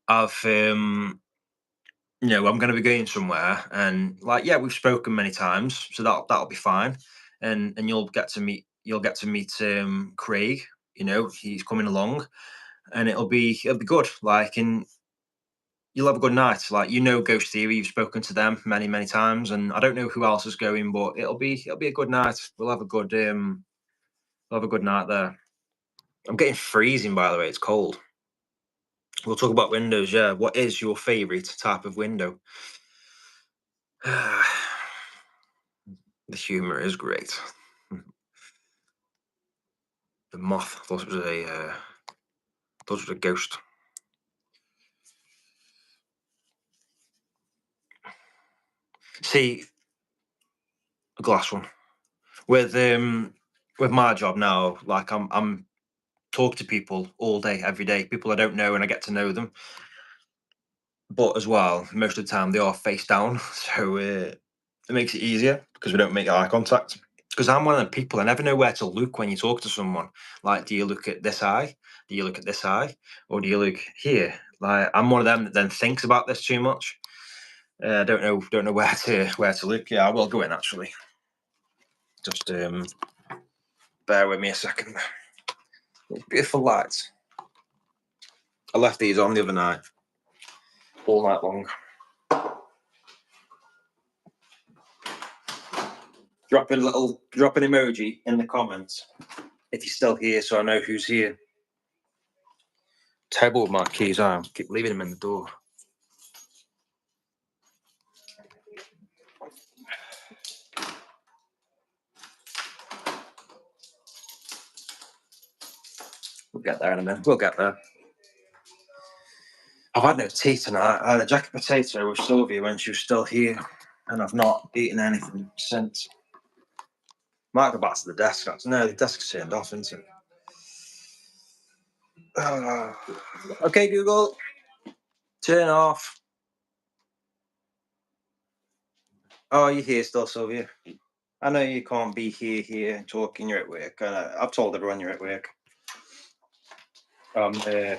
I've I'm going to be going somewhere, and like, yeah, we've spoken many times, so that'll be fine. And you'll get to meet Craig. He's coming along, and it'll be good. Like, and you'll have a good night. Like, Ghost Theory, you've spoken to them many, many times, and I don't know who else is going, but it'll be a good night. We'll have a good night there. I'm getting freezing, by the way. It's cold. We'll talk about windows. Yeah, what is your favorite type of window? The humor is great. The moth. I thought it was a ghost. See, a glass one. With my job now, like, I'm talk to people all day, every day. People I don't know, and I get to know them. But as well, most of the time they are face down, so it makes it easier because we don't make eye contact. Because I'm one of the people, I never know where to look when you talk to someone. Like, do you look at this eye? Do you look at this eye? Or do you look here? Like, I'm one of them that then thinks about this too much. I don't know where to look. Yeah, I will go in actually. Just bear with me a second. Beautiful lights. I left these on the other night, all night long. Drop an emoji in the comments if you're still here, so I know who's here. Terrible with my keys. I keep leaving them in the door. We'll get there in a minute. We'll get there. I've had no tea tonight. I had a jacket potato with Sylvia when she was still here, and I've not eaten anything since. Might go back to the desk. No, the desk's turned off, isn't it? Okay, Google, turn off. Oh, you're here still, Sylvia. I know you can't be here talking. You're at work. I've told everyone you're at work. I'm gonna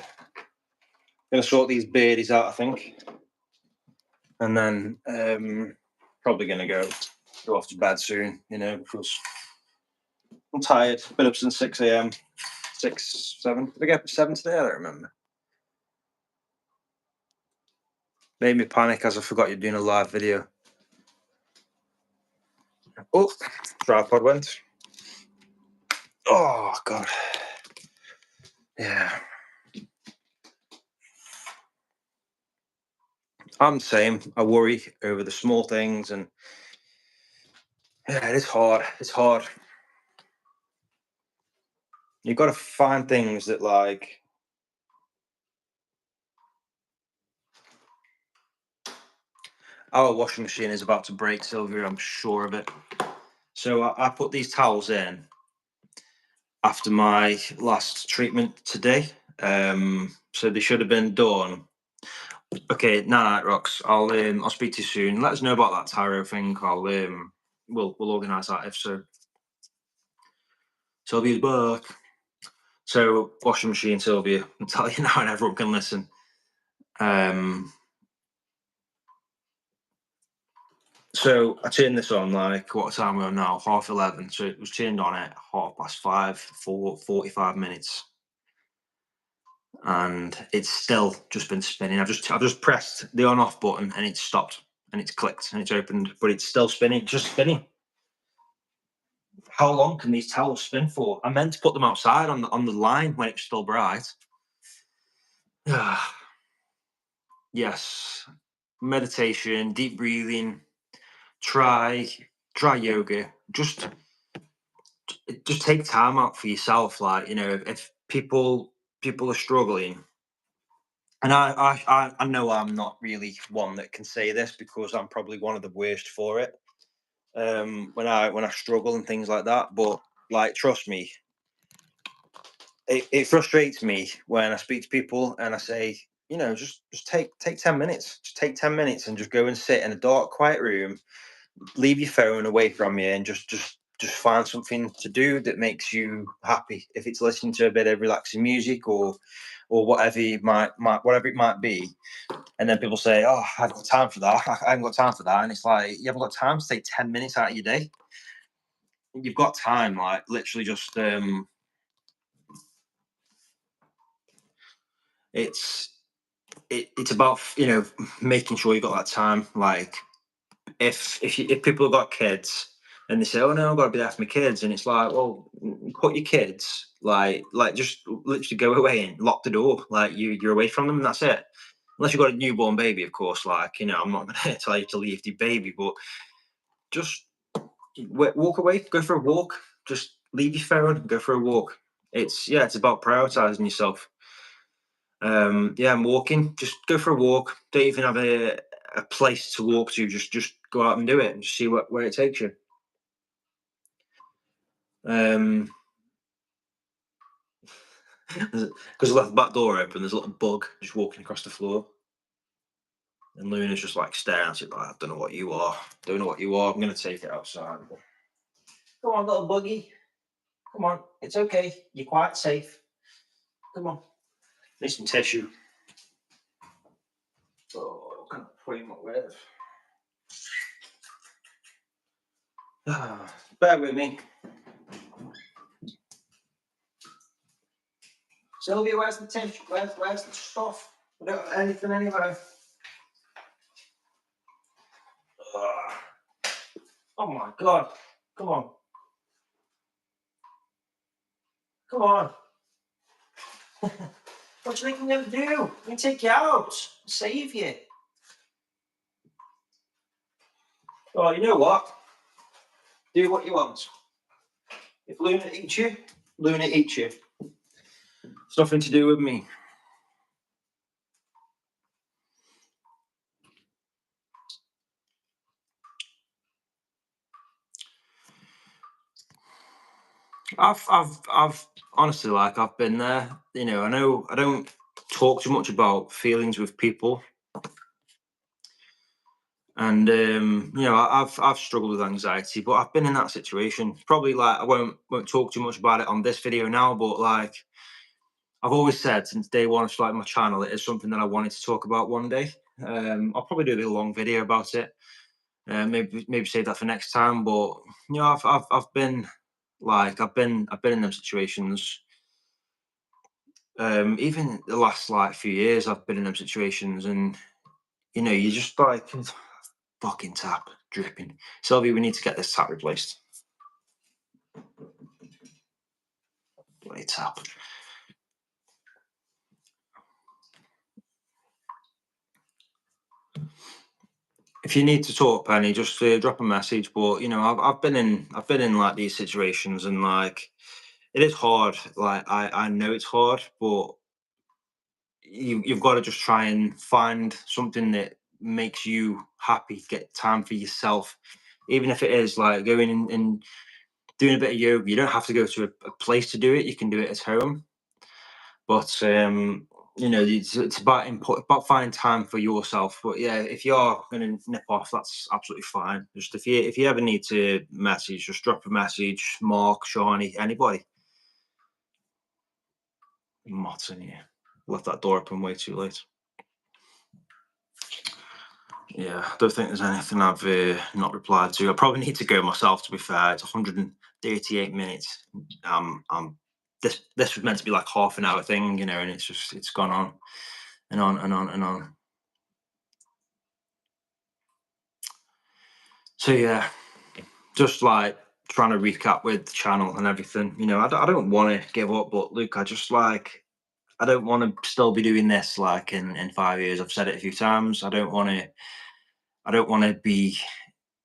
sort these birdies out, I think, and then probably gonna go off to bed soon. Because I'm tired. Been up since 6 a.m. 6, 7. Did I get up at 7 today? I don't remember. Made me panic as I forgot you're doing a live video. Oh, tripod went. Oh God. Yeah. I'm the same. I worry over the small things, and yeah, it is hard. It's hard. You've got to find things that, like, our washing machine is about to break, Sylvia. I'm sure of it. So I put these towels in after my last treatment today. So they should have been done. Okay, night, Rox. I'll speak to you soon. Let us know about that tarot thing. We'll organise that if so. Sylvia's back. So, washing machine, Sylvia. I'm telling you now, and everyone can listen. So I turned this on, like, what time we're on now? 11:30. So it was turned on at 5:30 for 45 minutes, and it's still just been spinning. I've just pressed the on/off button, and it's stopped, and it's clicked, and it's opened, but it's still spinning, just spinning. How long can these towels spin for? I meant to put them outside on the line when it's still bright. Yes, meditation, deep breathing. Try yoga. Just take time out for yourself. Like, if people are struggling, and I know I'm not really one that can say this because I'm probably one of the worst for it. When I struggle and things like that, but, like, trust me, it frustrates me when I speak to people and I say, you know, just take 10 minutes. Just take 10 minutes and just go and sit in a dark, quiet room. Leave your phone away from you and just find something to do that makes you happy. If it's listening to a bit of relaxing music or whatever you might whatever it might be. And then people say, "Oh, I've got time for that. I haven't got time for that." And it's like, you haven't got time to take 10 minutes out of your day. You've got time, like literally just it's it's about, you know, making sure you got that time. Like if people have got kids and they say, "Oh no, I've got to be there for my kids," and it's like, well, put your kids like just literally go away and lock the door. Like you're away from them, and that's it. Unless you've got a newborn baby, of course. Like, you know, I'm not going to tell you to leave the baby, but just walk away, go for a walk. Just leave your phone, go for a walk. It's about prioritizing yourself. Yeah, I'm walking. Just go for a walk. Don't even have a place to walk to. Just go out and do it and just see where it takes you. Um, because I left the back door open, there's a little bug just walking across the floor, and Luna's just like staring at it like, "I don't know what you are. Don't know what you are. I'm gonna take it outside." Come on, little buggy. Come on. It's okay. You're quite safe. Come on. Need some tissue. Oh, what kind of cream with? Bear with me. Sylvia, where's the tissue? Where's the stuff? We don't have anything anywhere. Oh my god. Come on. Come on. What do you think I'm going to do? I'm going to take you out. Save you. Oh, you know what? Do what you want. If Luna eats you, Luna eats you. It's nothing to do with me. I've honestly, like, I've been there. You know, I don't talk too much about feelings with people, and you know, I've struggled with anxiety, but I've been in that situation. Probably, like, I won't talk too much about it on this video now, but like, I've always said since day one of starting my channel, it is something that I wanted to talk about one day. I'll probably do a bit long video about it. Maybe save that for next time. But you know, I've been like I've been in them situations. Even the last like few years, I've been in them situations, and you know, you just like fucking tap dripping. Sylvie, we need to get this tap replaced. Bloody tap. If you need to talk, Penny, just drop a message. But you know, I've been in like these situations, and like it is hard. Like I know it's hard, but you've got to just try and find something that makes you happy. Get time for yourself, even if it is like going and doing a bit of yoga. You don't have to go to a place to do it. You can do it at home. But you know, it's about about finding time for yourself. But yeah, if you are going to nip off, that's absolutely fine. Just if you ever need to message, just drop a message. Mark, Shawnee, anybody. Mott's in here. Left that door open way too late. Yeah, I don't think there's anything I've not replied to. I probably need to go myself. To be fair, it's 138 minutes. This was meant to be like half an hour thing, you know, and it's gone on and on and on and on. So yeah, just like trying to recap with the channel and everything. You know, I don't want to give up, but Luke, I don't want to still be doing this like in 5 years. I've said it a few times. I don't want to be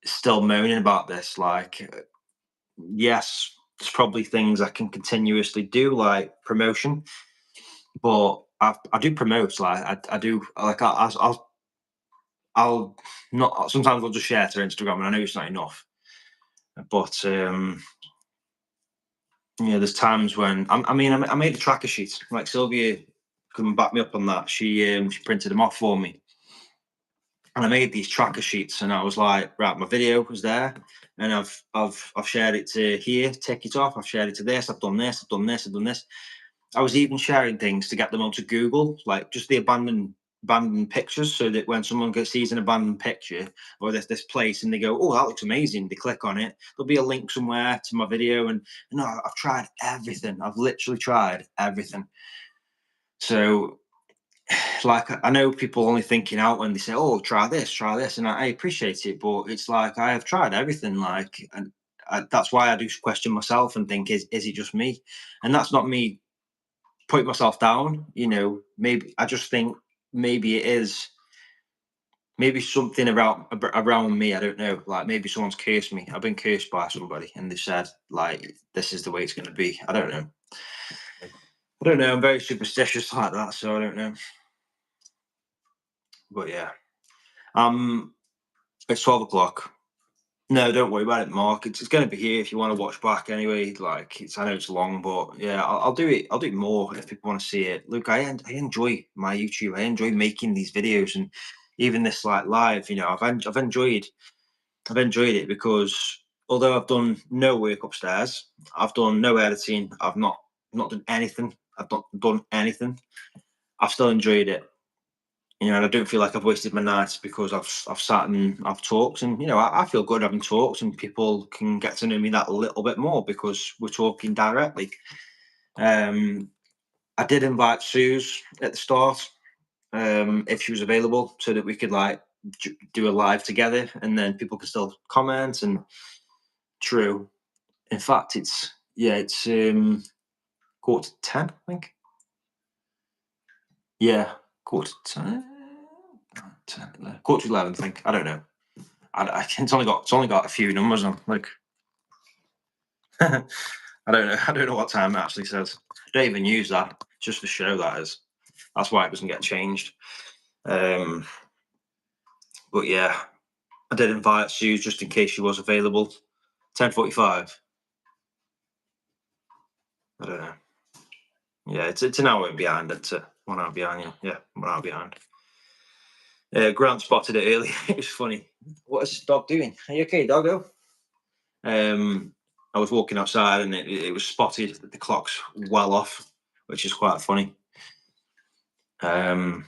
still moaning about this. Like, yes, there's probably things I can continuously do, like promotion, but I do promote. Like, I do, like, I'll not, sometimes I'll just share to Instagram, and I know it's not enough, but you know, there's times when I made a tracker sheet. Like Sylvia come and back me up on that. She printed them off for me, and I made these tracker sheets. And I was like, right, my video was there, and I've shared it to here, take it off. I've shared it to this. I've done this. I've done this. I've done this. I was even sharing things to get them onto Google, like just the abandoned pictures, so that when someone sees an abandoned picture or this place and they go, oh, that looks amazing, they click on it, there'll be a link somewhere to my video. And no, I've tried everything. I've literally tried everything. So like, I know people only thinking out when they say, oh, try this, and I appreciate it, but it's like, I have tried everything. Like, and that's why I do question myself and think, is it just me? And that's not me put myself down, you know. Maybe I just think maybe it is, maybe something around me. I don't know. Like, maybe someone's cursed me. I've been cursed by somebody, and they said, like, this is the way it's going to be. I don't know. I'm very superstitious like that, so I don't know. But yeah, it's 12 o'clock. No, don't worry about it, Mark. It's going to be here if you want to watch back anyway. Like, I know it's long, but yeah, I'll do it. I'll do it more if people want to see it. Look, I enjoy my YouTube. I enjoy making these videos, and even this like live. You know, I've enjoyed it, because although I've done no work upstairs, I've done no editing. I've not done anything. I've not done anything. I've still enjoyed it. You know, and I don't feel like I've wasted my nights because I've sat and I've talked, and you know, I feel good having talked, and people can get to know me that little bit more because we're talking directly. I did invite Suze at the start, if she was available, so that we could like do a live together, and then people can still comment. And true, in fact, it's 10:15, I think. Yeah, 10:15. 11:15, I think. I don't know. It's only got a few numbers on. Like, I don't know. I don't know what time it actually says. I don't even use that. It's just for show, that is. That's why it doesn't get changed. But yeah, I did invite Sue just in case she was available. 10:45. I don't know. Yeah, it's an hour behind. It's 1 hour behind. Yeah, 1 hour behind. Grant spotted it early. It was funny. What is this dog doing? Are you okay, doggo? I was walking outside, and it was spotted that the clock's well off, which is quite funny. But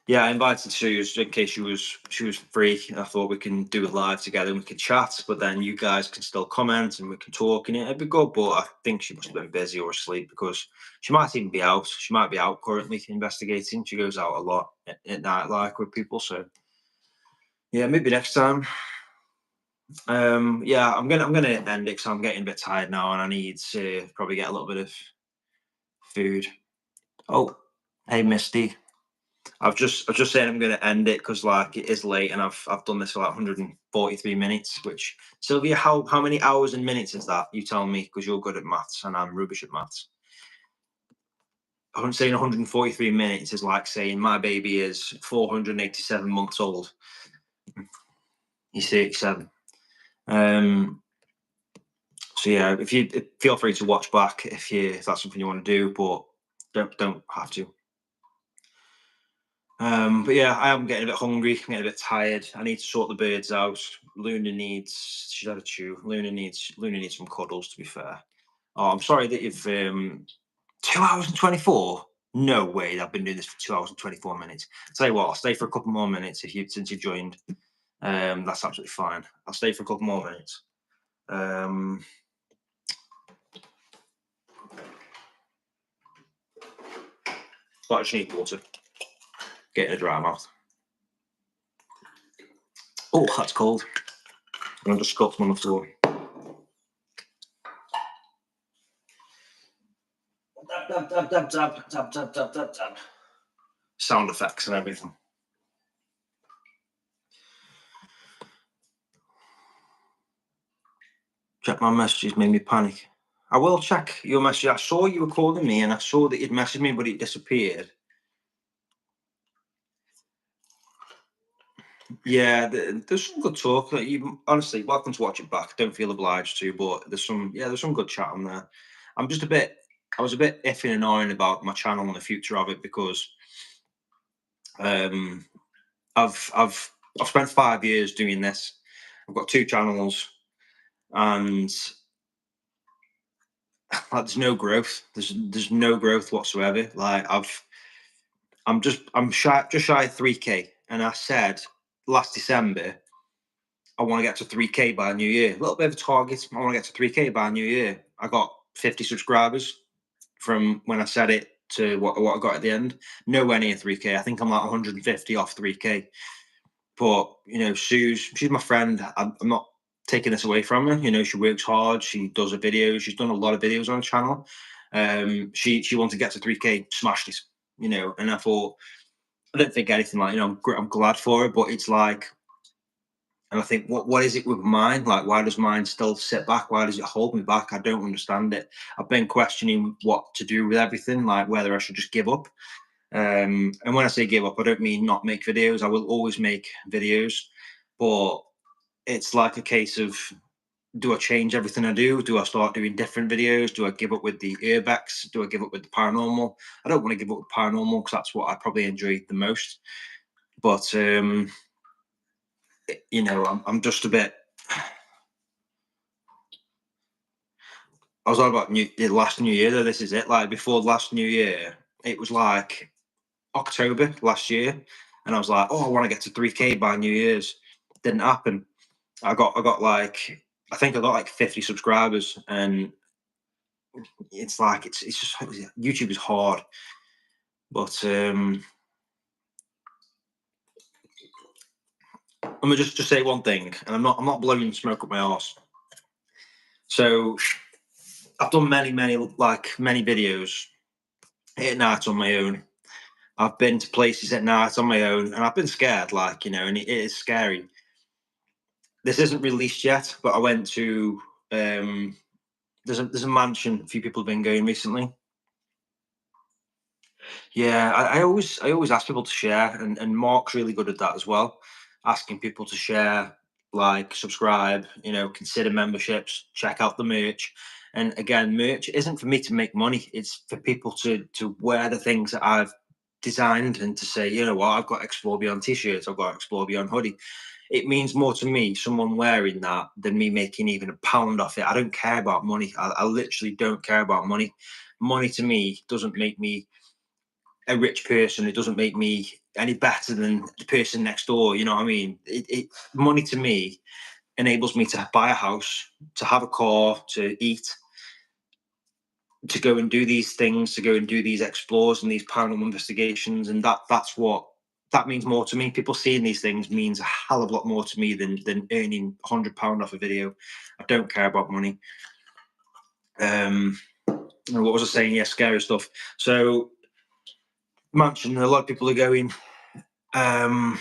yeah, I invited Sue in case she was free. I thought we can do it live together and we could chat, but then you guys can still comment and we can talk in it. It'd be good, but I think she must have been busy or asleep, because she might even be out. She might be out currently investigating. She goes out a lot at night, like, with people. So yeah, maybe next time. Yeah, I'm gonna end it because I'm getting a bit tired now, and I need to probably get a little bit of food. Oh, hey, Misty. I've just said I'm going to end it because, like, it is late, and I've done this for like 143 minutes. Which, Sylvia, how many hours and minutes is that? You tell me, because you're good at maths and I'm rubbish at maths. I'm saying 143 minutes is like saying my baby is 487 months old. He's 37. So yeah, if feel free to watch back if that's something you want to do, but don't have to. But yeah, I am getting a bit hungry. I'm getting a bit tired. I need to sort the birds out. She's had a chew. Luna needs some cuddles, to be fair. Oh, I'm sorry that you've 2 hours and 24. No way, I've been doing this for 2 hours and 24 minutes. I'll tell you what, I'll stay for a couple more minutes since you've joined. That's absolutely fine. I'll stay for a couple more minutes. But I just need water. Getting a dry mouth. Oh, that's cold. I'll just got some on the floor. Dab. Sound effects and everything. Check my messages, made me panic. I will check your message. I saw you were calling me, and I saw that you'd messaged me, but it disappeared. Yeah, there's some good talk. Like, you honestly welcome to watch it back. Don't feel obliged to, but there's some good chat on there. I'm just a bit I was a bit iffy and annoying about my channel and the future of it because um I've spent 5 years doing this. I've got two channels and there's no growth. There's no growth whatsoever. Like I'm just shy of 3K, and I said last December I want to get to 3K by New Year. A little bit of a target. I want to get to 3K by New Year. I got 50 subscribers from when I said it to what I got at the end. Nowhere near 3K. I think I'm like 150 off 3K. But she's my friend. I'm not taking this away from her. She works hard. She does her videos. She's done a lot of videos on her channel. She wanted to get to 3K, smashed it. And I thought I don't think anything like I'm glad for her, but it's like, and I think what is it with mine? Like, why does mine still sit back? Why does it hold me back? I don't understand it. I've been questioning what to do with everything, like whether I should just give up. And when I say give up, I don't mean not make videos. I will always make videos, but it's like a case of, do I change everything I do? Do I start doing different videos? Do I give up with the urbex? Do I give up with the paranormal? I don't want to give up with paranormal because that's what I probably enjoy the most. But I'm just a bit. I was all about the last New Year though. This is it. Like before last New Year, it was like October last year, and I was like, oh, I want to get to 3K by New Year's. Didn't happen. I got like, I think I got like 50 subscribers, and it's like it's just, YouTube is hard. But let me just say one thing, and I'm not blowing smoke up my arse. So I've done many videos at night on my own. I've been to places at night on my own, and I've been scared, and it is scary. This isn't released yet, but I went to there's a mansion a few people have been going recently. Yeah, I always ask people to share, and Mark's really good at that as well, asking people to share, like, subscribe, consider memberships, check out the merch. And again, merch isn't for me to make money; it's for people to wear the things that I've designed, and to say, you know what, I've got Explore Beyond t-shirts, I've got Explore Beyond hoodie. It means more to me, someone wearing that, than me making even a pound off it. I don't care about money. I literally don't care about money. Money to me doesn't make me a rich person. It doesn't make me any better than the person next door. You know what I mean? Money to me enables me to buy a house, to have a car, to eat, to go and do these things, to go and do these explores and these paranormal investigations, and that's what that means more to me. People seeing these things means a hell of a lot more to me than earning £100 off a video. I don't care about money. What was I saying? Yeah, scary stuff. So mansion, a lot of people are going, yeah,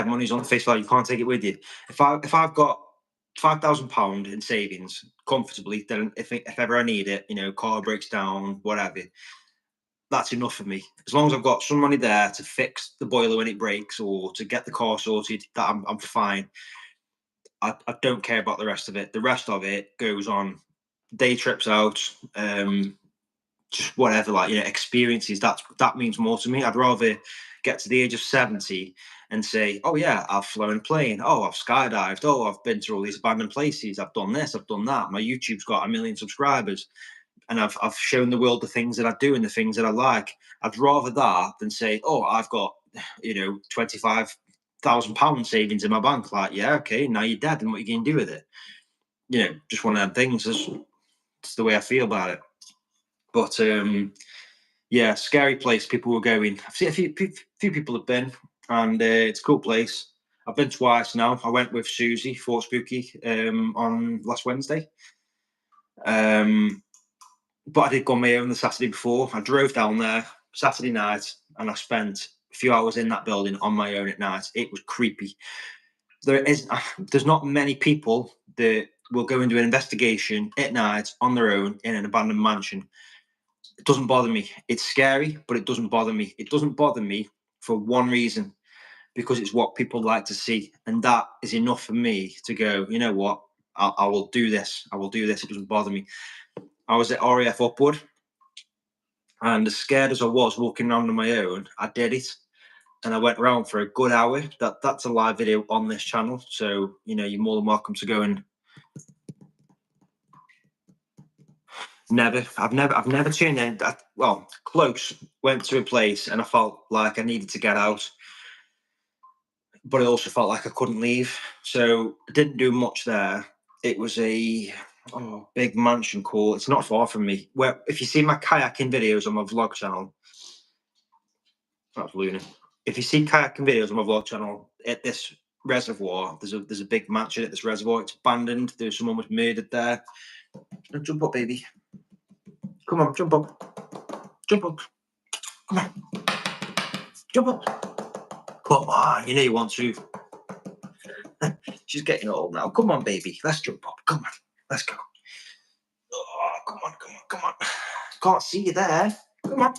money's on the face value. You can't take it with you. If I've got £5,000 in savings comfortably, then if ever I need it, car breaks down, whatever, that's enough for me. As long as I've got some money there to fix the boiler when it breaks, or to get the car sorted, that I'm fine. I don't care about the rest of it. The rest of it goes on day trips out, just whatever, experiences. That means more to me. I'd rather get to the age of 70 and say, oh yeah, I've flown a plane, oh, I've skydived, oh, I've been to all these abandoned places, I've done this, I've done that, my YouTube's got 1 million subscribers, and I've shown the world the things that I do and the things that I like. I'd rather that than say, oh, I've got £25,000 savings in my bank. Like, yeah, okay, now you're dead, and what are you going to do with it? Just one of them things. It's the way I feel about it. But yeah, scary place. People were going. I've seen a few people have been, and it's a cool place. I've been twice now. I went with Susie, Fort Spooky, on last Wednesday. But I did go on my own the Saturday before. I drove down there Saturday night, and I spent a few hours in that building on my own at night. It was creepy. There's not many people that will go and do an investigation at night on their own in an abandoned mansion. It doesn't bother me. It's scary, but it doesn't bother me. It doesn't bother me for one reason. because it's what people like to see, and that is enough for me to go, you know what, I will do this. I will do this. It doesn't bother me. I was at RAF Upward, and as scared as I was walking around on my own, I did it. And I went around for a good hour. That's a live video on this channel, so you know you're more than welcome to go and. I've never tuned in. Well, close. Went to a place and I felt like I needed to get out, but I also felt like I couldn't leave. So I didn't do much there. It was a big mansion called. It's not far from me. Where if you see my kayaking videos on my vlog channel, that's Luna. If you see kayaking videos on my vlog channel at this reservoir, there's a big mansion at this reservoir. It's abandoned. There's someone was murdered there. Now jump up, baby. Come on, jump up. Jump up. Come on. Jump up. Come on. You know you want to. She's getting old now. Come on, baby. Let's jump up. Come on. Let's go. Oh, come on, come on, come on. Can't see you there. Come on.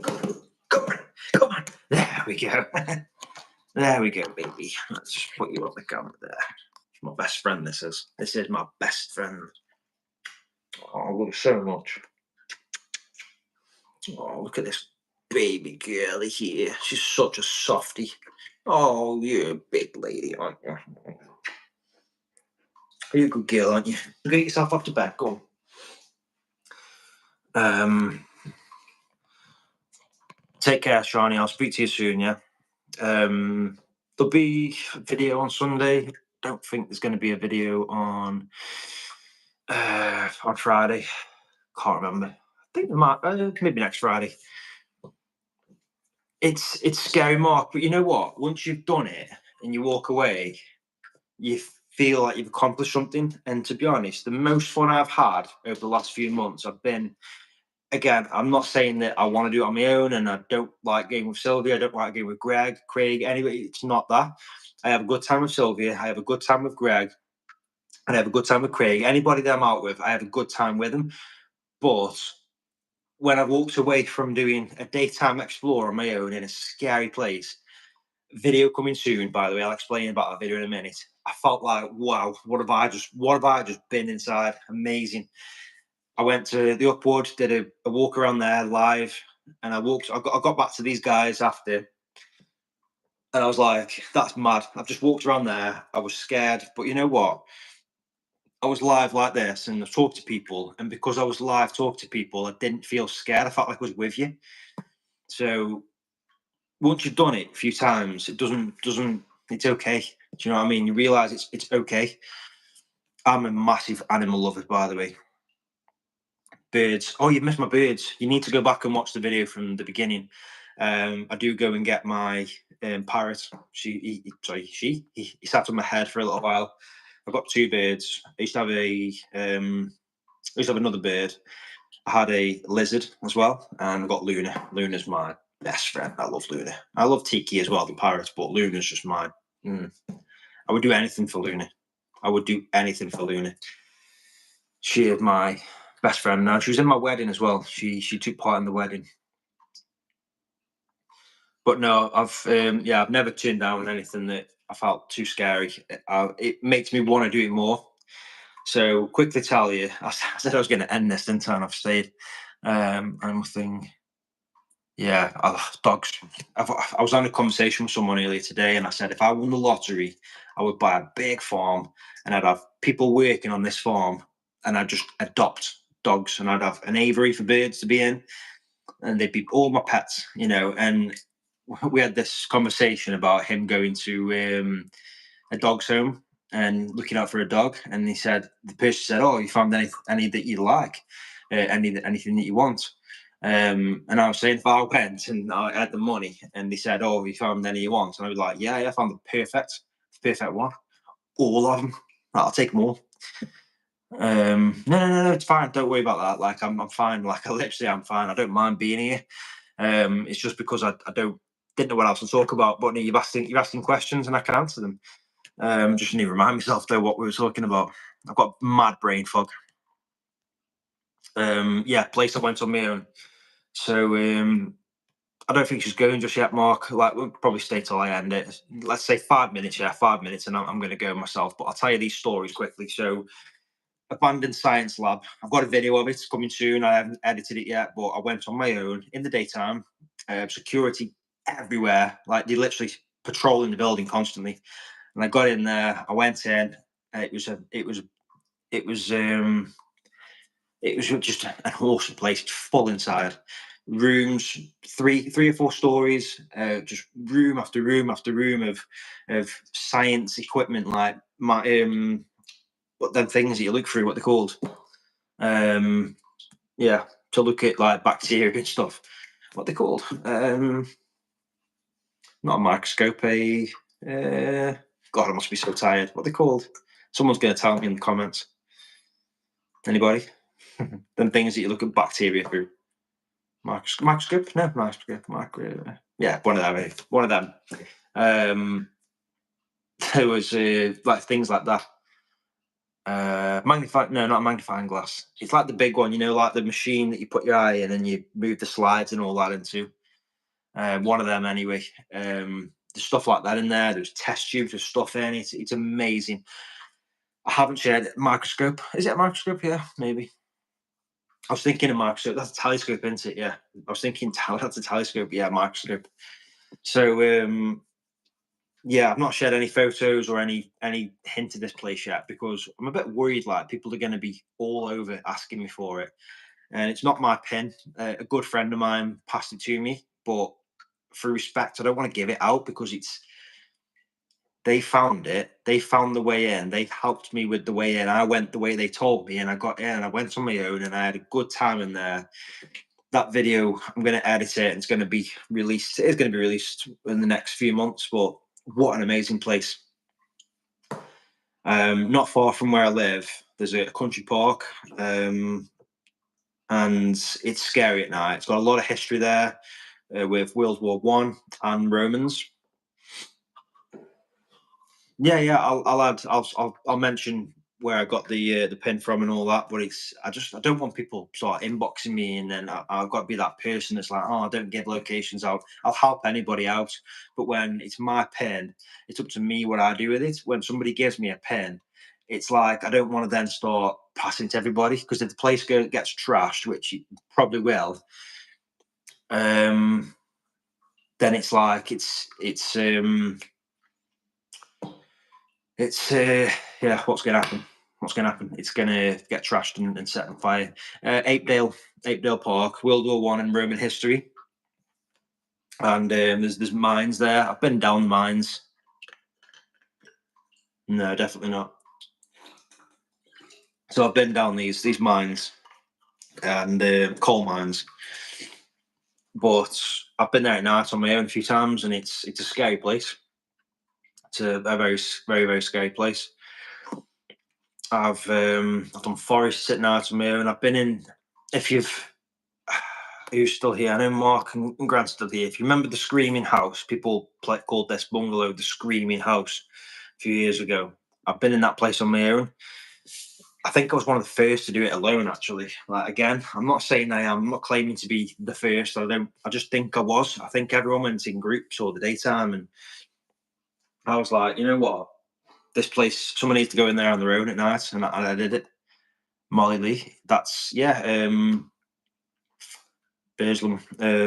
Come on. Come on. There we go. There we go, baby. Let's put you on the camera there. My best friend, this is. This is my best friend. Oh, I love her so much. Oh, look at this baby girl here. She's such a softie. Oh, you're a big lady, aren't you? You're a good girl, aren't you? Get yourself up to bed. Go on. Take care, Shawnee. I'll speak to you soon, yeah? There'll be a video on Sunday. Don't think there's going to be a video on Friday. Can't remember. I think there might, maybe next Friday. It's scary, Mark, but you know what? Once you've done it and you walk away, you feel like you've accomplished something. And to be honest, the most fun I've had over the last few months, I've been. Again, I'm not saying that I want to do it on my own, and I don't like going with Sylvia. I don't like going with Craig. Anyway, it's not that. I have a good time with Sylvia. I have a good time with Greg, and I have a good time with Craig. Anybody that I'm out with, I have a good time with them. But when I walked away from doing a daytime explore on my own in a scary place, video coming soon, by the way, I'll explain about that video in a minute. I felt like, wow, what have I just been inside? Amazing. I went to the Upward, did a walk around there live, and I got back to these guys after, and I was like, that's mad. I've just walked around there. I was scared, but you know what? I was live like this, and I talked to people, and because I was live talking to people, I didn't feel scared. I felt like I was with you. So once you've done it a few times, it doesn't. It's okay. Do you know what I mean? You realize it's okay. I'm a massive animal lover, by the way. Birds. Oh, you missed my birds. You need to go back and watch the video from the beginning. I do go and get my parrot. He sat on my head for a little while. I've got two birds. I used to have another bird. I had a lizard as well, and I got Luna. Luna's my best friend. I love Luna. I love Tiki as well, the parrot, but Luna's just mine. I would do anything for Luna. I would do anything for Luna. She is my best friend now. She was in my wedding as well. She took part in the wedding. But no, I've never turned down anything that I felt too scary. It makes me want to do it more. So quickly tell you, I said I was going to end this, didn't I? And I've stayed. Animal thing. Yeah, dogs. I was having a conversation with someone earlier today, and I said if I won the lottery, I would buy a big farm, and I'd have people working on this farm, and I'd just adopt dogs, and I'd have an aviary for birds to be in, and they'd be all my pets, you know. And we had this conversation about him going to a dog's home and looking out for a dog, and the person said, "Oh, you found any that you like, anything that you want?" And I was saying if I went and I had the money, and they said, "Oh, have you found any you want?" and I was like, "Yeah, I found the perfect one, all of them. I'll take them all." No, it's fine. Don't worry about that. Like I'm fine. Like I'm fine. I don't mind being here. It's just because I didn't know what else to talk about. But you're asking questions, and I can answer them. Just need to remind myself though what we were talking about. I've got mad brain fog. Place I went on my own. So I don't think she's going just yet, Mark. Like, we'll probably stay till I end it. Let's say 5 minutes, yeah, 5 minutes, and I'm going to go myself. But I'll tell you these stories quickly. So, abandoned science lab. I've got a video of it coming soon. I haven't edited it yet, but I went on my own in the daytime. Security everywhere, like they literally patrolling the building constantly. And I got in there. I went in. It was just an awesome place, full inside. Rooms, three or four stories, just room after room after room of science equipment, like what them things that you look through, what they're called. Yeah, to look at like bacteria and stuff. What they're called? Not a microscope, God, I must be so tired. What they're called? Someone's going to tell me in the comments. Anybody? Them things that you look at bacteria through. Microscope? No, microscope. Yeah, one of them. One of them. There was like things like that. No, not a magnifying glass. It's like the big one, you know, like the machine that you put your eye in and you move the slides and all that into. One of them anyway. There's stuff like that in there. There's test tubes with stuff in it. It's amazing. I haven't shared it. Microscope. Is it a microscope? Yeah, maybe. I was thinking a microscope. That's a telescope, isn't it? Yeah. I was thinking that's a telescope. Yeah, microscope. So yeah, I've not shared any photos or any hint of this place yet because I'm a bit worried. Like people are going to be all over asking me for it, and it's not my pin. A good friend of mine passed it to me, but for respect, I don't want to give it out because they found it. They found the way in. They helped me with the way in. I went the way they told me, and I got in. And I went on my own, and I had a good time in there. That video, I'm going to edit it, and it's going to be released. It is going to be released in the next few months. But what an amazing place! Not far from where I live, there's a country park, and it's scary at night. It's got a lot of history there with World War One and Romans. Yeah. I'll mention where I got the pin from and all that. But I don't want people sort of inboxing me and then I've got to be that person that's like, oh, I don't give locations out. I'll help anybody out, but when it's my pin, it's up to me what I do with it. When somebody gives me a pin, it's like I don't want to then start passing to everybody because if the place gets trashed, which it probably will, then it's like yeah, what's going to happen? What's going to happen? It's going to get trashed and set on fire. Apedale Park, World War One and Roman history, and there's mines there. I've been down the mines. No, definitely not. So I've been down these mines and coal mines, but I've been there at night on my own a few times, and it's a scary place. It's a very very scary place. I've done forests at night on my own. I've been in. Who's still here? I know Mark and Grant's still here. If you remember the Screaming House, people called this bungalow the Screaming House a few years ago. I've been in that place on my own. I think I was one of the first to do it alone, actually. Like again, I'm not saying I am. I'm not claiming to be the first. I just think I was. I think everyone went in groups or the daytime, and I was like, you know what? This place, someone needs to go in there on their own at night, and I did it. Molly Lee. That's Burslem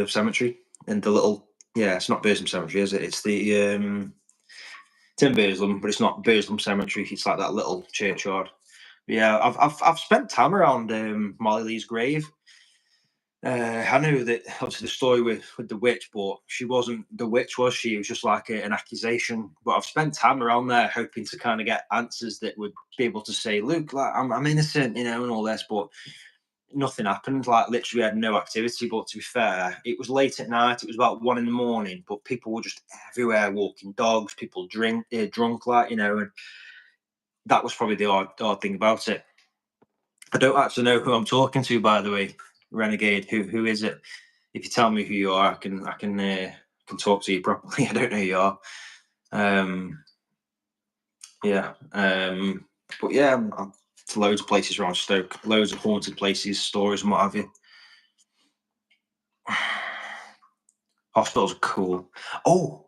Cemetery and the little it's not Burslem Cemetery, is it? It's the it's in Burslem, but it's not Burslem Cemetery. It's like that little churchyard. But yeah, I've spent time around Molly Lee's grave. I know that obviously the story with the witch, but she wasn't the witch, was she? It was just like an accusation. But I've spent time around there hoping to kind of get answers that would be able to say, look, like I'm innocent, you know, and all this, but nothing happened. Like literally had no activity. But to be fair, it was late at night. It was about 1 a.m, but people were just everywhere walking dogs. People drunk, like, you know, and that was probably the odd thing about it. I don't actually know who I'm talking to, by the way, Renegade. Who is it? If you tell me who you are, I can talk to you properly. I don't know who you are. But yeah, I'm to loads of places around Stoke, loads of haunted places, stories, and what have you. Hospitals are cool. Oh,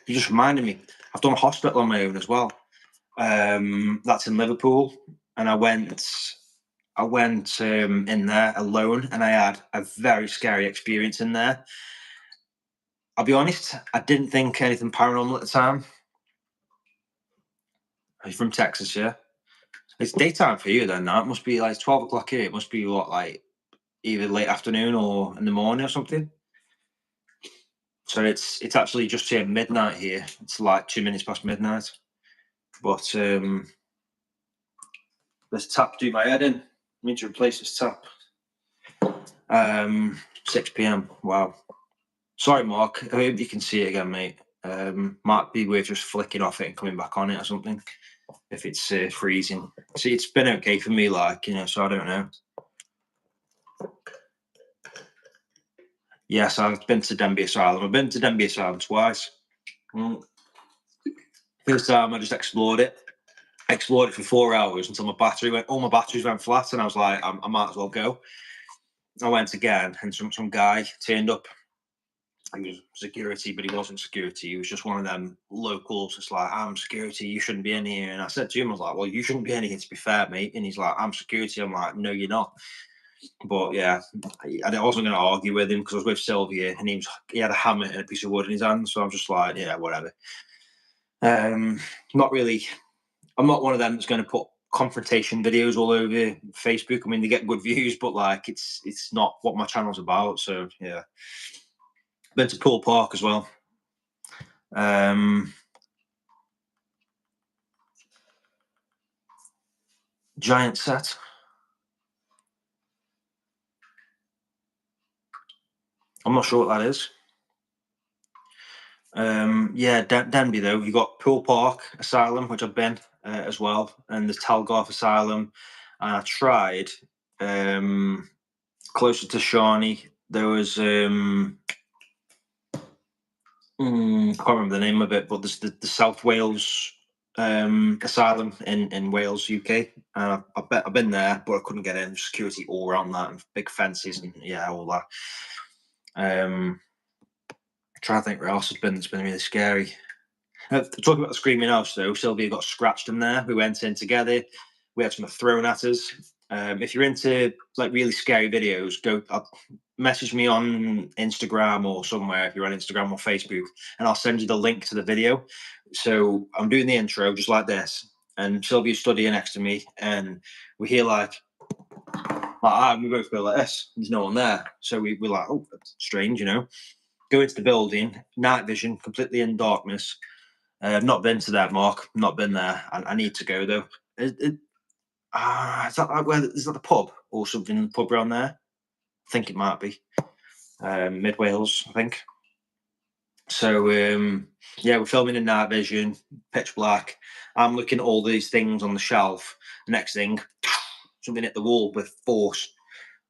you just reminded me. I've done a hospital on my own as well. That's in Liverpool, and I went in there alone, and I had a very scary experience in there. I'll be honest, I didn't think anything paranormal at the time. Are you from Texas, yeah? It's daytime for you then. Now it must be like 12 o'clock here. It must be what, like either late afternoon or in the morning or something. So it's actually just here midnight here. It's like 2 minutes past midnight. But this tap do my head in. I need to replace this tap. 6 p.m. Wow. Sorry, Mark. I hope you can see it again, mate. Might be worth just flicking off it and coming back on it or something if it's freezing. See, it's been okay for me, like, you know, so I don't know. Yes, I've been to Denby Asylum. I've been to Denby Asylum twice. First time I just explored it for 4 hours until all my batteries went flat, and I was like, I might as well go. I went again, and some guy turned up. He was security, but he wasn't security. He was just one of them locals. It's like, I'm security, you shouldn't be in here. And I said to him, I was like, well, you shouldn't be in here, to be fair, mate. And he's like, I'm security. I'm like, no, you're not. But yeah, I wasn't going to argue with him because I was with Sylvia, and he had a hammer and a piece of wood in his hand. So I'm just like, yeah, whatever. Not really. I'm not one of them that's going to put confrontation videos all over Facebook. I mean, they get good views, but like, it's not what my channel's about. So yeah. Been to Poole Park as well. Giant set. I'm not sure what that is. Yeah, Denby though. You got Poole Park Asylum, which I've been as well, and there's Talgarth Asylum. And I tried closer to Shawnee. There was can't remember the name of it, but there's the South Wales asylum in Wales, UK. I've been there, but I couldn't get in. Security all around that, and big fences, and yeah, all that. Trying to think where else has been that's been really scary. Talking about the Screaming House, though, Sylvia got scratched in there. We went in together. We had something thrown at us. If you're into like really scary videos, go message me on Instagram or somewhere if you're on Instagram or Facebook, and I'll send you the link to the video. So I'm doing the intro just like this, and Sylvia's studying next to me, and we hear like we both go like this. There's no one there, so we're like, oh, that's strange, you know. Go into the building, night vision, completely in darkness. I've not been to that, Mark. Not been there. I need to go though. Is that like is that the pub or something? The pub around there? I think it might be. Mid Wales, I think. So yeah, we're filming in night vision, pitch black. I'm looking at all these things on the shelf. The next thing, something hit the wall with force.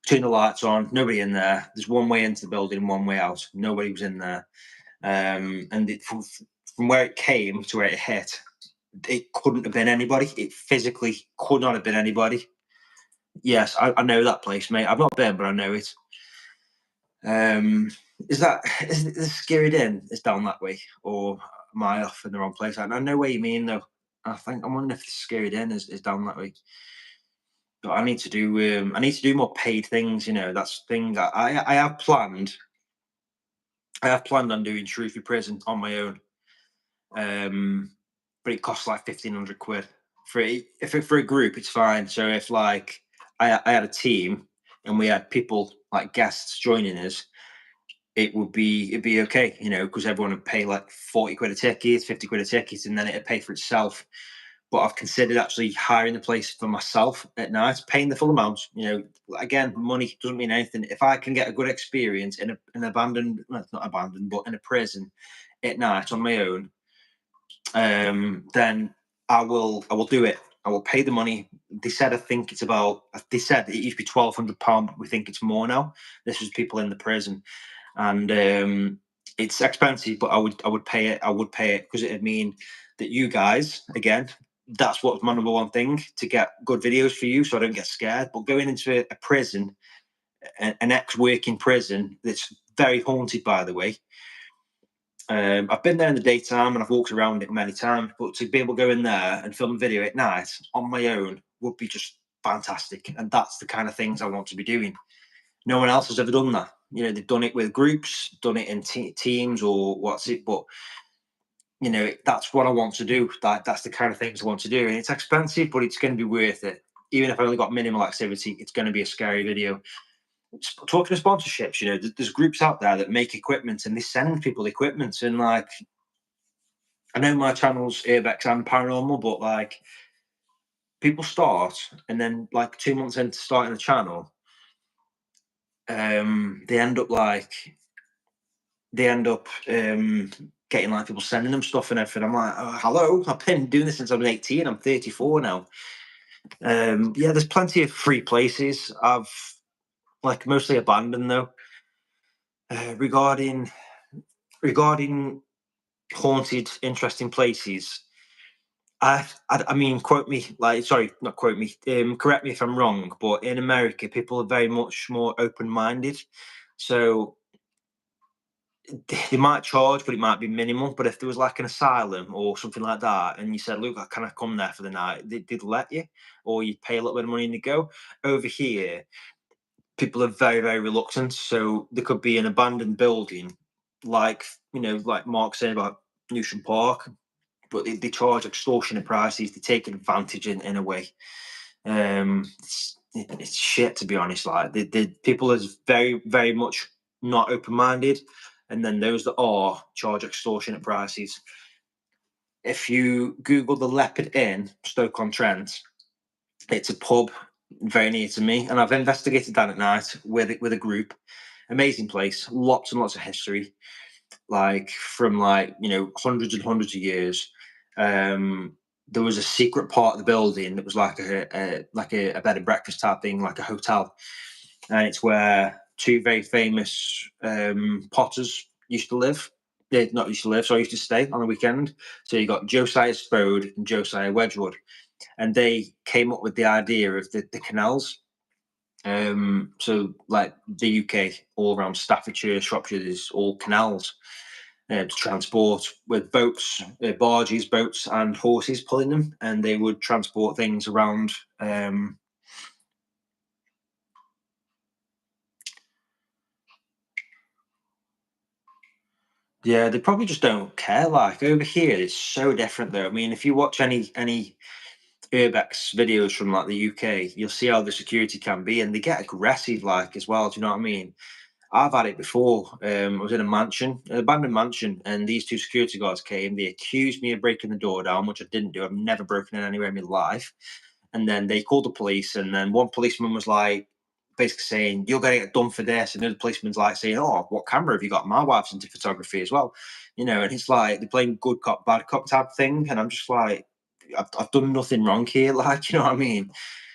Turn the lights on. Nobody in there. There's one way into the building, one way out. Nobody was in there. And from where it came to where it hit, it couldn't have been anybody. It physically could not have been anybody. Yes, I know that place, mate. I've not been, but I know it. Is the Skirrid Inn is down that way, or am I off in the wrong place? I know where you mean though. I'm wondering if the Skirrid Inn is down that way. But I need to do more paid things. You know, that's the thing that I have planned. I have planned on doing Shrewsbury Prison on my own. But it costs like 1,500 quid. For a group, it's fine. So if like I had a team and we had people like guests joining us, it'd be okay, you know, because everyone would pay like 40 quid a ticket, 50 quid a ticket, and then it'd pay for itself. But I've considered actually hiring the place for myself at night, paying the full amount. You know, again, money doesn't mean anything. If I can get a good experience in an abandoned, well, it's not abandoned, but in a prison at night on my own, then I will do it. I will pay the money. They said it used to be £1,200, but we think it's more now. This was people in the prison, and it's expensive, but I would pay it. I would pay it because it'd mean that you guys, again, that's what's my number one thing, to get good videos for you so I don't get scared. But going into a prison, an ex-working prison that's very haunted, by the way, I've been there in the daytime and I've walked around it many times, but to be able to go in there and film a video at night on my own would be just fantastic. And that's the kind of things I want to be doing. No one else has ever done that. You know, they've done it with groups, done it in teams or what's it, but you know, that's what I want to do. That's the kind of things I want to do. And it's expensive, but it's going to be worth it. Even if I only got minimal activity, it's going to be a scary video. Talking to sponsorships, you know, there's groups out there that make equipment and they send people equipment. And like, I know my channel's 𝗧𝘂𝐸𝐴 and Paranormal, but like, people start and then like 2 months into starting the channel, they end up getting like people sending them stuff and everything. I'm like, oh, hello, I've been doing this since I was 18. I'm 34 now. Yeah, there's plenty of free places. I've like mostly abandoned though. Regarding haunted, interesting places, I mean, quote me, like, sorry, not quote me, correct me if I'm wrong, but in America, people are very much more open-minded. So they might charge, but it might be minimal. But if there was like an asylum or something like that, and you said, "Look, can I come there for the night?" They'd let you, or you'd pay a little bit of money and you go. Over here, people are very, very reluctant. So there could be an abandoned building, like like Mark said about Newsham Park, but they charge extortionate prices. They take advantage in a way. It's shit, to be honest. Like the people is very, very much not open-minded, and then those that are charge extortionate prices. If you Google the Leopard Inn, Stoke-on-Trent, it's a pub very near to me, and I've investigated that at night with a group. Amazing place, lots and lots of history, like from hundreds and hundreds of years. There was a secret part of the building that was like a bed and breakfast type thing, like a hotel, and it's where two very famous potters used to live. They not used to live, so I used to stay on the weekend. So you got Josiah Spode and Josiah Wedgwood, and they came up with the idea of the canals. So like the UK, all around Staffordshire, Shropshire, there's all canals to transport with boats, barges, boats, and horses pulling them, and they would transport things around. Yeah, they probably just don't care. Like over here, it's so different though. I mean, if you watch any urbex videos from like the UK, you'll see how the security can be, and they get aggressive like as well. Do you know what I mean? I've had it before. I was in a mansion, an abandoned mansion, and these two security guards came. They accused me of breaking the door down, which I didn't do. I've never broken in anywhere in my life. And then they called the police, and then one policeman was like, basically saying, "You're going to get done for this," and the other policeman's like saying, "Oh, what camera have you got? My wife's into photography as well," And it's like they're playing good cop, bad cop type thing, and I'm just like, I've done nothing wrong here, like, you know what I mean?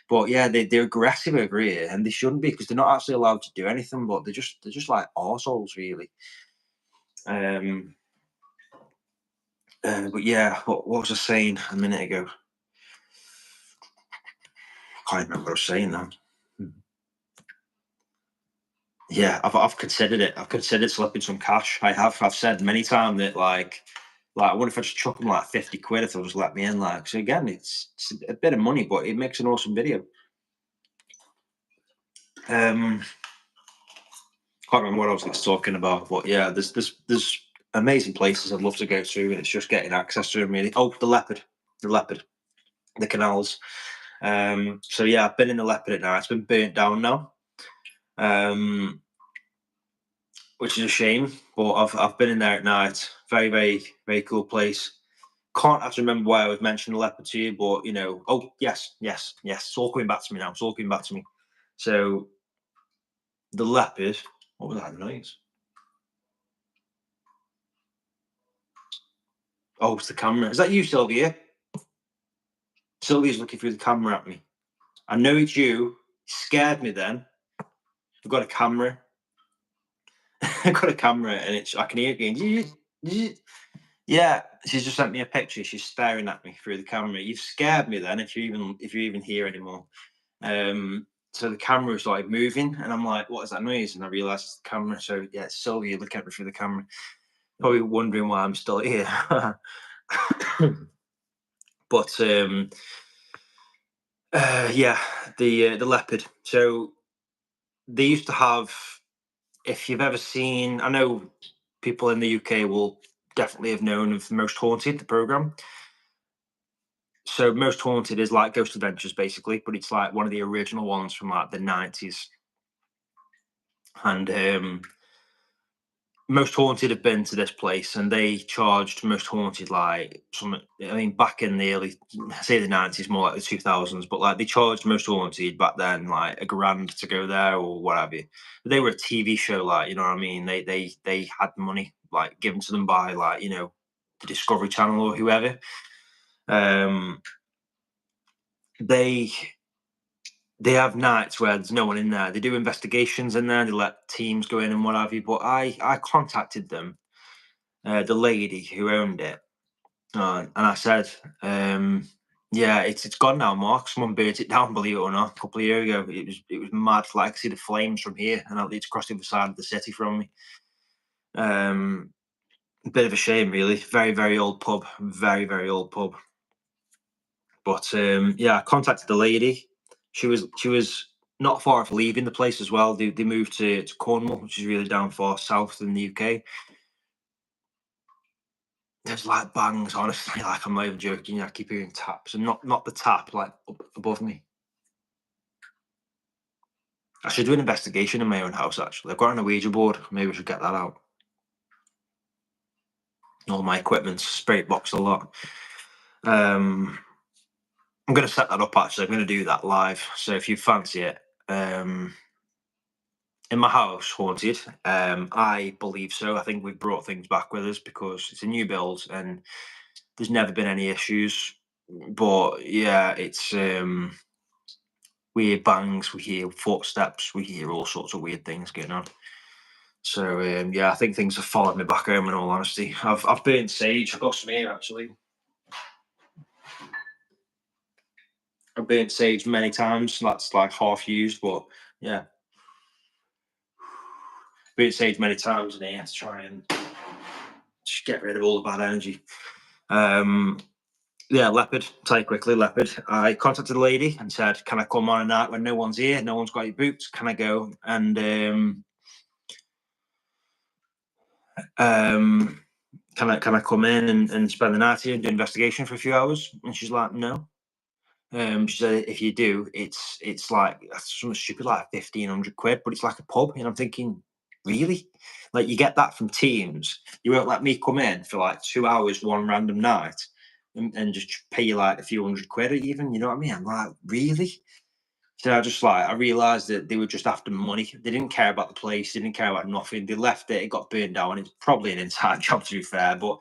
But yeah, they're aggressive over here, and they shouldn't be because they're not actually allowed to do anything. But they're just like arseholes, really. Um, but yeah, what was I saying a minute ago? Can't remember what I was saying now. Yeah, I've considered it. I've considered slipping some cash. I have. I've said many times that I wonder if I just chuck them like 50 quid if they'll just let me in. Like, so again, it's a bit of money, but it makes an awesome video. Can't remember what I was talking about, but yeah, there's amazing places I'd love to go to, and it's just getting access to them really. Oh, the leopard, the canals. So yeah, I've been in the leopard at night. It's been burnt down now, which is a shame. But I've been in there at night. Very, very, very cool place. Can't actually remember why I was mentioning the leopard to you, but oh yes, yes, yes. It's all coming back to me now. It's all coming back to me. So the leopard. What was that noise? Oh, it's the camera. Is that you, Sylvia? Sylvia's looking through the camera at me. I know it's you. You scared me then. I've got a camera. I've got a camera, and I can hear it going. Yeah, she's just sent me a picture. She's staring at me through the camera. You've scared me then, if you're even here anymore. So the camera is like moving, and I'm like, "What is that noise?" And I realised it's the camera. So yeah, it's Sylvia looking at me through the camera. Probably wondering why I'm still here. But yeah, the leopard. So they used to have. If you've ever seen, I know people in the UK will definitely have known of Most Haunted, the program. So Most Haunted is like Ghost Adventures, basically, but it's like one of the original ones from like the 90s. And Most Haunted have been to this place, and they charged Most Haunted like some. I mean, back in the early, say the 90s, more like the 2000s, but like they charged Most Haunted back then like £1,000 to go there or whatever. But they were a TV show, like, you know what I mean. They had money like given to them by, like, you know, the Discovery Channel or whoever. Um, they they have nights where there's no one in there. They do investigations in there. They let teams go in and what have you. But I contacted them, the lady who owned it, and I said, "Yeah, it's gone now, Mark. Someone burnt it down, believe it or not, a couple of years ago. It was mad. Like, I could see the flames from here, and it's across the other side of the city from me. Um, a bit of a shame, really. Very very old pub. Very very old pub. But yeah, I contacted the lady. She was not far off leaving the place as well. They moved to Cornwall, which is really down far south in the UK. There's like bangs, honestly. Like, I'm not even joking. I keep hearing taps, and not the tap like up above me. I should do an investigation in my own house. Actually, I've got an Ouija board. Maybe I should get that out. All my equipment, spirit box a lot. I'm going to set that up. Actually, I'm going to do that live. So if you fancy it, in my house haunted, I believe so. I think we've brought things back with us because it's a new build and there's never been any issues. But yeah, it's we hear bangs, we hear footsteps, we hear all sorts of weird things going on. So yeah, I think things have followed me back home. In all honesty, I've burnt sage. I've got some here actually. I've burnt sage many times. That's like half used, but yeah, burnt sage many times in here to try and just get rid of all the bad energy. Um, yeah, leopard. Tell you quickly, leopard. I contacted the lady and said, "Can I come on a night when no one's here? No one's got your boots. Can I go?" And can I come in and spend the night here and do investigation for a few hours? And she's like, "No." She said, "If you do, it's like something stupid like £1,500, but it's like a pub." And I'm thinking, really? Like, you get that from teams. You won't let me come in for like 2 hours one random night and just pay you like a few £100 even. You know what I mean? I'm like, really? So I realised that they were just after money. They didn't care about the place. They didn't care about nothing. They left it. It got burned down. It's probably an inside job, to be fair, but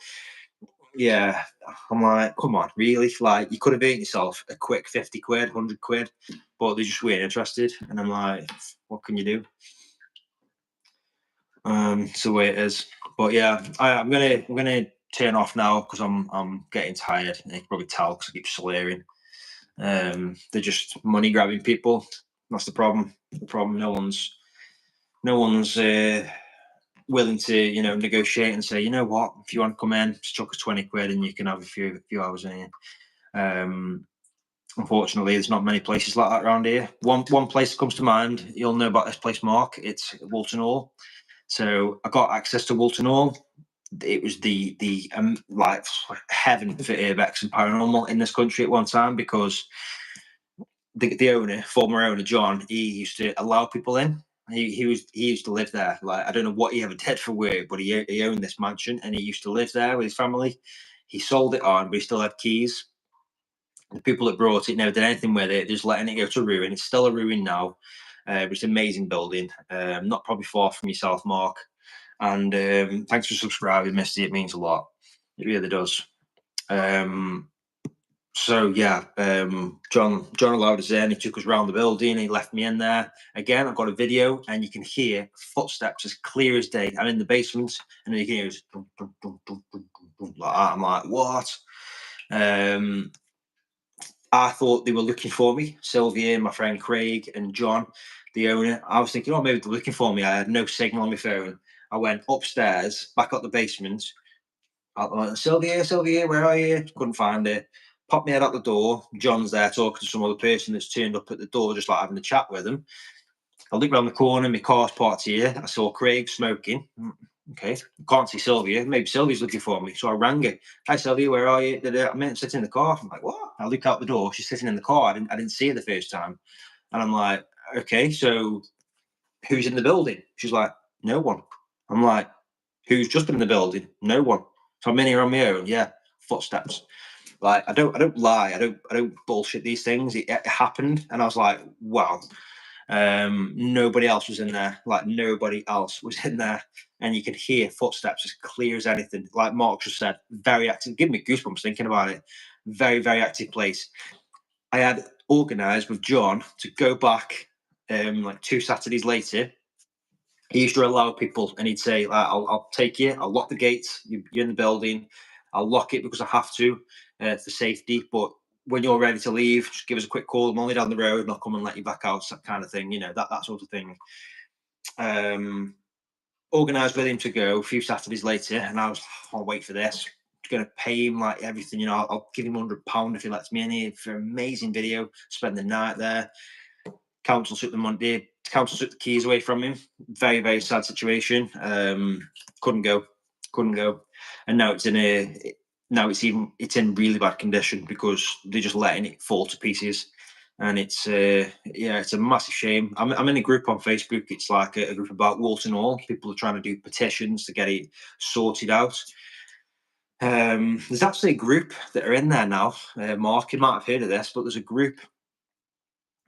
yeah, I'm like, come on, really? Like, you could have earned yourself a quick £50, £100, but they just weren't interested. And I'm like, what can you do? It's the way it is. But yeah, I'm gonna turn off now because I'm getting tired. You can probably tell because I keep slurring. They're just money grabbing people. That's the problem. The problem. No one's willing to, negotiate and say, you know what, if you want to come in, just chuck us £20 and you can have a few hours in here. Unfortunately, there's not many places like that around here. One place that comes to mind, you'll know about this place, Mark. It's Woolton Hall. So I got access to Woolton Hall. It was the like heaven for urbex and paranormal in this country at one time because the owner, former owner John, he used to allow people in. He used to live there. Like, I don't know what he ever did for work, but he owned this mansion and he used to live there with his family. He sold it on, but he still had keys. The people that brought it never did anything with it, just letting it go to ruin. It's still a ruin now. It's an amazing building. Not probably far from yourself, Mark. And thanks for subscribing, Misty. It means a lot. It really does. So yeah, John allowed us in. He took us around the building. He left me in there. Again, I've got a video, and you can hear footsteps as clear as day. I'm in the basement, and you can hear dun, dun, dun, dun, dun, dun, dun, like that. I'm like, what? I thought they were looking for me, Sylvia, my friend Craig, and John, the owner. I was thinking, oh, maybe they're looking for me. I had no signal on my phone. I went upstairs, back up the basement. I went, Sylvia, where are you? Couldn't find her. Popped my head out the door. John's there talking to some other person that's turned up at the door, just like having a chat with him. I looked around the corner, my car's parked here. I saw Craig smoking. Okay, I can't see Sylvia. Maybe Sylvia's looking for me. So I rang her. Hi, Sylvia, where are you? I'm sitting in the car. I'm like, what? I look out the door. She's sitting in the car. I didn't see her the first time. And I'm like, okay, so who's in the building? She's like, no one. I'm like, who's just been in the building? No one. So I'm in here on my own. Yeah, footsteps. Like I don't lie. I don't bullshit these things. It happened, and I was like, wow. Nobody else was in there. Like nobody else was in there, and you can hear footsteps as clear as anything. Like Mark just said, very active. Give me goosebumps thinking about it. Very, very active place. I had organised with John to go back like 2 Saturdays later. He used to allow people, and he'd say, I'll take you, I'll lock the gates, you're in the building, I'll lock it because I have to for safety, but when you're ready to leave, just give us a quick call. I'm only down the road and I'll come and let you back out, that kind of thing, that sort of thing. Organised with him to go a few Saturdays later, and I was, I'll wait for this. Going to pay him like everything, I'll give him £100 if he lets me in here for an amazing video, spend the night there. Council took the keys away from him. Very, very sad situation. Couldn't go, and now it's in really bad condition because they're just letting it fall to pieces, and it's a massive shame. I'm in a group on Facebook. It's like a group about Walton Hall. People are trying to do petitions to get it sorted out. There's actually a group that are in there now. Mark, you might have heard of this, but there's a group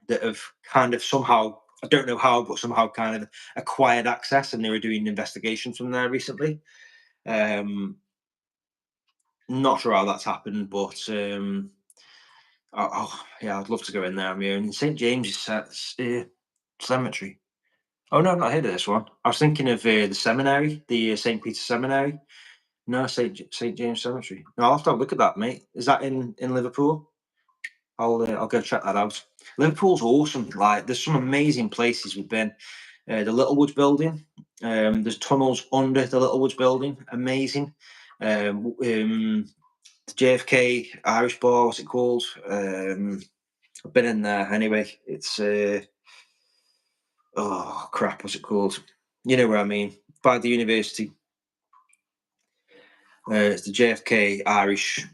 that have kind of somehow, I don't know how, but somehow kind of acquired access, and they were doing investigations from there recently. Not sure how that's happened, but I'd love to go in there on my own. St. James's Cemetery. Oh no, I've not heard of this one. I was thinking of the seminary, the St. Peter's Seminary. No, St. James Cemetery. No, I'll have to have a look at that, mate. Is that in Liverpool? I'll go check that out. Liverpool's awesome. Like, there's some amazing places we've been. The Littlewoods building. There's tunnels under the Littlewoods building. Amazing. The JFK Irish bar. What's it called? I've been in there anyway. It's oh crap. What's it called? You know where I mean. By the university. It's the JFK Irish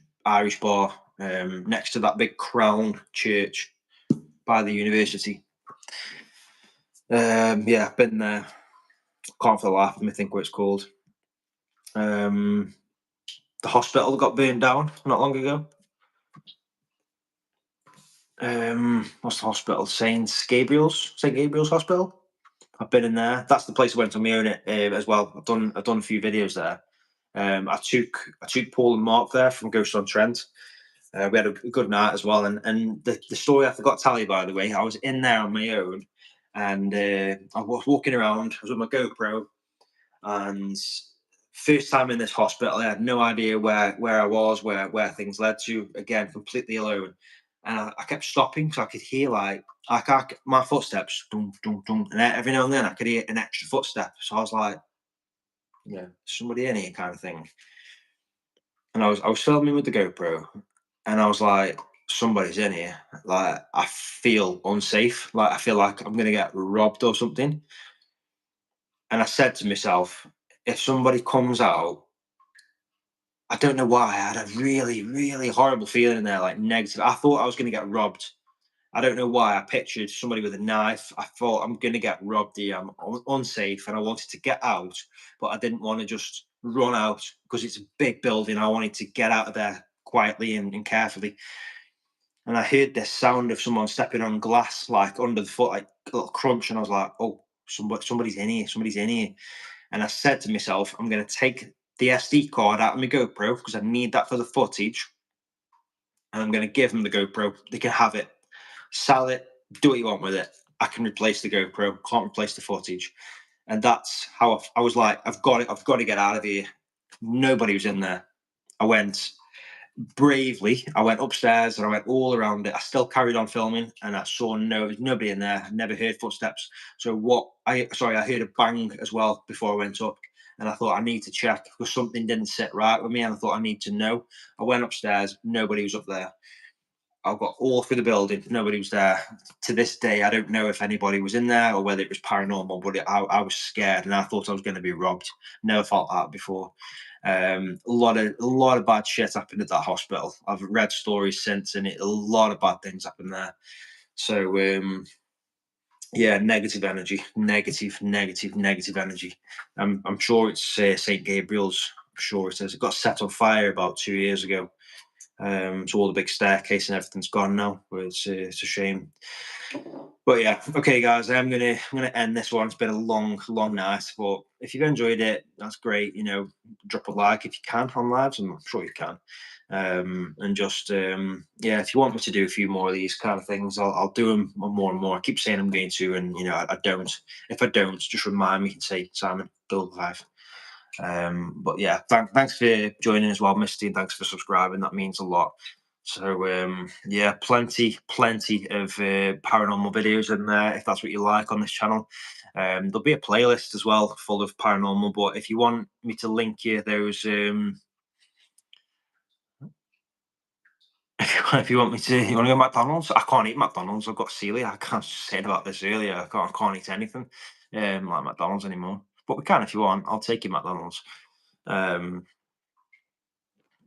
bar. Next to that big crown church by the university. I've been there. Can't for the life of me think what it's called. The hospital got burned down not long ago. What's the hospital? St. Gabriel's Hospital. I've been in there. That's the place I went on my own as well. I've done a few videos there. I took Paul and Mark there from Ghost on Trent. We had a good night as well. And the story I forgot to tell you, by the way, I was in there on my own, and I was walking around. I was with my GoPro, and first time in this hospital, I had no idea where I was, where things led to. Again, completely alone, and I kept stopping so I could hear my footsteps, dum dum dum, and every now and then I could hear an extra footstep. So I was like, somebody in here, kind of thing. And I was filming with the GoPro, and I was like, somebody's in here. Like, I feel unsafe. Like, I feel like I'm gonna get robbed or something. And I said to myself, if somebody comes out, I don't know why, I had a really, really horrible feeling in there, like negative. I thought I was gonna get robbed. I don't know why. I pictured somebody with a knife. I thought, I'm gonna get robbed here. I'm unsafe, and I wanted to get out, but I didn't want to just run out because it's a big building. I wanted to get out of there quietly and carefully. And I heard this sound of someone stepping on glass, like under the foot, like a little crunch. And I was like, oh, somebody's in here. Somebody's in here. And I said to myself, I'm going to take the SD card out of my GoPro because I need that for the footage. And I'm going to give them the GoPro. They can have it, sell it, do what you want with it. I can replace the GoPro, can't replace the footage. And that's how I was like, I've got to get out of here. Nobody was in there. I went bravely. I went upstairs and I went all around it. I still carried on filming, and I saw nobody in there. I never heard footsteps. So I heard a bang as well before I went up. and I thought I need to check because something didn't sit right with me, and I thought I need to know. I went upstairs, nobody was up there. I got all through the building, nobody was there. To this day, I don't know if anybody was in there or whether it was paranormal, but I was scared and I thought I was going to be robbed. Never felt that before. A lot of bad shit happened at that hospital. I've read stories since, and a lot of bad things happened there. So yeah, negative energy, negative energy. I'm sure it's St. Gabriel's. I'm sure it is. It got set on fire about 2 years ago. So all the big staircase and everything's gone now. But it's a shame. But yeah, okay, guys, I'm gonna end this one. It's been a long night, but if you've enjoyed it, that's great. Drop a like if you can on lives. I'm sure you can. And just yeah, if you want me to do a few more of these kind of things, I'll do them more and more. I keep saying I'm going to, and I don't. If I don't, just remind me and say, Simon, build life. But yeah, thanks for joining as well, Misty, and thanks for subscribing. That means a lot. So yeah, plenty of paranormal videos in there if that's what you like on this channel. There'll be a playlist as well full of paranormal, but if you want me to link you those if you want me to, you want to go to McDonald's? I can't eat McDonald's. I've got celiac. I was saying about this earlier. I can't eat anything like McDonald's anymore. But we can if you want. I'll take you McDonald's. Um,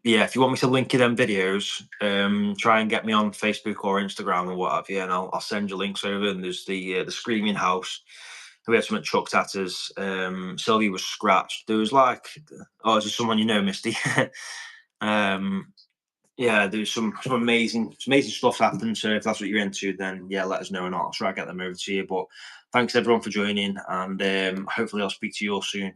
yeah, if you want me to link you them videos, try and get me on Facebook or Instagram or whatever, yeah, and I'll send you links over. And there's the Screaming House. We had something chucked at us. Sylvia was scratched. There was like, oh, is there someone you know, Misty? um, yeah, there's some amazing stuff happened. So if that's what you're into, then yeah, let us know and I'll try to get them over to you. But thanks everyone for joining, and hopefully I'll speak to you all soon.